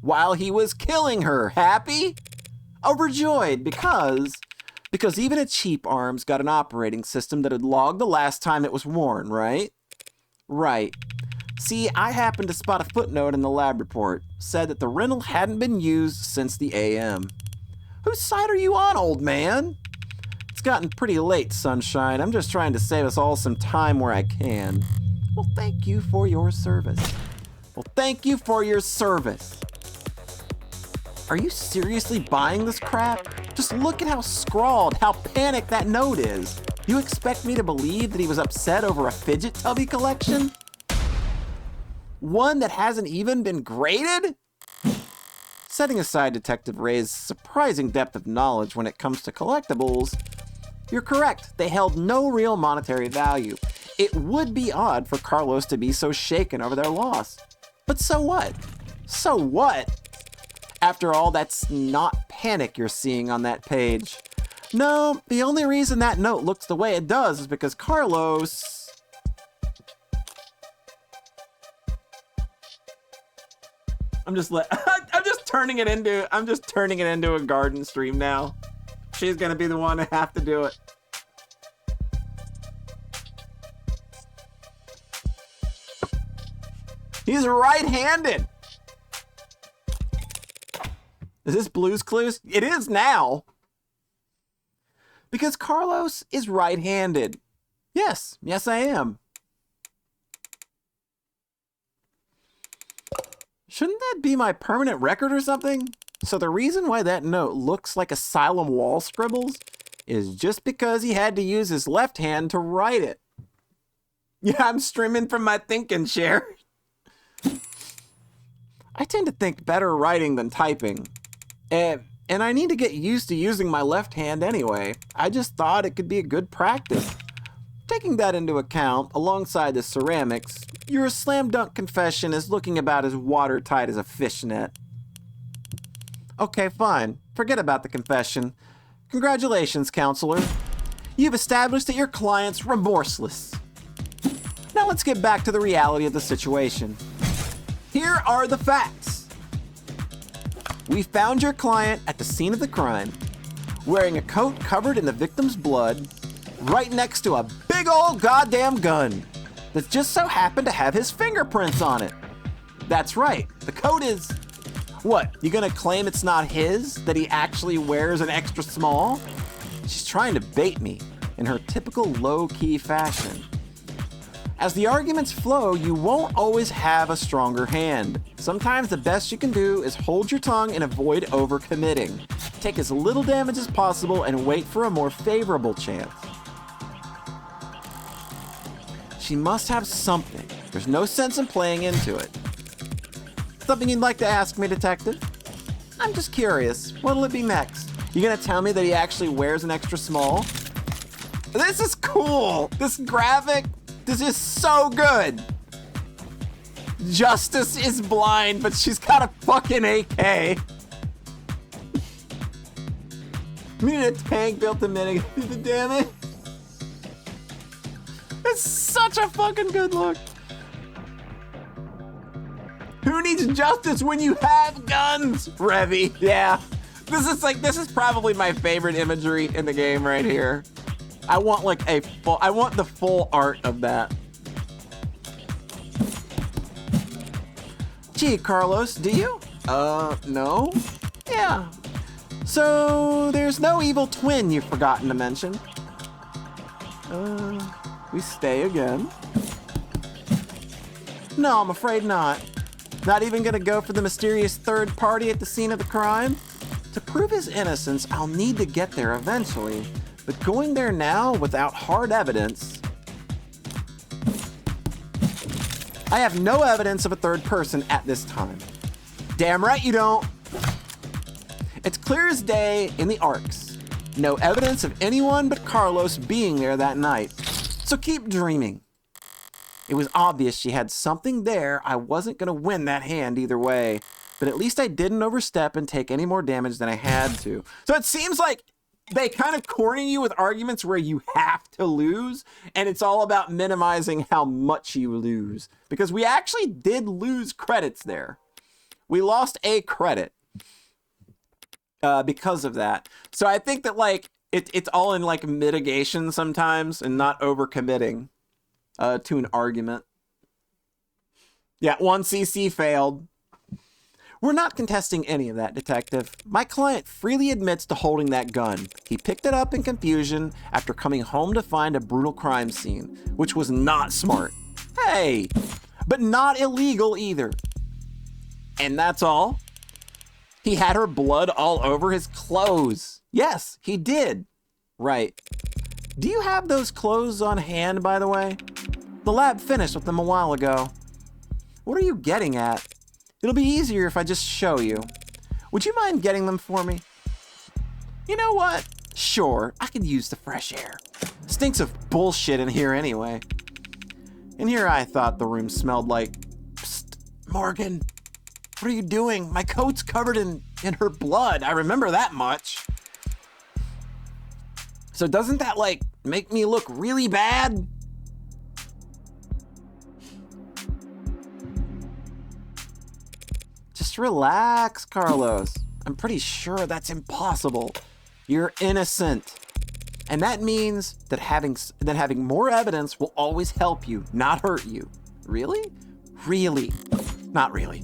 while he was killing her. Happy? Overjoyed because even a cheap arm's got an operating system that had logged the last time it was worn, right? Right. See, I happened to spot a footnote in the lab report. Said that the rental hadn't been used since the AM. Whose side are you on, old man? It's gotten pretty late, Sunshine. I'm just trying to save us all some time where I can. Well, thank you for your service. Well, thank you for your service. Are you seriously buying this crap? Just look at how scrawled, how panicked that note is. You expect me to believe that he was upset over a Fidget Tubby collection? One that hasn't even been graded? Setting aside Detective Ray's surprising depth of knowledge when it comes to collectibles, you're correct, they held no real monetary value. It would be odd for Carlos to be so shaken over their loss. But so what? So what? After all, that's not panic you're seeing on that page. No, the only reason that note looks the way it does is because Carlos... I'm just turning it into a garden stream now. She's gonna be the one to have to do it. He's right-handed. Is this Blue's Clues? It is now. Because Carlos is right-handed. Yes, I am. Shouldn't that be my permanent record or something? So the reason why that note looks like asylum wall scribbles is just because he had to use his left hand to write it. Yeah, I'm streaming from my thinking chair. I tend to think better writing than typing. And I need to get used to using my left hand anyway. I just thought it could be a good practice. Taking that into account, alongside the ceramics, your slam dunk confession is looking about as watertight as a fishnet. Okay, fine. Forget about the confession. Congratulations, counselor. You've established that your client's remorseless. Now let's get back to the reality of the situation. Here are the facts. We found your client at the scene of the crime, wearing a coat covered in the victim's blood, right next to a big old goddamn gun that just so happened to have his fingerprints on it. That's right, the coat is... What, you gonna claim it's not his, that he actually wears an extra small? She's trying to bait me in her typical low-key fashion. As the arguments flow, you won't always have a stronger hand. Sometimes the best you can do is hold your tongue and avoid overcommitting. Take as little damage as possible and wait for a more favorable chance. She must have something. There's no sense in playing into it. Something you'd like to ask me, detective? I'm just curious. What'll it be next? You gonna tell me that he actually wears an extra small? This is cool. This graphic, this is so good. Justice is blind, but she's got a fucking AK. We need a tank built to mitigate the damage. It's such a fucking good look. Who needs justice when you have guns, Revy? Yeah. This is probably my favorite imagery in the game right here. I want the full art of that. Gee, Carlos, do you? No? Yeah. So, there's no evil twin you've forgotten to mention. We stay again. No, I'm afraid not. Not even gonna go for the mysterious third party at the scene of the crime? To prove his innocence, I'll need to get there eventually, but going there now without hard evidence... I have no evidence of a third person at this time. Damn right you don't. It's clear as day in the arcs. No evidence of anyone but Carlos being there that night. So keep dreaming. It was obvious she had something there. I wasn't gonna win that hand either way, but at least I didn't overstep and take any more damage than I had to. So it seems like they kind of corner you with arguments where you have to lose, and it's all about minimizing how much you lose. Because we actually did lose credits there. We lost a credit because of that. So I think that it's all in mitigation sometimes and not overcommitting to an argument. Yeah, 1 CC failed. We're not contesting any of that, detective. My client freely admits to holding that gun. He picked it up in confusion after coming home to find a brutal crime scene, which was not smart. Hey, but not illegal either. And that's all? He had her blood all over his clothes. Yes, he did. Right. Do you have those clothes on hand, by the way? The lab finished with them a while ago. What are you getting at? It'll be easier if I just show you. Would you mind getting them for me? You know what? Sure, I could use the fresh air. Stinks of bullshit in here anyway. In here I thought the room smelled like... Psst, Morgan. What are you doing? My coat's covered in her blood. I remember that much. So doesn't that, make me look really bad? Just relax, Carlos. I'm pretty sure that's impossible. You're innocent. And that means that having more evidence will always help you, not hurt you. Really? Really? Not really.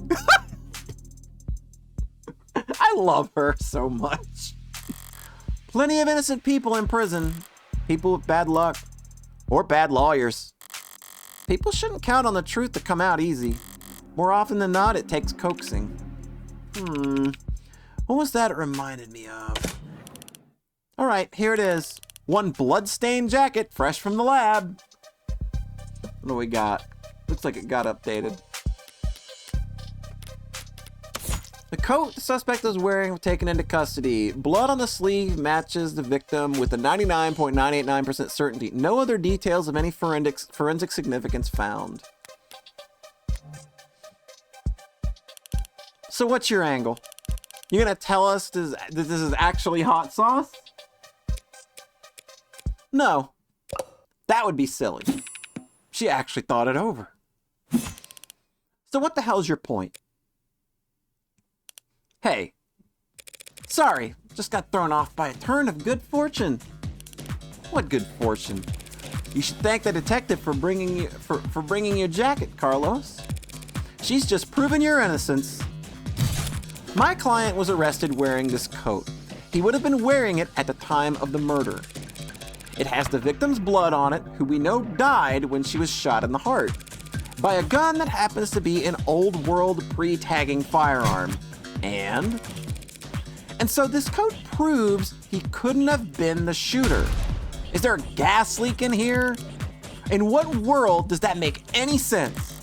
I love her so much. Plenty of innocent people in prison. People with bad luck. Or bad lawyers. People shouldn't count on the truth to come out easy. More often than not, it takes coaxing. What was that it reminded me of? Alright, here it is. One blood-stained jacket, fresh from the lab. What do we got? Looks like it got updated. The coat the suspect was wearing was taken into custody. Blood on the sleeve matches the victim with a 99.989% certainty. No other details of any forensic significance found. So what's your angle? You gonna tell us that this is actually hot sauce? No. That would be silly. She actually thought it over. So what the hell's your point? Hey. Sorry, just got thrown off by a turn of good fortune. What good fortune? You should thank the detective for bringing your jacket, Carlos. She's just proven your innocence. My client was arrested wearing this coat. He would have been wearing it at the time of the murder. It has the victim's blood on it, who we know died when she was shot in the heart by a gun that happens to be an old world pre-tagging firearm. And so this coat proves he couldn't have been the shooter. Is there a gas leak in here? In what world does that make any sense?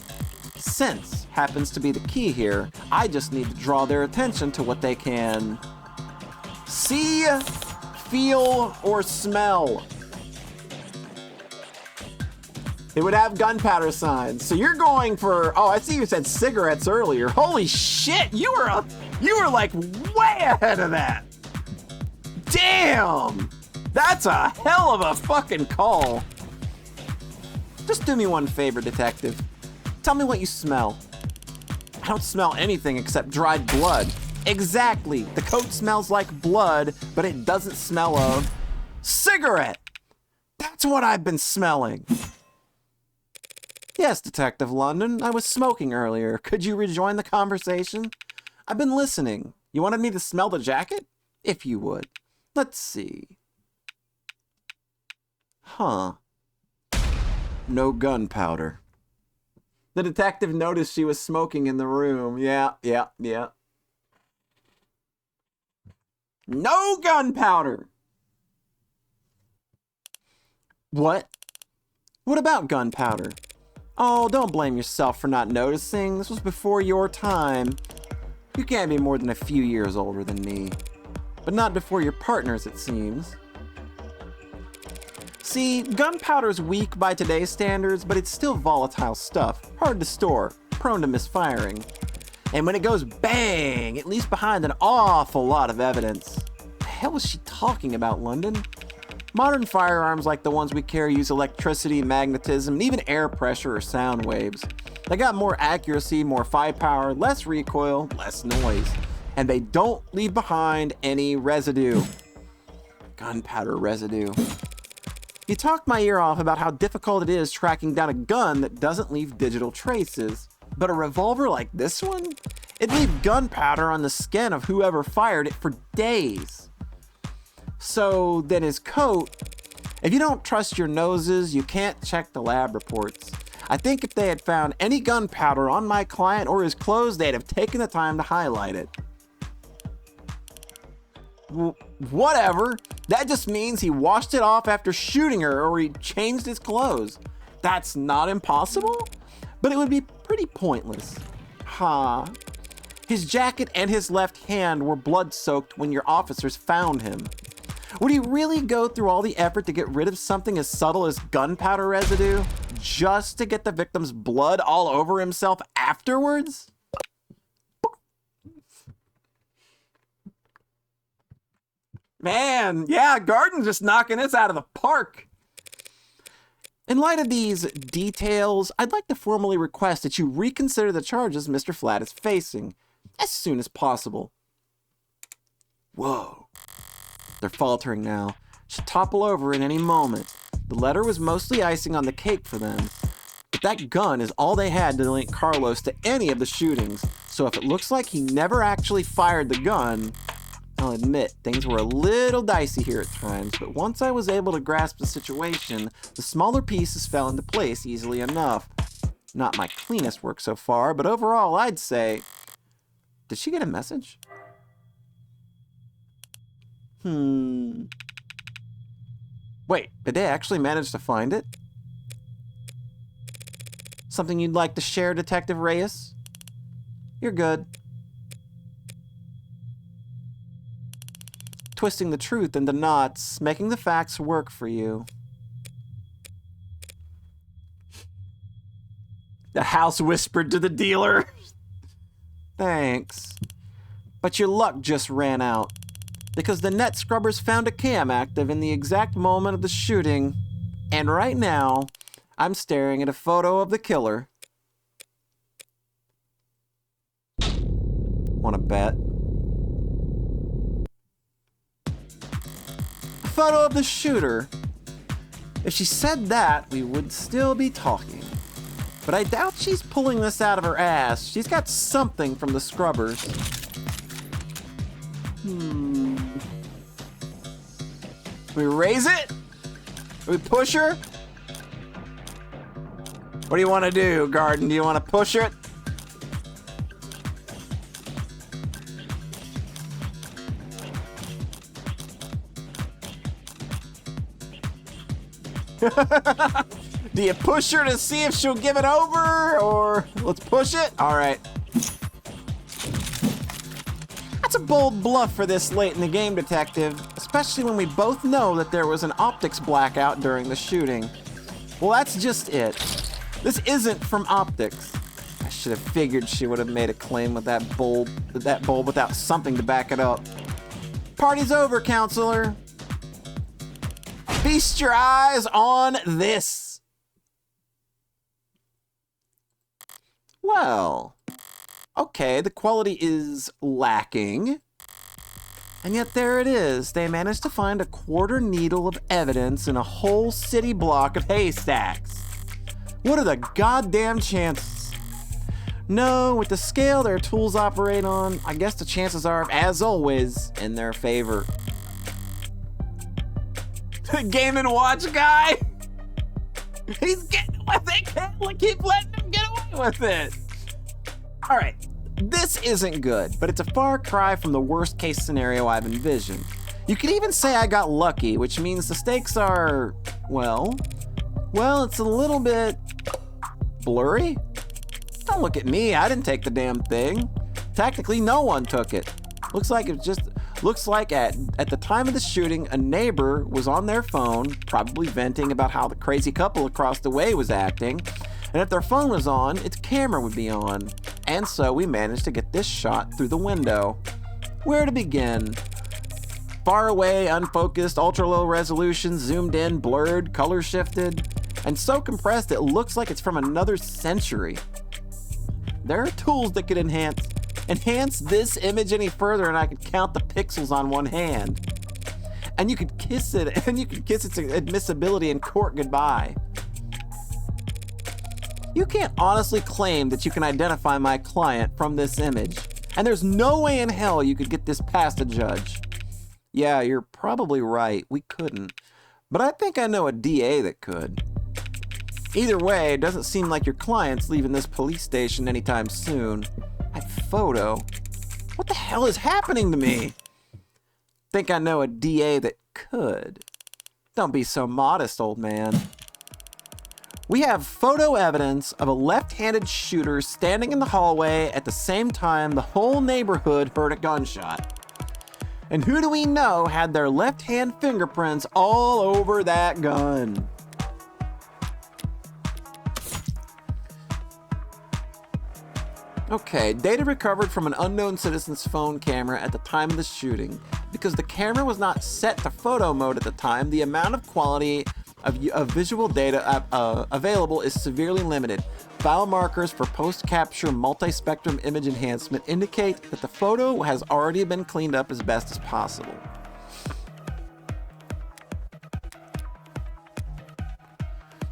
Sense happens to be the key here. I just need to draw their attention to what they can see, feel, or smell. It would have gunpowder signs. So you're going for, oh, I see you said cigarettes earlier. Holy shit, you were like way ahead of that. Damn, that's a hell of a fucking call. Just do me one favor, detective. Tell me what you smell. I don't smell anything except dried blood. Exactly, the coat smells like blood, but it doesn't smell of cigarette. That's what I've been smelling. Yes, Detective London, I was smoking earlier. Could you rejoin the conversation? I've been listening. You wanted me to smell the jacket? If you would. Let's see. Huh. No gunpowder. The detective noticed she was smoking in the room. Yeah. No gunpowder! What? What about gunpowder? Oh, don't blame yourself for not noticing. This was before your time. You can't be more than a few years older than me. But not before your partners, it seems. See, gunpowder's weak by today's standards, but it's still volatile stuff, hard to store, prone to misfiring. And when it goes bang, it leaves behind an awful lot of evidence. The hell was she talking about, London? Modern firearms like the ones we carry use electricity, magnetism, and even air pressure or sound waves. They got more accuracy, more firepower, less recoil, less noise. And they don't leave behind any residue. Gunpowder residue. You talked my ear off about how difficult it is tracking down a gun that doesn't leave digital traces. But a revolver like this one? It'd leave gunpowder on the skin of whoever fired it for days. So then his coat, if you don't trust your noses, you can't check the lab reports. I think if they had found any gunpowder on my client or his clothes, they'd have taken the time to highlight it. Whatever. That just means he washed it off after shooting her or he changed his clothes. That's not impossible, but it would be pretty pointless. Ha. His jacket and his left hand were blood-soaked when your officers found him. Would he really go through all the effort to get rid of something as subtle as gunpowder residue just to get the victim's blood all over himself afterwards? Man, yeah, Garden's just knocking this out of the park. In light of these details, I'd like to formally request that you reconsider the charges Mr. Flatt is facing as soon as possible. Whoa. They're faltering now. Should topple over in any moment. The letter was mostly icing on the cake for them. But that gun is all they had to link Carlos to any of the shootings. So if it looks like he never actually fired the gun, I'll admit, things were a little dicey here at times, but once I was able to grasp the situation, the smaller pieces fell into place easily enough. Not my cleanest work so far, but overall I'd say... Did she get a message? Wait, did they actually manage to find it? Something you'd like to share, Detective Reyes? You're good. Twisting the truth into knots, making the facts work for you. The house whispered to the dealer. Thanks. But your luck just ran out. Because the net scrubbers found a cam active in the exact moment of the shooting. And right now, I'm staring at a photo of the killer. Wanna bet? A photo of the shooter. If she said that, we would still be talking. But I doubt she's pulling this out of her ass. She's got something from the scrubbers. We raise it? We push her? What do you want to do, Garden? Do you want to push it? Do you push her to see if she'll give it over, or let's push it? All right. That's a bold bluff for this late in the game, Detective, especially when we both know that there was an optics blackout during the shooting. Well, that's just it. This isn't from optics. I should have figured she would have made a claim with that bulb without something to back it up. Party's over, counselor. Feast your eyes on this. Well, okay, the quality is lacking. And yet there it is. They managed to find a quarter needle of evidence in a whole city block of haystacks. What are the goddamn chances? No, with the scale their tools operate on, I guess the chances are, as always, in their favor. The Game & Watch guy? He's getting away. They can't keep letting him get away with it. All right, this isn't good, but it's a far cry from the worst case scenario I've envisioned. You could even say I got lucky, which means the stakes are, well, it's a little bit blurry. Don't look at me, I didn't take the damn thing. Technically, no one took it. Looks like at the time of the shooting, a neighbor was on their phone, probably venting about how the crazy couple across the way was acting. And if their phone was on, its camera would be on. And so we managed to get this shot through the window. Where to begin? Far away, unfocused, ultra low resolution, zoomed in, blurred, color shifted, and so compressed it looks like it's from another century. There are tools that could enhance this image any further, and I could count the pixels on one hand. And you could kiss its admissibility in court goodbye. You can't honestly claim that you can identify my client from this image, and there's no way in hell you could get this past a judge. Yeah, you're probably right, we couldn't. But I think I know a DA that could. Either way, it doesn't seem like your client's leaving this police station anytime soon. That photo? What the hell is happening to me? Think I know a DA that could. Don't be so modest, old man. We have photo evidence of a left-handed shooter standing in the hallway at the same time the whole neighborhood heard a gunshot. And who do we know had their left-hand fingerprints all over that gun? Okay, data recovered from an unknown citizen's phone camera at the time of the shooting. Because the camera was not set to photo mode at the time, the amount of quality of visual data available is severely limited. File markers for post-capture multi-spectrum image enhancement indicate that the photo has already been cleaned up as best as possible.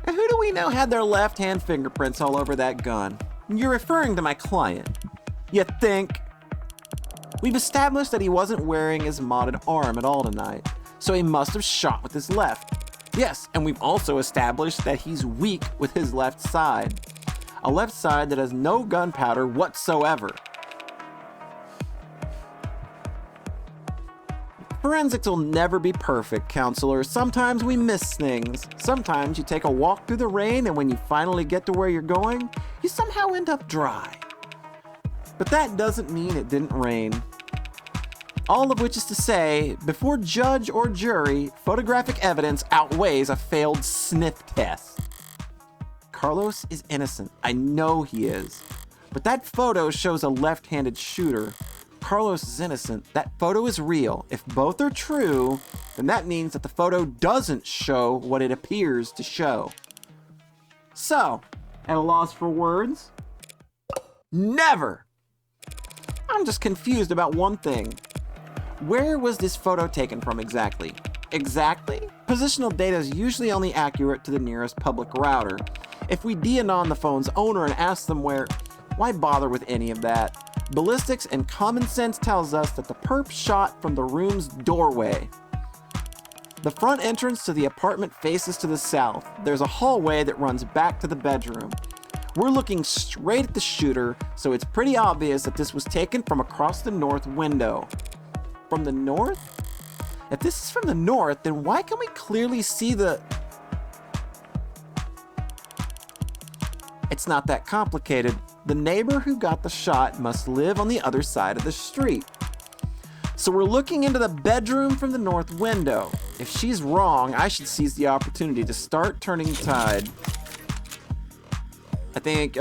And who do we know had their left-hand fingerprints all over that gun? You're referring to my client. You think? We've established that he wasn't wearing his modded arm at all tonight, so he must have shot with his left. Yes, and we've also established that he's weak with his left side. A left side that has no gunpowder whatsoever. Forensics will never be perfect, counselor. Sometimes we miss things. Sometimes you take a walk through the rain and when you finally get to where you're going, you somehow end up dry. But that doesn't mean it didn't rain. All of which is to say, before judge or jury, photographic evidence outweighs a failed sniff test. Carlos is innocent. I know he is. But that photo shows a left-handed shooter. Carlos is innocent. That photo is real. If both are true, then that means that the photo doesn't show what it appears to show. So, at a loss for words? Never! I'm just confused about one thing. Where was this photo taken from exactly? Exactly? Positional data is usually only accurate to the nearest public router. If we DAnon the phone's owner and ask them where, why bother with any of that? Ballistics and common sense tells us that the perp shot from the room's doorway. The front entrance to the apartment faces to the south. There's a hallway that runs back to the bedroom. We're looking straight at the shooter, so it's pretty obvious that this was taken from across the north window. From the north? If this is from the north, then why can we clearly see the... It's not that complicated. The neighbor who got the shot must live on the other side of the street. So we're looking into the bedroom from the north window. If she's wrong, I should seize the opportunity to start turning the tide. I think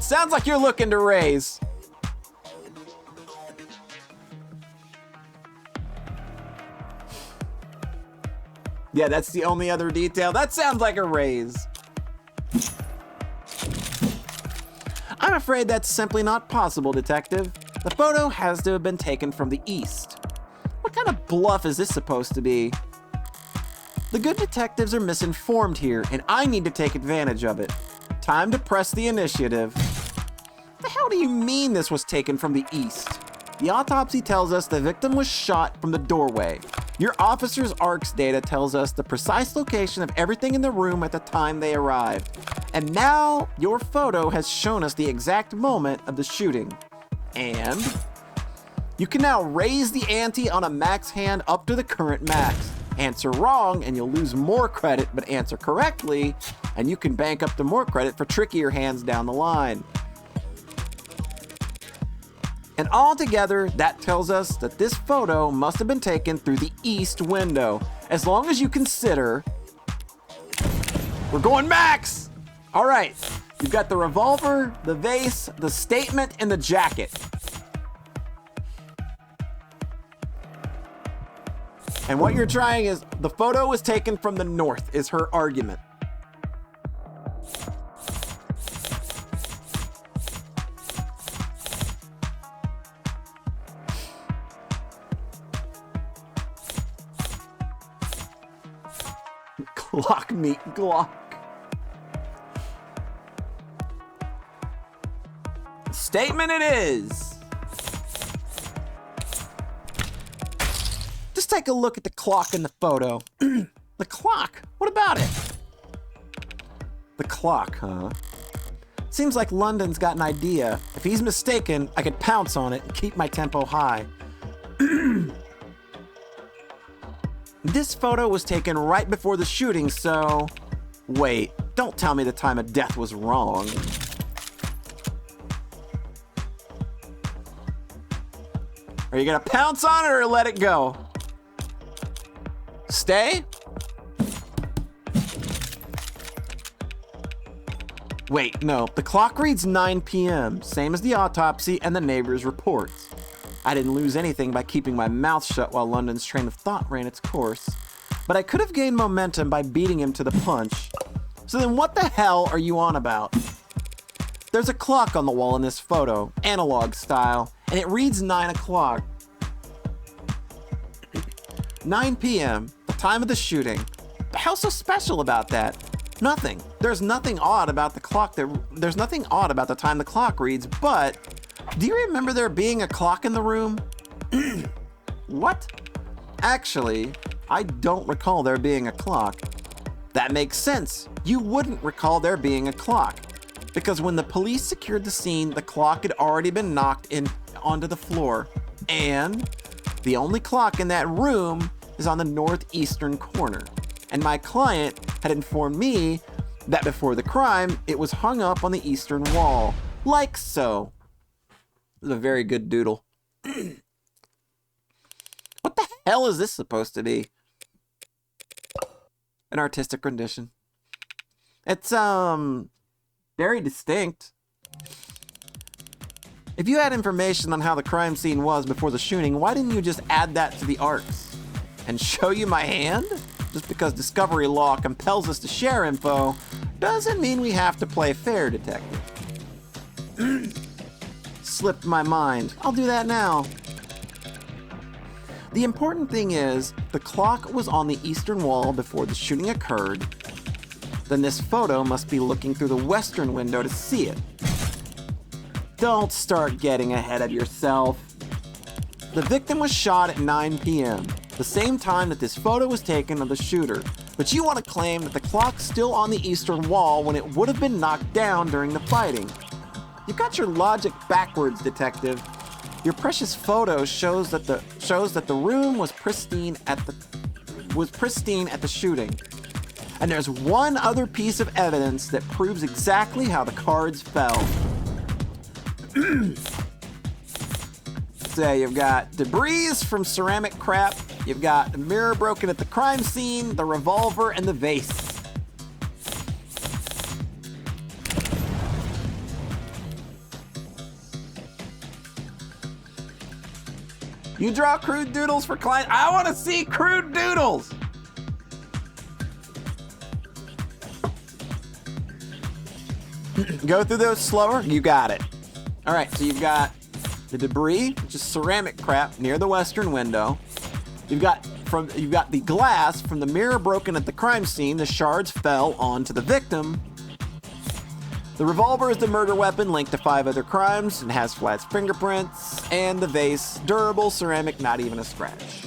sounds like you're looking to raise. Yeah, that's the only other detail. That sounds like a raise. I'm afraid that's simply not possible, Detective. The photo has to have been taken from the east. What kind of bluff is this supposed to be? The good detectives are misinformed here, and I need to take advantage of it. Time to press the initiative. The hell do you mean this was taken from the east? The autopsy tells us the victim was shot from the doorway. Your officer's ARCS data tells us the precise location of everything in the room at the time they arrived. And now, your photo has shown us the exact moment of the shooting. And you can now raise the ante on a max hand up to the current max. Answer wrong and you'll lose more credit, but answer correctly and you can bank up the more credit for trickier hands down the line. And altogether, that tells us that this photo must have been taken through the east window. As long as you consider... We're going max! All right, you've got the revolver, the vase, the statement, and the jacket. And what you're trying is, the photo was taken from the north, is her argument. Glock meet Glock. Statement it is. Just take a look at the clock in the photo. The clock? What about it? The clock, huh? Seems like London's got an idea. If he's mistaken, I could pounce on it and keep my tempo high. This photo was taken right before the shooting, so... Wait, don't tell me the time of death was wrong. Are you gonna pounce on it or let it go? Stay? Wait, no, the clock reads 9 p.m., same as the autopsy and the neighbor's reports. I didn't lose anything by keeping my mouth shut while London's train of thought ran its course. But I could have gained momentum by beating him to the punch. So then what the hell are you on about? There's a clock on the wall in this photo, analog style, and it reads 9 o'clock. 9 p.m., the time of the shooting. The hell's so special about that? Nothing. There's nothing odd about the clock. There's nothing odd about the time the clock reads, but Do you remember there being a clock in the room? What? Actually, I don't recall there being a clock. That makes sense. You wouldn't recall there being a clock. Because when the police secured the scene, the clock had already been knocked in onto the floor. And the only clock in that room is on the northeastern corner. And my client had informed me that before the crime, it was hung up on the eastern wall. Like so. This is a very good doodle. What the hell is this supposed to be? An artistic rendition. It's, very distinct. If you had information on how the crime scene was before the shooting, why didn't you just add that to the arts? And show you my hand? Just because discovery law compels us to share info, doesn't mean we have to play fair, detective. Slipped my mind. I'll do that now. The important thing is, the clock was on the eastern wall before the shooting occurred. Then this photo must be looking through the western window to see it. Don't start getting ahead of yourself. The victim was shot at 9 p.m., the same time that this photo was taken of the shooter. But you want to claim that the clock's still on the eastern wall when it would have been knocked down during the fighting. You've got your logic backwards, detective. Your precious photo shows that the room was pristine at the shooting. And there's one other piece of evidence that proves exactly how the cards fell. So you've got debris from ceramic crap, you've got the mirror broken at the crime scene, the revolver, and the vase. You draw crude doodles for clients? I want to see crude doodles! Go through those slower. You got it. All right, so you've got the debris, which is ceramic crap near the western window. You've got the glass from the mirror broken at the crime scene. The shards fell onto the victim. The revolver is the murder weapon linked to 5 other crimes and has Flat's fingerprints. And the vase, durable ceramic, not even a scratch.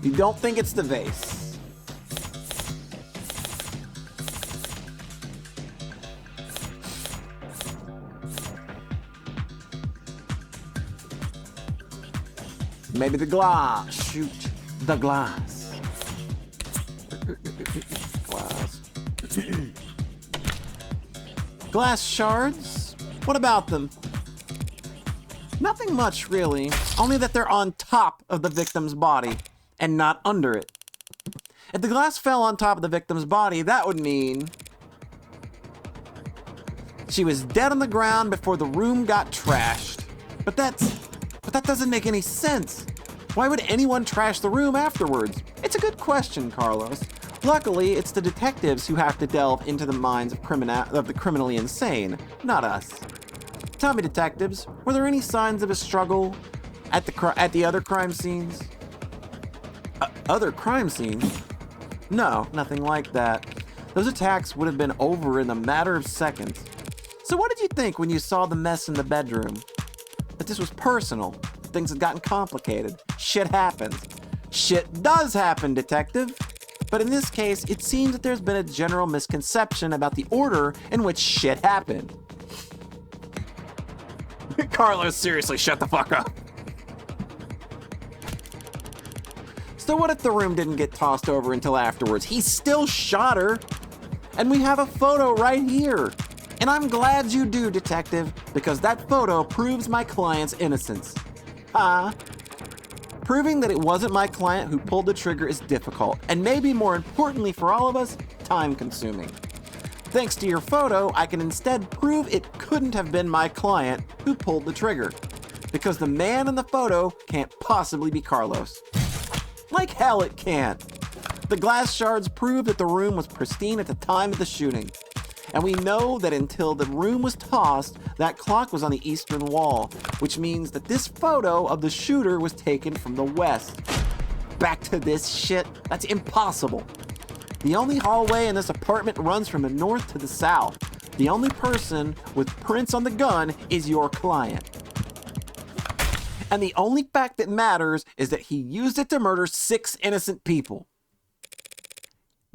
You don't think it's the vase. Maybe the glass. Shoot the glass. Glass. Glass shards? What about them? Nothing much, really. Only that they're on top of the victim's body and not under it. If the glass fell on top of the victim's body, that would mean she was dead on the ground before the room got trashed. But that doesn't make any sense. Why would anyone trash the room afterwards? It's a good question, Carlos. Luckily, it's the detectives who have to delve into the minds of the criminally insane, not us. Tell me, detectives, were there any signs of a struggle at the other crime scenes? Other crime scenes? No, nothing like that. Those attacks would have been over in a matter of seconds. So what did you think when you saw the mess in the bedroom? That this was personal. Things had gotten complicated. Shit happens. Shit does happen, detective. But in this case, it seems that there's been a general misconception about the order in which shit happened. Carlos, seriously, shut the fuck up. So what if the room didn't get tossed over until afterwards? He still shot her. And we have a photo right here. And I'm glad you do, detective, because that photo proves my client's innocence. Proving that it wasn't my client who pulled the trigger is difficult, and maybe more importantly for all of us, time-consuming. Thanks to your photo, I can instead prove it couldn't have been my client who pulled the trigger, because the man in the photo can't possibly be Carlos. Like hell it can't. The glass shards prove that the room was pristine at the time of the shooting. And we know that until the room was tossed, that clock was on the eastern wall, which means that this photo of the shooter was taken from the west. Back to this shit? That's impossible. The only hallway in this apartment runs from the north to the south. The only person with prints on the gun is your client. And the only fact that matters is that he used it to murder 6 innocent people.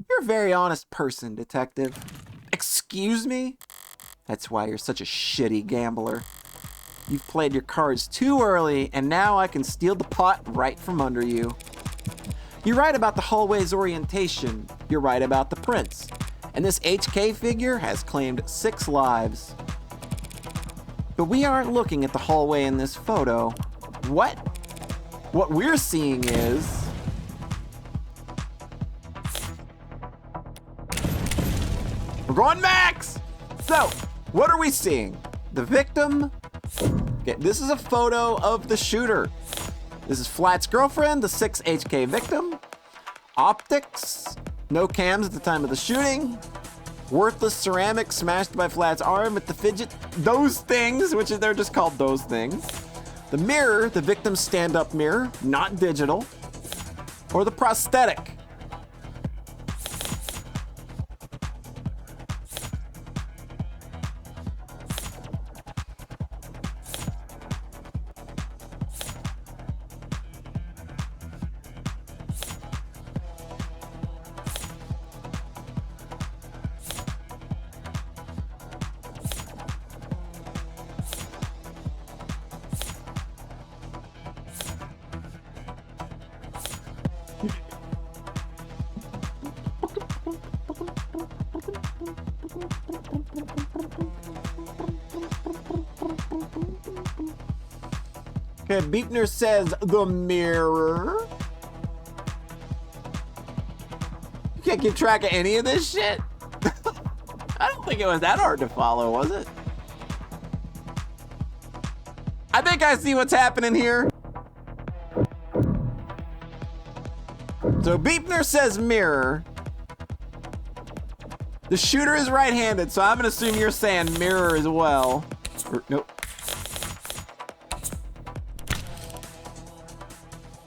You're a very honest person, detective. Excuse me? That's why you're such a shitty gambler. You've played your cards too early, and now I can steal the pot right from under you. You're right about the hallway's orientation. You're right about the prints. And this HK figure has claimed 6 lives. But we aren't looking at the hallway in this photo. What we're seeing is... We're going max! So, what are we seeing? The victim? Okay, this is a photo of the shooter. This is Flat's girlfriend, the 6 HK victim. Optics, no cams at the time of the shooting. Worthless ceramic smashed by Flat's arm with the fidget. Those things, which they're just called those things. The mirror, the victim's stand-up mirror, not digital. Or the prosthetic. Okay, Beepner says the mirror. You can't keep track of any of this shit? I don't think it was that hard to follow, was it? I think I see what's happening here. So Beepner says mirror. The shooter is right-handed, so I'm gonna assume you're saying mirror as well. Nope.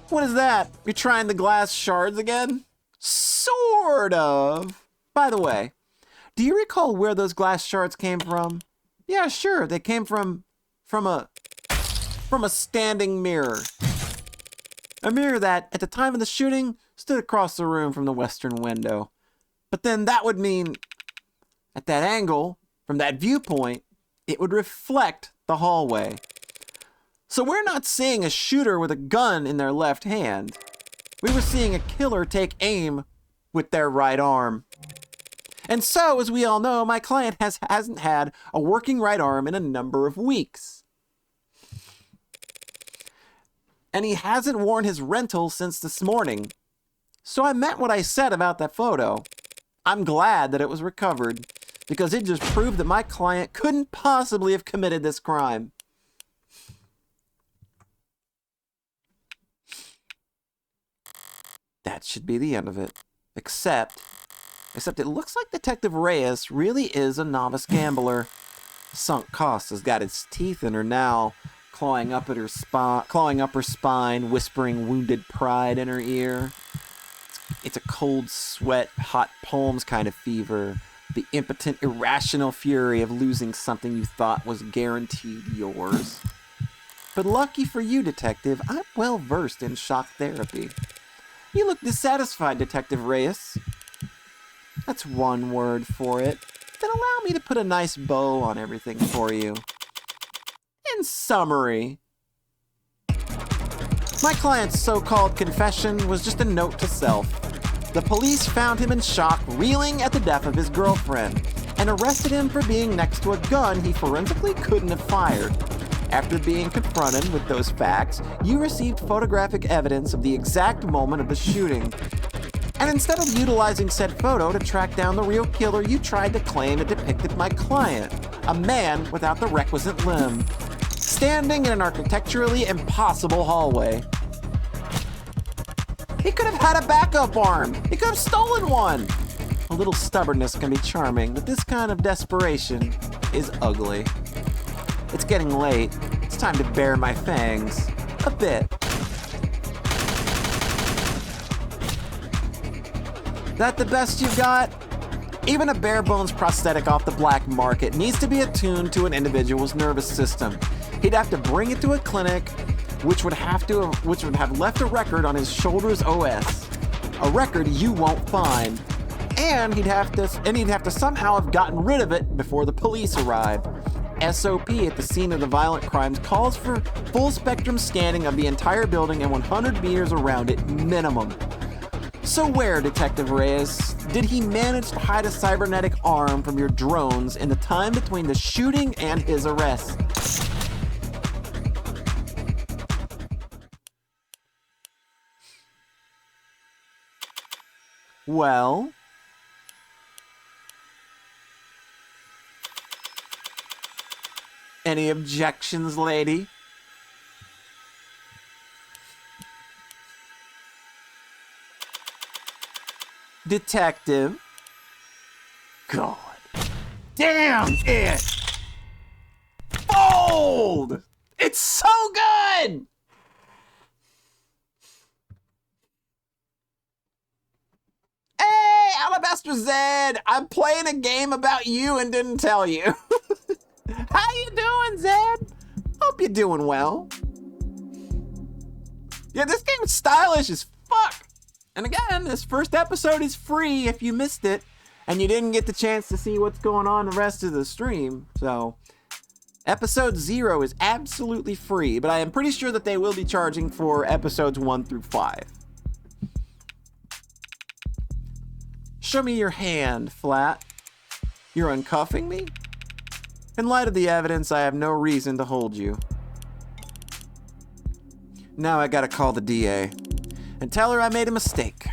What is that? You're trying the glass shards again? Sort of. By the way, do you recall where those glass shards came from? Yeah, sure. They came from a standing mirror. A mirror that, at the time of the shooting, stood across the room from the western window. But then that would mean, at that angle, from that viewpoint, it would reflect the hallway. So we're not seeing a shooter with a gun in their left hand. We were seeing a killer take aim with their right arm. And so, as we all know, my client hasn't had a working right arm in a number of weeks. And he hasn't worn his rental since this morning. So I meant what I said about that photo. I'm glad that it was recovered, because it just proved that my client couldn't possibly have committed this crime. That should be the end of it. Except it looks like Detective Reyes really is a novice gambler. Sunk cost has got its teeth in her now, clawing up her spine, whispering wounded pride in her ear. It's a cold sweat, hot palms kind of fever. The impotent, irrational fury of losing something you thought was guaranteed yours. But lucky for you, Detective, I'm well versed in shock therapy. You look dissatisfied, Detective Reyes. That's one word for it. Then allow me to put a nice bow on everything for you. In summary, my client's so-called confession was just a note to self. The police found him in shock, reeling at the death of his girlfriend, and arrested him for being next to a gun he forensically couldn't have fired. After being confronted with those facts, you received photographic evidence of the exact moment of the shooting. And instead of utilizing said photo to track down the real killer, you tried to claim it depicted my client, a man without the requisite limb, standing in an architecturally impossible hallway. He could have had a backup arm. He could have stolen one. A little stubbornness can be charming, but this kind of desperation is ugly. It's getting late. It's time to bare my fangs. A bit. That the best you've got? Even a bare bones prosthetic off the black market needs to be attuned to an individual's nervous system. He'd have to bring it to a clinic, which would have left a record on his shoulder's OS. A record you won't find. And he'd have to somehow have gotten rid of it before the police arrive. SOP at the scene of the violent crimes calls for full spectrum scanning of the entire building and 100 meters around it minimum. So where, Detective Reyes, did he manage to hide a cybernetic arm from your drones in the time between the shooting and his arrest? Well... Any objections, lady? Detective. God. Damn it! Fold! It's so good! Hey, Alabaster Zed! I'm playing a game about you and didn't tell you. How you doing, Zed? Hope you're doing well. Yeah, this game is stylish as fuck. And again, this first episode is free if you missed it and you didn't get the chance to see what's going on the rest of the stream. So, episode 0 is absolutely free, but I am pretty sure that they will be charging for episodes 1 through 5. Show me your hand, Flat. You're uncuffing me? In light of the evidence, I have no reason to hold you. Now I gotta call the DA and tell her I made a mistake.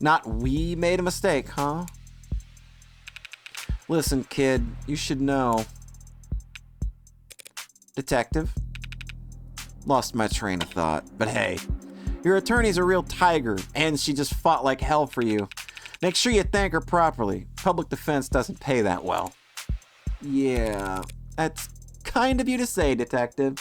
Not we made a mistake, huh? Listen, kid, you should know. Detective? Lost my train of thought, but hey, your attorney's a real tiger, and she just fought like hell for you. Make sure you thank her properly. Public defense doesn't pay that well. Yeah, that's kind of you to say, Detective.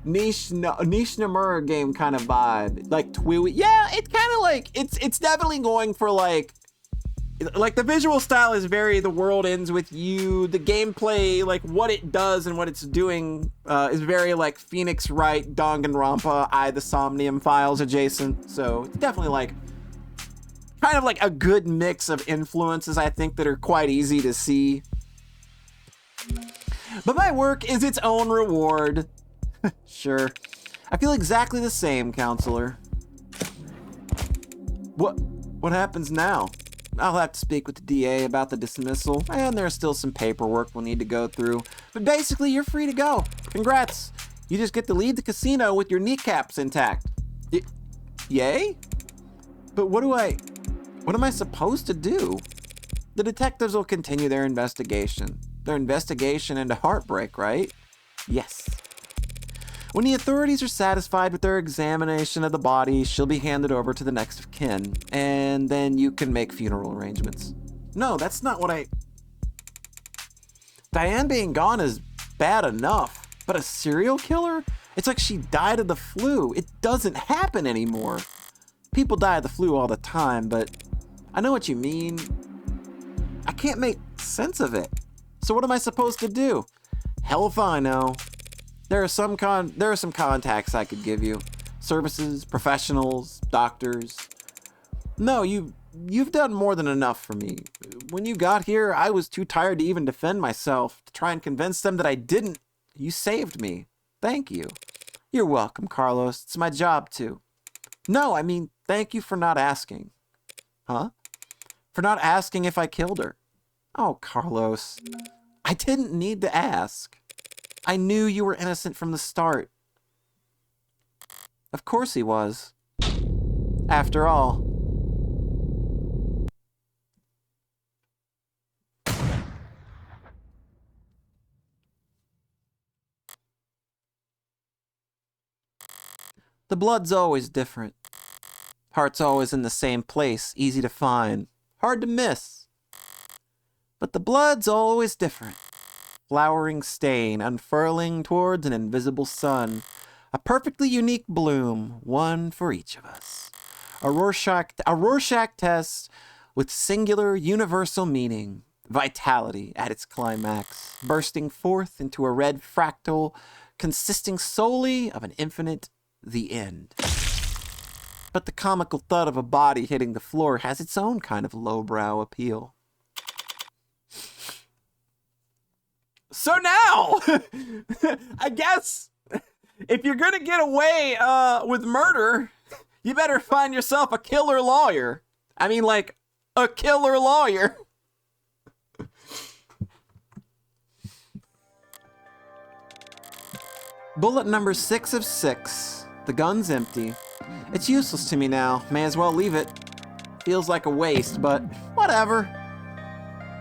Niche Namura game kind of vibe, like Twiwi. Yeah, it's kind of like it's definitely going for like the visual style is very the world ends with you. The gameplay, like what it does and what it's doing, is very like Phoenix Wright, Danganronpa, the Somnium Files adjacent. So it's definitely like kind of like a good mix of influences, I think, that are quite easy to see. But my work is its own reward. Sure. I feel exactly the same, counselor. What happens now? I'll have to speak with the DA about the dismissal, and there's still some paperwork we'll need to go through. But basically, you're free to go. Congrats. You just get to leave the casino with your kneecaps intact. Yay? But what am I supposed to do? The detectives will continue their investigation. Their investigation into heartbreak, right? Yes. When the authorities are satisfied with their examination of the body, she'll be handed over to the next of kin, and then you can make funeral arrangements. No, that's not what Diane being gone is bad enough, but a serial killer? It's like she died of the flu. It doesn't happen anymore. People die of the flu all the time, but I know what you mean. I can't make sense of it. So what am I supposed to do? Hell if I know. There are some contacts I could give you. Services, professionals, doctors. No, you've done more than enough for me. When you got here, I was too tired to even defend myself, to try and convince them that I didn't. You saved me. Thank you. You're welcome, Carlos. It's my job too. No, I mean, thank you for not asking. Huh? For not asking if I killed her. Oh, Carlos. I didn't need to ask. I knew you were innocent from the start. Of course he was. After all. The blood's always different. Heart's always in the same place, easy to find, hard to miss. But the blood's always different. Flowering stain unfurling towards an invisible sun. A perfectly unique bloom, one for each of us. A Rorschach test with singular universal meaning. Vitality at its climax, bursting forth into a red fractal consisting solely of an infinite the end. But the comical thud of a body hitting the floor has its own kind of lowbrow appeal. So now, I guess, if you're gonna get away with murder, you better find yourself a killer lawyer. I mean, like, a killer lawyer. Bullet number 6 of 6. The gun's empty. It's useless to me now. May as well leave it. Feels like a waste, but whatever.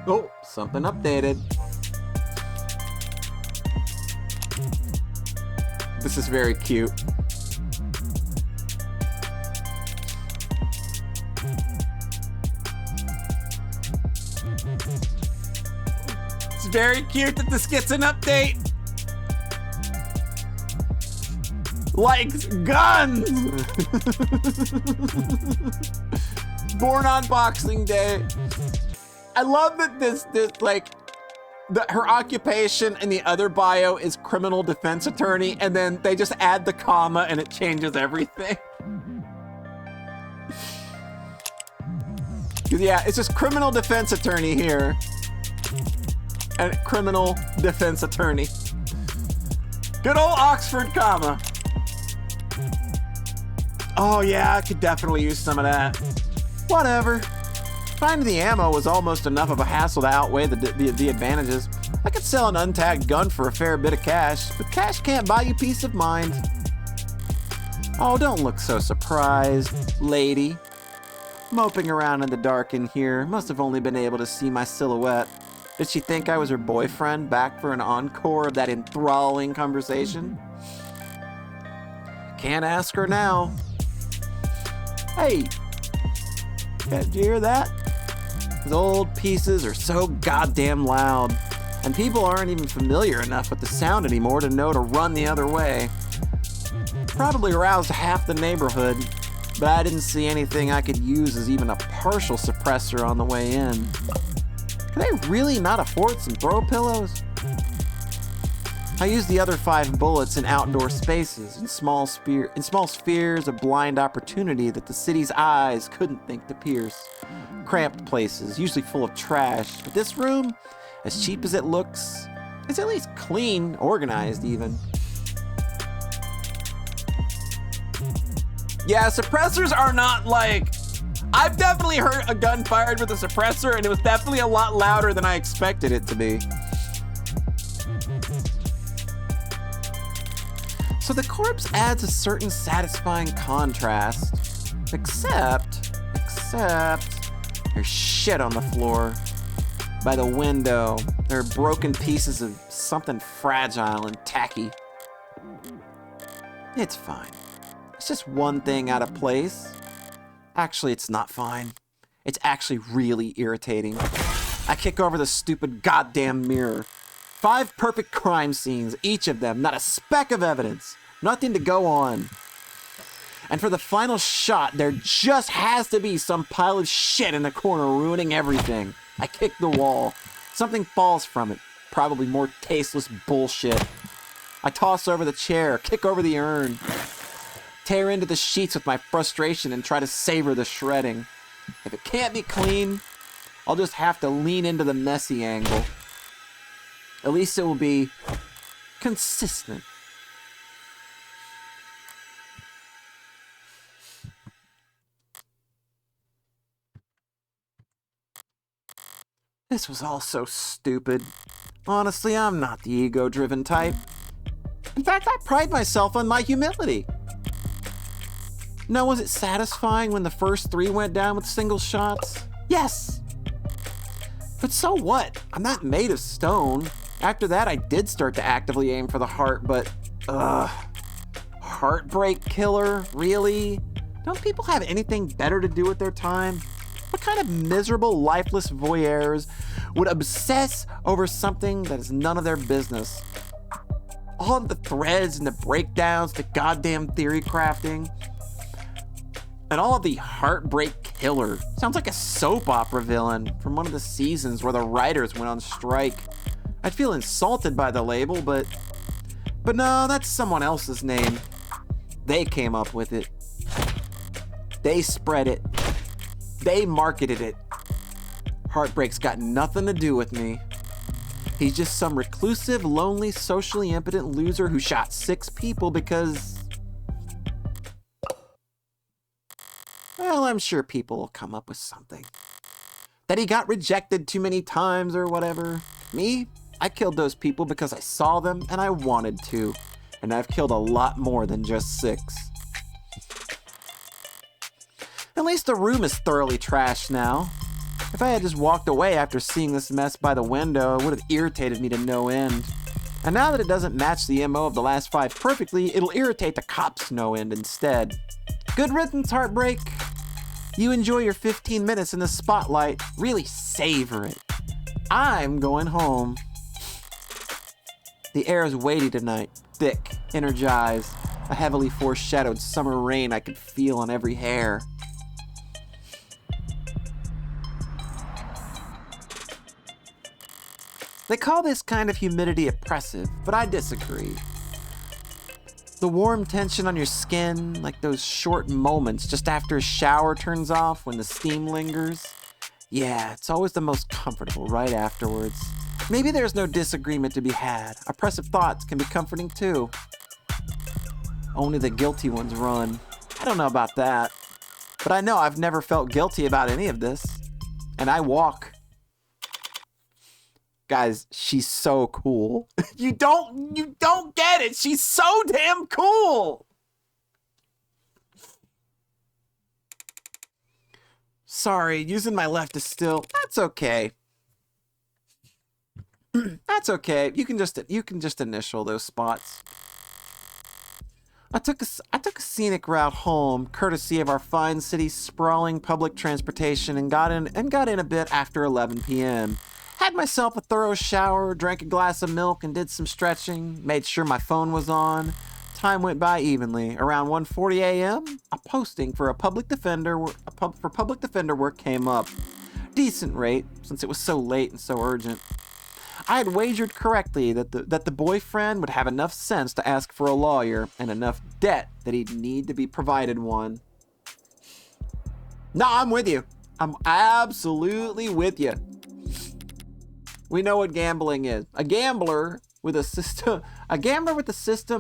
Oh, something updated. This is very cute. It's very cute that this gets an update. Likes guns! Born on Boxing Day. I love that this like, her occupation in the other bio is criminal defense attorney, and then they just add the comma and it changes everything. Yeah, it's just criminal defense attorney here. And criminal defense attorney. Good old Oxford comma. Oh yeah, I could definitely use some of that. Whatever. Finding the ammo was almost enough of a hassle to outweigh the advantages. I could sell an untagged gun for a fair bit of cash, but cash can't buy you peace of mind. Oh, don't look so surprised, lady. Moping around in the dark in here, must have only been able to see my silhouette. Did she think I was her boyfriend, back for an encore of that enthralling conversation? Can't ask her now. Hey, did you hear that? These old pieces are so goddamn loud, and people aren't even familiar enough with the sound anymore to know to run the other way. Probably aroused half the neighborhood, but I didn't see anything I could use as even a partial suppressor on the way in. Can they really not afford some throw pillows? I used the other 5 bullets in outdoor spaces, in small spheres of blind opportunity that the city's eyes couldn't think to pierce. Cramped places, usually full of trash, but this room, as cheap as it looks, is at least clean, organized even. Yeah, suppressors are not like... I've definitely heard a gun fired with a suppressor, and it was definitely a lot louder than I expected it to be. So the corpse adds a certain satisfying contrast. Except, there's shit on the floor. By the window, there are broken pieces of something fragile and tacky. It's fine. It's just one thing out of place. Actually, it's not fine. It's actually really irritating. I kick over the stupid goddamn mirror. 5 perfect crime scenes, each of them, not a speck of evidence, nothing to go on. And for the final shot, there just has to be some pile of shit in the corner ruining everything. I kick the wall. Something falls from it, probably more tasteless bullshit. I toss over the chair, kick over the urn, tear into the sheets with my frustration and try to savor the shredding. If it can't be clean, I'll just have to lean into the messy angle. At least it will be consistent. This was all so stupid. Honestly, I'm not the ego-driven type. In fact, I pride myself on my humility. Now, was it satisfying when the first 3 went down with single shots? Yes! But so what? I'm not made of stone. After that, I did start to actively aim for the heart, but, heart. heartbreak killer? Really? Don't people have anything better to do with their time? What kind of miserable, lifeless voyeurs would obsess over something that is none of their business? All of the threads and the breakdowns, the goddamn theory crafting, and all of the heartbreak killer. Sounds like a soap opera villain from one of the seasons where the writers went on strike. I'd feel insulted by the label, but no, that's someone else's name. They came up with it. They spread it. They marketed it. Heartbreak's got nothing to do with me. He's just some reclusive, lonely, socially impotent loser who shot 6 people because... Well, I'm sure people will come up with something. That he got rejected too many times or whatever. Me? I killed those people because I saw them and I wanted to. And I've killed a lot more than just 6. At least the room is thoroughly trashed now. If I had just walked away after seeing this mess by the window, it would have irritated me to no end. And now that it doesn't match the MO of the last 5 perfectly, it'll irritate the cops to no end instead. Good riddance, Heartbreak. You enjoy your 15 minutes in the spotlight. Really savor it. I'm going home. The air is weighty tonight, thick, energized, a heavily foreshadowed summer rain I could feel on every hair. They call this kind of humidity oppressive, but I disagree. The warm tension on your skin, like those short moments just after a shower turns off when the steam lingers. Yeah, it's always the most comfortable right afterwards. Maybe there's no disagreement to be had. Oppressive thoughts can be comforting too. Only the guilty ones run. I don't know about that. But I know I've never felt guilty about any of this. And I walk. Guys, she's so cool. You don't get it. She's so damn cool. Sorry, using my left is still, that's okay. That's okay. You can just initial those spots. I took a scenic route home, courtesy of our fine city's sprawling public transportation, and got in a bit after 11 p.m. Had myself a thorough shower, drank a glass of milk, and did some stretching. Made sure my phone was on. Time went by evenly. Around 1:40 a.m., a posting for public defender work came up. Decent rate, since it was so late and so urgent. I had wagered correctly that the boyfriend would have enough sense to ask for a lawyer and enough debt that he'd need to be provided one. No, I'm with you. I'm absolutely with you. We know what gambling is. A gambler with a system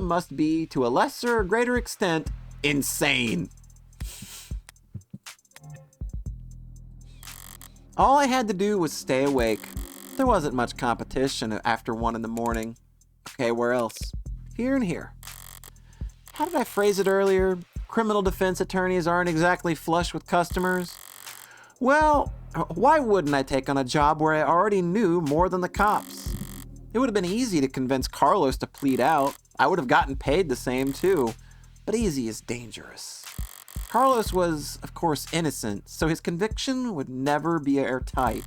must be, to a lesser or greater extent, insane. All I had to do was stay awake. There wasn't much competition after 1 in the morning. Okay, where else? Here and here. How did I phrase it earlier? Criminal defense attorneys aren't exactly flush with customers. Well, why wouldn't I take on a job where I already knew more than the cops? It would have been easy to convince Carlos to plead out. I would have gotten paid the same too. But easy is dangerous. Carlos was, of course, innocent, so his conviction would never be airtight.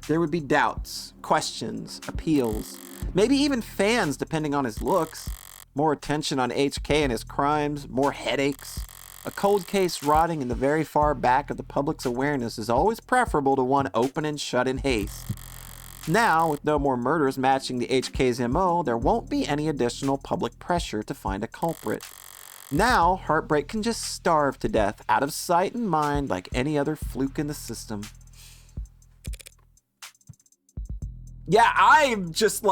There would be doubts, questions, appeals, maybe even fans depending on his looks. More attention on HK and his crimes, more headaches. A cold case rotting in the very far back of the public's awareness is always preferable to one open and shut in haste. Now, with no more murders matching the HK's MO, there won't be any additional public pressure to find a culprit. Now, Heartbreak can just starve to death, out of sight and mind, like any other fluke in the system. Yeah, I'm just,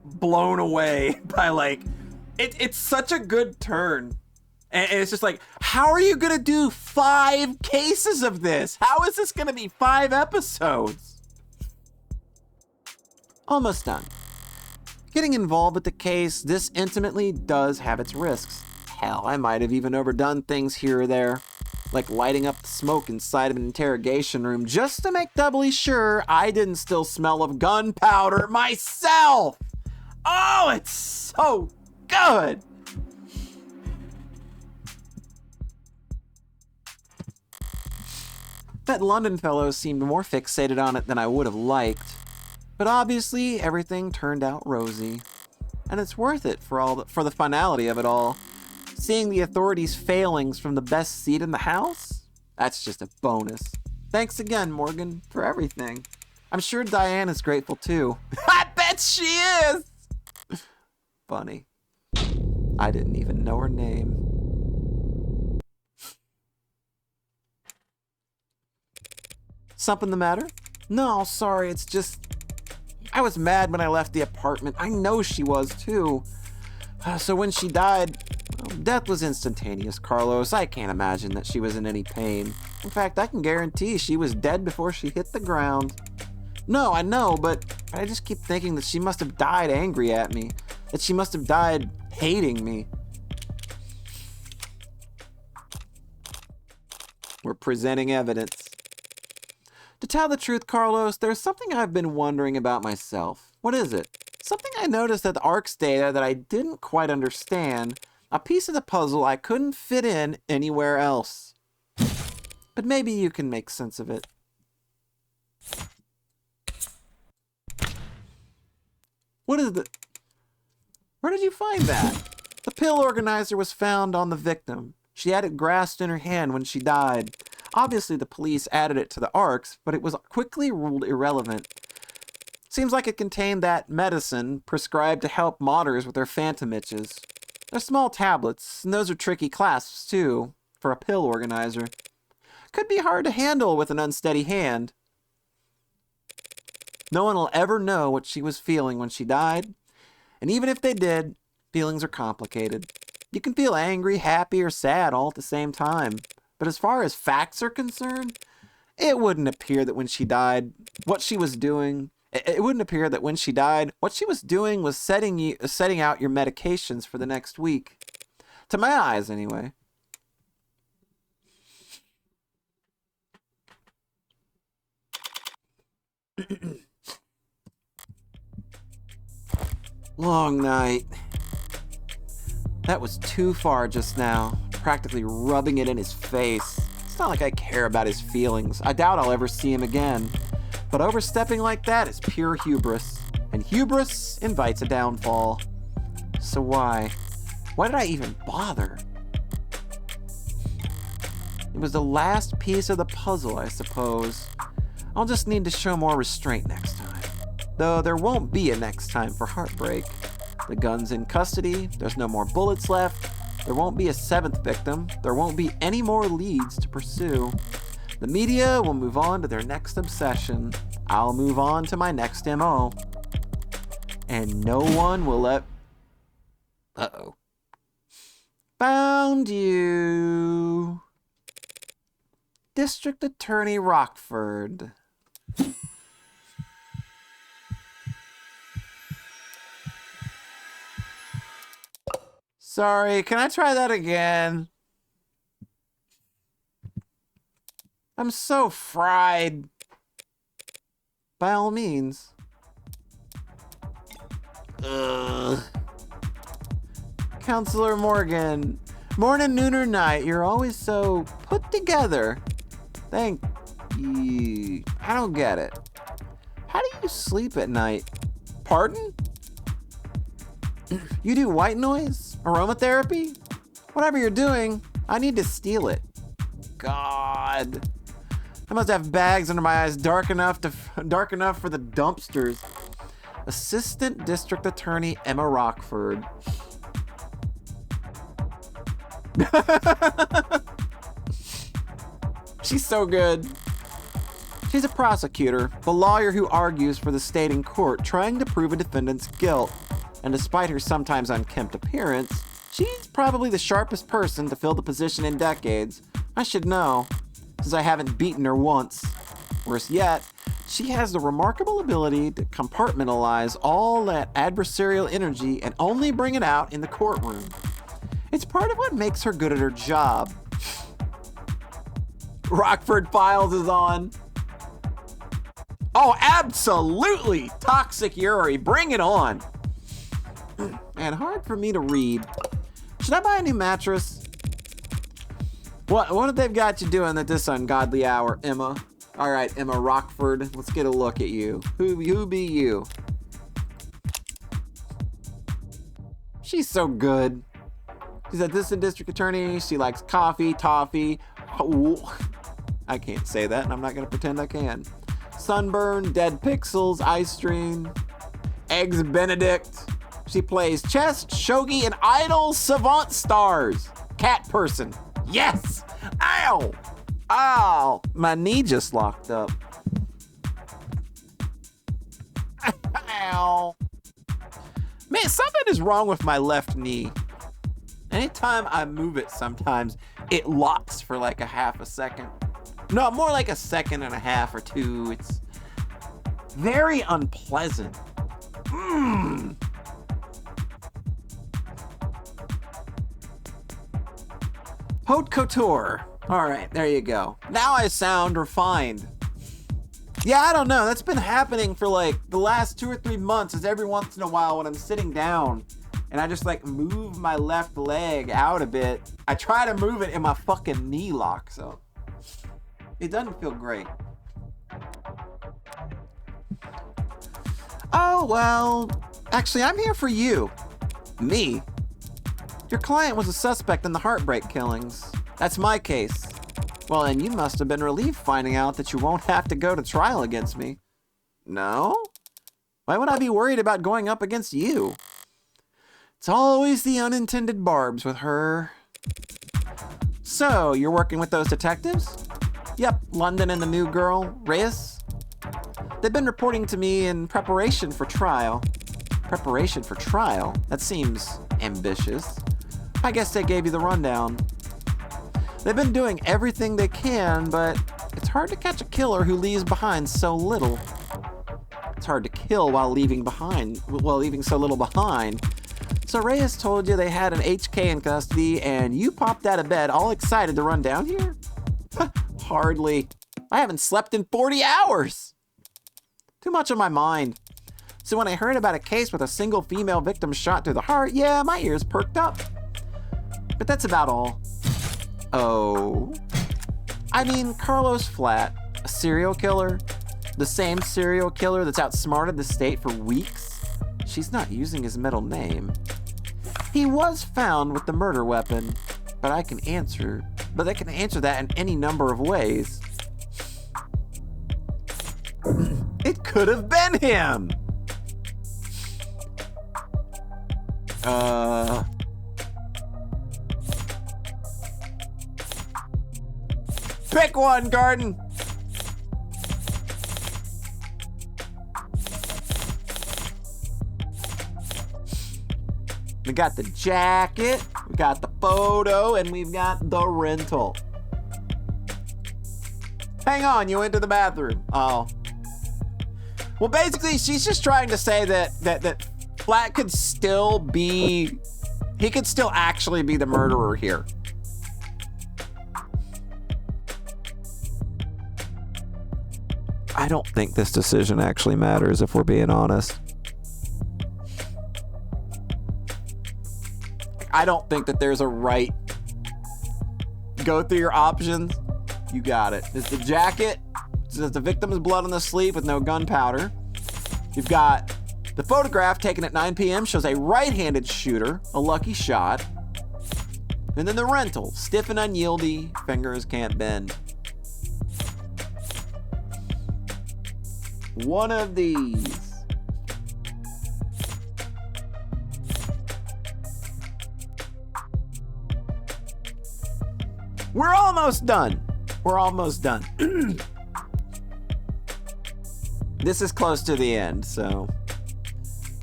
blown away by, it's such a good turn. And it's just how are you going to do 5 cases of this? How is this going to be 5 episodes? Almost done. Getting involved with the case this intimately does have its risks. Hell, I might have even overdone things here or there. Like lighting up the smoke inside of an interrogation room just to make doubly sure I didn't still smell of gunpowder myself. Oh, it's so good. That London fellow seemed more fixated on it than I would have liked. But obviously, everything turned out rosy. And it's worth it for the finality of it all. Seeing the authorities' failings from the best seat in the house? That's just a bonus. Thanks again, Morgan, for everything. I'm sure Diane is grateful too. I bet she is! Funny. I didn't even know her name. Something the matter? No, sorry, it's just... I was mad when I left the apartment. I know she was too. So when she died, well, death was instantaneous, Carlos. I can't imagine that she was in any pain. In fact, I can guarantee she was dead before she hit the ground. No, I know, but I just keep thinking that she must have died angry at me. That she must have died hating me. We're presenting evidence. To tell the truth, Carlos, there's something I've been wondering about myself. What is it? Something I noticed at the ARC's data that I didn't quite understand. A piece of the puzzle I couldn't fit in anywhere else. But maybe you can make sense of it. What is the... Where did you find that? The pill organizer was found on the victim. She had it grasped in her hand when she died. Obviously, the police added it to the ARCs, but it was quickly ruled irrelevant. Seems like it contained that medicine prescribed to help modders with their phantom itches. They're small tablets, and those are tricky clasps, too, for a pill organizer. Could be hard to handle with an unsteady hand. No one will ever know what she was feeling when she died, and even if they did, feelings are complicated. You can feel angry, happy, or sad all at the same time. But as far as facts are concerned, it wouldn't appear that when she died, what she was doing... It wouldn't appear that when she died, what she was doing was setting out your medications for the next week. To my eyes, anyway. Long night. That was too far just now, practically rubbing it in his face. It's not like I care about his feelings. I doubt I'll ever see him again. But overstepping like that is pure hubris. And hubris invites a downfall. So why? Why did I even bother? It was the last piece of the puzzle, I suppose. I'll just need to show more restraint next time. Though there won't be a next time for Heartbreak. The gun's in custody, there's no more bullets left, there won't be a seventh victim, there won't be any more leads to pursue. The media will move on to their next obsession. I'll move on to my next MO. And no one will let... Uh-oh. Found you. District Attorney Rockford. Sorry, can I try that again? I'm so fried. By all means. Ugh. Counselor Morgan. Morning, noon, or night, you're always so put together. Thank you. I don't get it. How do you sleep at night? Pardon? You do white noise? Aromatherapy? Whatever you're doing, I need to steal it. God. I must have bags under my eyes dark enough for the dumpsters. Assistant District Attorney Emma Rockford. She's so good. She's a prosecutor, the lawyer who argues for the state in court, trying to prove a defendant's guilt. And despite her sometimes unkempt appearance, she's probably the sharpest person to fill the position in decades. I should know, since I haven't beaten her once. Worse yet, she has the remarkable ability to compartmentalize all that adversarial energy and only bring it out in the courtroom. It's part of what makes her good at her job. Rockford Files is on. Oh, absolutely! Toxic Yuri, bring it on! And hard for me to read. Should I buy a new mattress? What have they got you doing at this ungodly hour, Emma? All right, Emma Rockford, let's get a look at you. Who be you? She's so good. She's a distant district attorney. She likes coffee, toffee. Oh, I can't say that, and I'm not gonna pretend I can. Sunburn, dead pixels, ice stream, eggs Benedict. She plays chess, shogi, and idol savant stars. Cat person. Yes! Ow! Ow! My knee just locked up. Ow! Man, something is wrong with my left knee. Anytime I move it, sometimes it locks for like a half a second. No, more like a second and a half or two. It's very unpleasant. Haute couture. All right, there you go. Now I sound refined. Yeah, I don't know. That's been happening for like the last 2 or 3 months. Is every once in a while when I'm sitting down and I just like move my left leg out a bit, I try to move it and my fucking knee locks up. It doesn't feel great. Oh, well, actually, I'm here for you. Me? Your client was a suspect in the Heartbreak killings. That's my case. Well, and you must have been relieved finding out that you won't have to go to trial against me. No? Why would I be worried about going up against you? It's always the unintended barbs with her. So, you're working with those detectives? Yep, London and the new girl, Reyes. They've been reporting to me in preparation for trial. Preparation for trial? That seems ambitious. I guess they gave you the rundown. They've been doing everything they can, but it's hard to catch a killer who leaves behind so little. It's hard to kill while leaving so little behind. So Reyes told you they had an HK in custody, and you popped out of bed all excited to run down here? Hardly. I haven't slept in 40 hours. Too much on my mind. So when I heard about a case with a single female victim shot through the heart, yeah, my ears perked up. But that's about all. Oh. I mean, Carlos Flat, a serial killer, the same serial killer that's outsmarted the state for weeks. She's not using his middle name. He was found with the murder weapon, but they can answer that in any number of ways. It could have been him. Pick one, Garden. We got the jacket, we got the photo, and we've got the rental. Hang on, you went to the bathroom. Oh. Well, basically, she's just trying to say that Flat could still be, he could still actually be the murderer here. I don't think this decision actually matters, if we're being honest. I don't think that there's a right. Go through your options. You got it. It's the jacket. It says the victim's blood on the sleeve with no gunpowder. You've got the photograph taken at 9 p.m. shows a right-handed shooter, a lucky shot. And then the rental, stiff and unyieldy, fingers can't bend. One of these. We're almost done. We're almost done. This is close to the end, so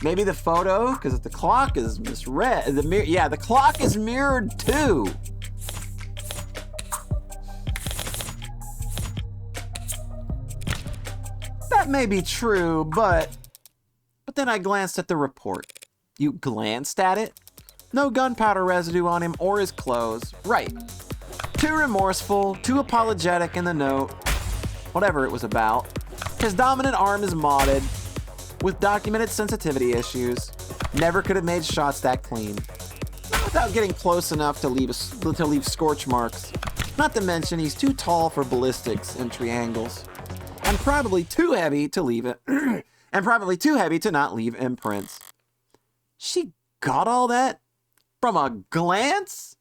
maybe the photo, because the clock is misread. The clock is mirrored too. That may be true, but then I glanced at the report. You glanced at it? No gunpowder residue on him or his clothes. Right. Too remorseful, too apologetic in the note, whatever it was about. His dominant arm is modded, with documented sensitivity issues. Never could have made shots that clean. Not without getting close enough to leave scorch marks. Not to mention he's too tall for ballistics and triangles. And probably too heavy to leave it. And probably too heavy to not leave imprints. She got all that from a glance?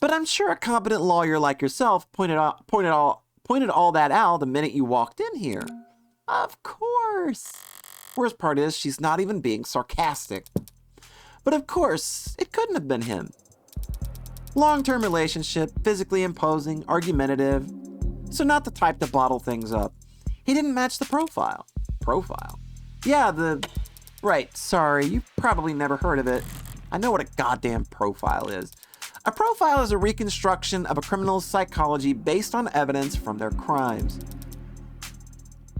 But I'm sure a competent lawyer like yourself pointed all that out the minute you walked in here. Of course. Worst part is she's not even being sarcastic. But of course, it couldn't have been him. Long-term relationship, physically imposing, argumentative. So not the type to bottle things up. He didn't match the profile. Profile? Yeah, Right, sorry, you've probably never heard of it. I know what a goddamn profile is. A profile is a reconstruction of a criminal's psychology based on evidence from their crimes.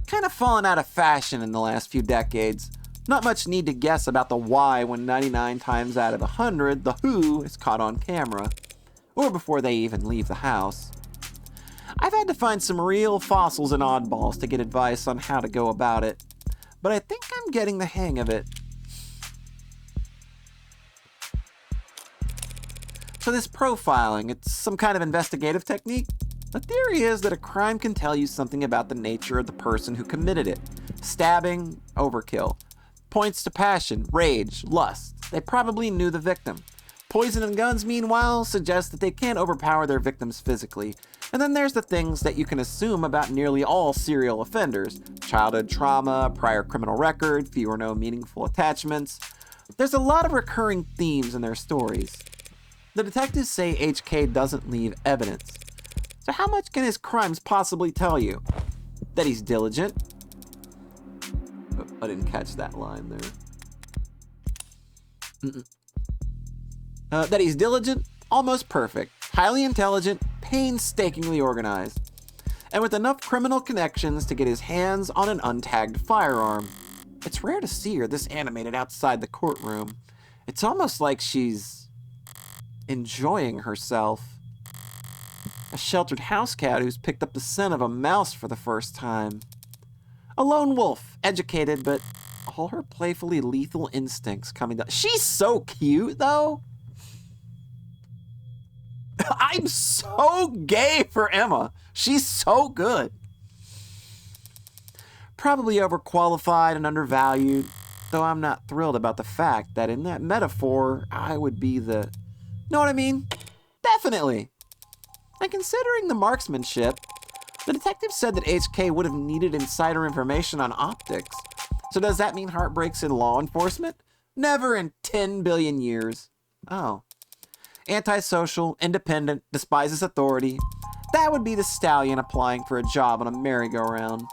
Kind of fallen out of fashion in the last few decades. Not much need to guess about the why when 99 times out of 100, the who is caught on camera. Or before they even leave the house. I've had to find some real fossils and oddballs to get advice on how to go about it. But I think I'm getting the hang of it. So this profiling, it's some kind of investigative technique? The theory is that a crime can tell you something about the nature of the person who committed it. Stabbing, overkill. Points to passion, rage, lust. They probably knew the victim. Poison and guns, meanwhile, suggest that they can't overpower their victims physically. And then there's the things that you can assume about nearly all serial offenders. Childhood trauma, prior criminal record, few or no meaningful attachments. There's a lot of recurring themes in their stories. The detectives say HK doesn't leave evidence. So how much can his crimes possibly tell you? That he's diligent? Oh, I didn't catch that line there. That he's diligent, almost perfect, highly intelligent, painstakingly organized, and with enough criminal connections to get his hands on an untagged firearm. It's rare to see her this animated outside the courtroom. It's almost like she's enjoying herself. A sheltered house cat who's picked up the scent of a mouse for the first time. A lone wolf, educated, but all her playfully lethal instincts coming down. She's so cute, though. I'm so gay for Emma. She's so good. Probably overqualified and undervalued, though I'm not thrilled about the fact that in that metaphor, I would be the... Know what I mean? Definitely. And considering the marksmanship, the detective said that HK would have needed insider information on optics. So does that mean heartbreaks in law enforcement? Never in 10 billion years. Oh. Antisocial, independent, despises authority. That would be the stallion applying for a job on a merry-go-round.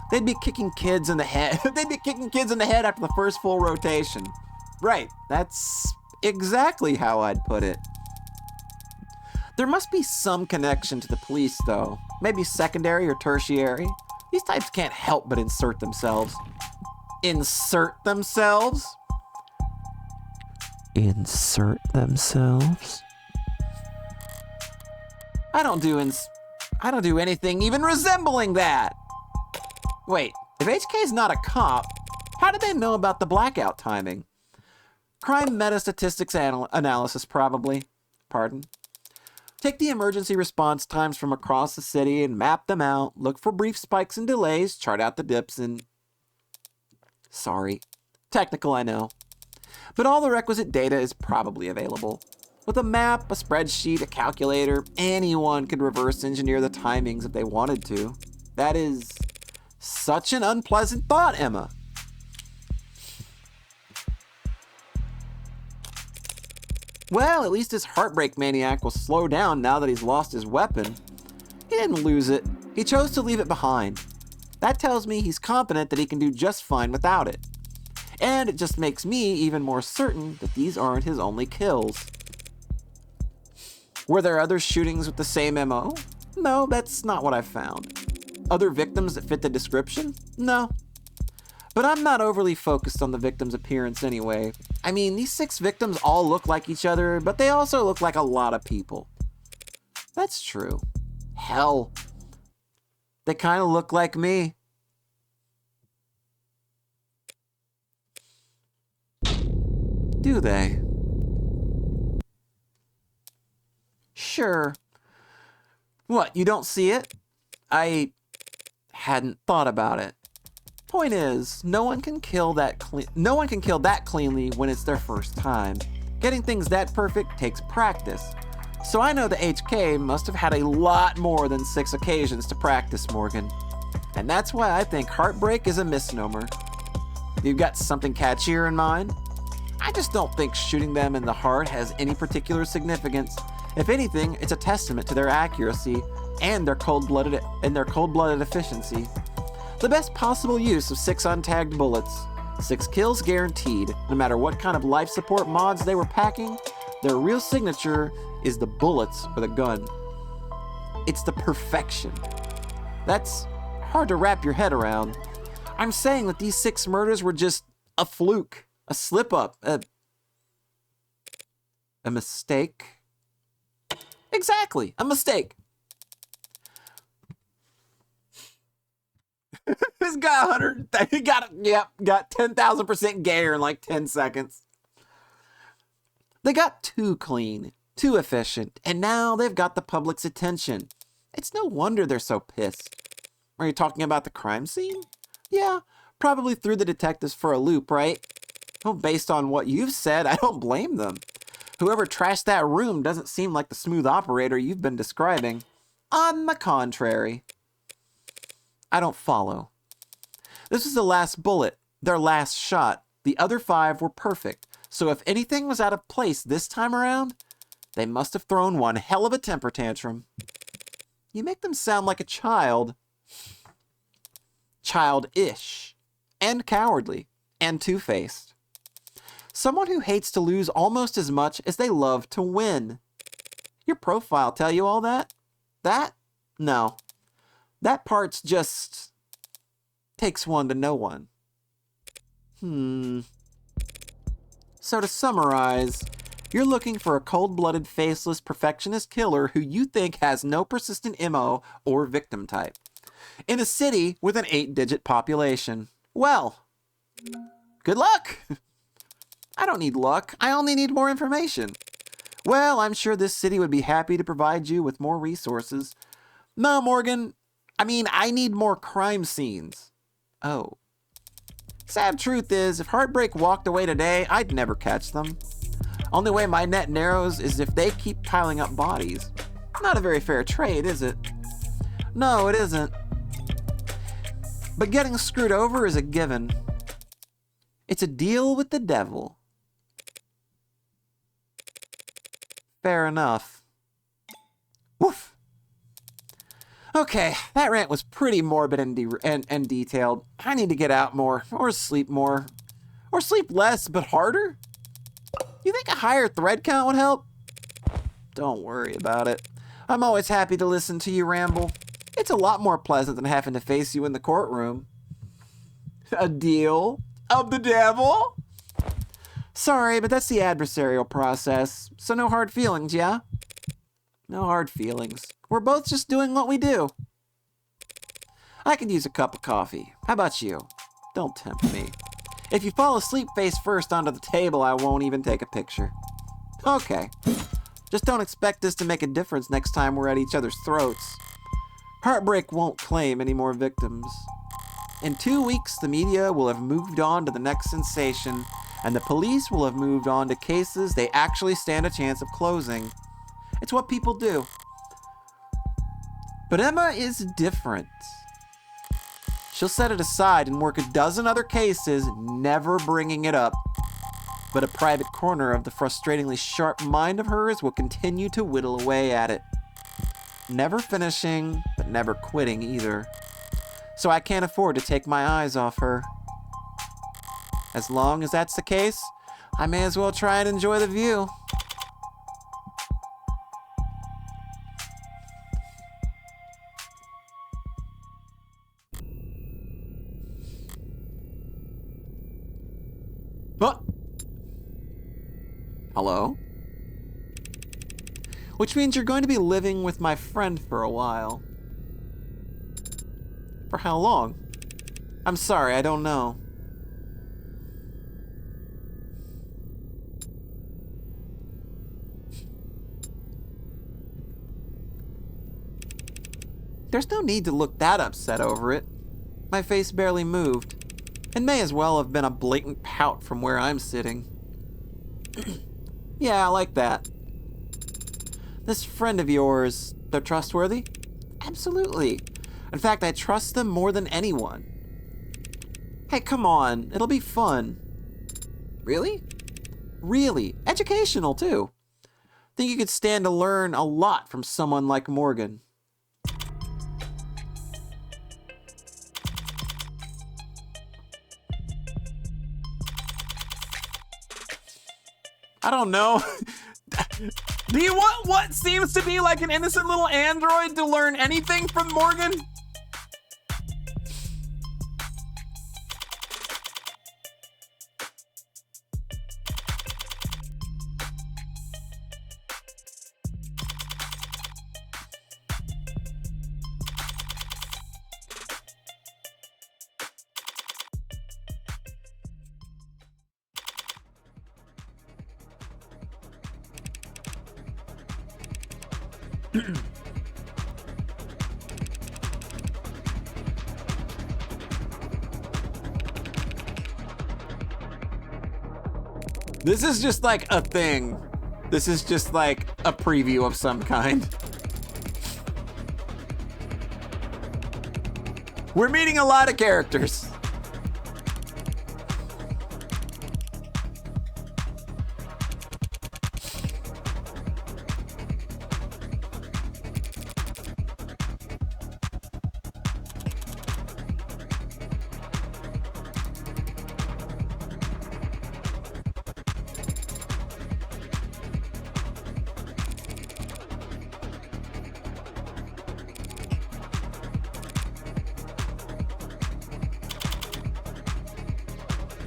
They'd be kicking kids in the head. They'd be kicking kids in the head after the first full rotation. Right, that's exactly how I'd put it. There must be some connection to the police, though. Maybe secondary or tertiary. These types can't help but insert themselves. Insert themselves? Insert themselves? I don't do anything even resembling that. Wait, if HK's not a cop, how did they know about the blackout timing? Crime meta-statistics analysis, probably. Pardon. Take the emergency response times from across the city and map them out. Look for brief spikes and delays. Chart out the dips and... Sorry. Technical, I know. But all the requisite data is probably available. With a map, a spreadsheet, a calculator, anyone could reverse engineer the timings if they wanted to. That is such an unpleasant thought, Emma. Well, at least his heartbreak maniac will slow down now that he's lost his weapon. He didn't lose it. He chose to leave it behind. That tells me he's confident that he can do just fine without it. And it just makes me even more certain that these aren't his only kills. Were there other shootings with the same MO? No, that's not what I found. Other victims that fit the description? No. But I'm not overly focused on the victim's appearance anyway. I mean, these 6 victims all look like each other, but they also look like a lot of people. That's true. Hell, they kind of look like me. Do they? Sure. What, you don't see it? I hadn't thought about it. Point is, no one can kill that cleanly when it's their first time. Getting things that perfect takes practice. So I know the HK must have had a lot more than 6 occasions to practice, Morgan. And that's why I think heartbreak is a misnomer. You've got something catchier in mind? I just don't think shooting them in the heart has any particular significance. If anything, it's a testament to their accuracy and their cold-blooded efficiency. The best possible use of 6 untagged bullets. 6 kills guaranteed. No matter what kind of life support mods they were packing, their real signature is the bullets or the gun. It's the perfection. That's hard to wrap your head around. I'm saying that these 6 murders were just a fluke, a slip-up, a mistake. Exactly, a mistake. This guy got 10,000% gayer in like 10 seconds. They got too clean, too efficient, and now they've got the public's attention. It's no wonder they're so pissed. Are you talking about the crime scene? Yeah, probably threw the detectives for a loop, right? Well, based on what you've said, I don't blame them. Whoever trashed that room doesn't seem like the smooth operator you've been describing. On the contrary. I don't follow. This was the last bullet, their last shot. The other 5 were perfect. So if anything was out of place this time around, they must have thrown one hell of a temper tantrum. You make them sound like a child. Childish. And cowardly. And two-faced. Someone who hates to lose almost as much as they love to win. Your profile tell you all that? That? No. That part's just takes one to know one. So to summarize, you're looking for a cold-blooded, faceless, perfectionist killer who you think has no persistent MO or victim type. In a city with an 8-digit population. Well, good luck! I don't need luck, I only need more information. Well, I'm sure this city would be happy to provide you with more resources. No, Morgan, I need more crime scenes. Oh. Sad truth is, if Heartbreak walked away today, I'd never catch them. Only way my net narrows is if they keep piling up bodies. Not a very fair trade, is it? No, it isn't. But getting screwed over is a given. It's a deal with the devil. Fair enough. Woof. Okay, that rant was pretty morbid and detailed. I need to get out more, or sleep more. Or sleep less, but harder? You think a higher thread count would help? Don't worry about it. I'm always happy to listen to you ramble. It's a lot more pleasant than having to face you in the courtroom. A deal of the devil? Sorry, but that's the adversarial process, so no hard feelings, yeah? No hard feelings. We're both just doing what we do. I could use a cup of coffee. How about you? Don't tempt me. If you fall asleep face first onto the table, I won't even take a picture. Okay. Just don't expect this to make a difference next time we're at each other's throats. Heartbreak won't claim any more victims. In 2 weeks, the media will have moved on to the next sensation, and the police will have moved on to cases they actually stand a chance of closing. It's what people do. But Emma is different. She'll set it aside and work a dozen other cases, never bringing it up. But a private corner of the frustratingly sharp mind of hers will continue to whittle away at it. Never finishing, but never quitting either. So I can't afford to take my eyes off her. As long as that's the case, I may as well try and enjoy the view. What? Hello? Which means you're going to be living with my friend for a while. For how long? I'm sorry, I don't know. There's no need to look that upset over it. My face barely moved, and may as well have been a blatant pout from where I'm sitting. Yeah, I like that. This friend of yours, they're trustworthy? Absolutely. In fact, I trust them more than anyone. Hey, come on, it'll be fun. Really? Really. Educational, too. Think you could stand to learn a lot from someone like Morgan. I don't know. Do you want what seems to be like an innocent little android to learn anything from Morgan? This is just like a thing. This is just like a preview of some kind. We're meeting a lot of characters.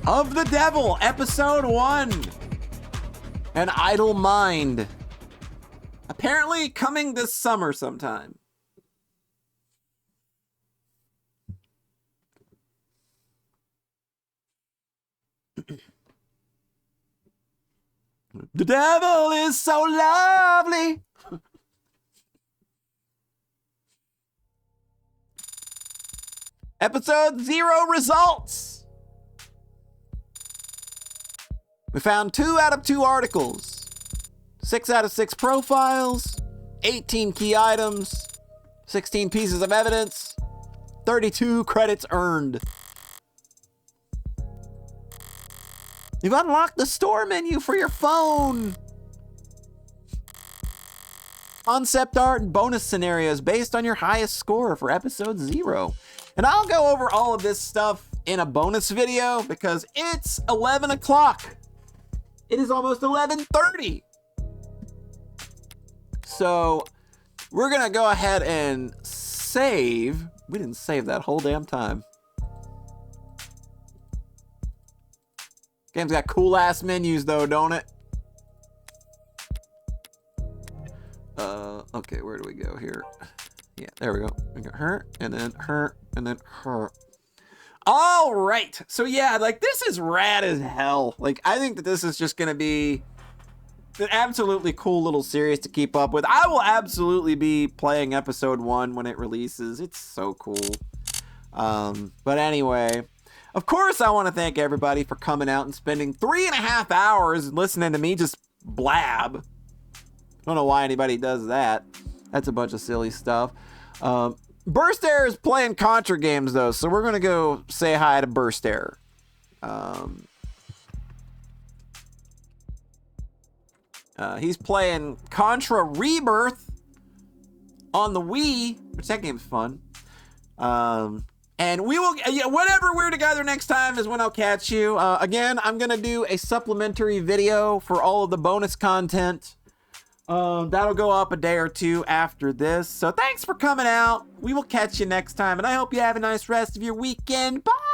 Of the Devil, Episode 1. An Idle Mind. Apparently coming this summer sometime. The devil is so lovely. Episode 0 results. We found 2 out of 2 articles, 6 out of 6 profiles, 18 key items, 16 pieces of evidence, 32 credits earned. You've unlocked the store menu for your phone. Concept art and bonus scenarios based on your highest score for episode 0. And I'll go over all of this stuff in a bonus video because it's 11 o'clock. It is almost 11:30. So we're gonna go ahead and save. We didn't save that whole damn time. Game's got cool ass menus though, don't it? Okay, where do we go here? Yeah, there we go. We got her, and then her, and then her. All right. So yeah, like this is rad as hell. Like I think that this is just going to be an absolutely cool little series to keep up with. I will absolutely be playing episode 1 when it releases. It's so cool. But anyway, of course I want to thank everybody for coming out and spending 3.5 hours listening to me just blab. I don't know why anybody does that. That's a bunch of silly stuff. Burst Air is playing Contra games though, so we're gonna go say hi to Burst Air. He's playing Contra Rebirth on the Wii, which that game's fun. And we will, whenever we're together next time is when I'll catch you. Again, I'm gonna do a supplementary video for all of the bonus content. That'll go up a day or 2 after this. So thanks for coming out. We will catch you next time, and I hope you have a nice rest of your weekend. Bye!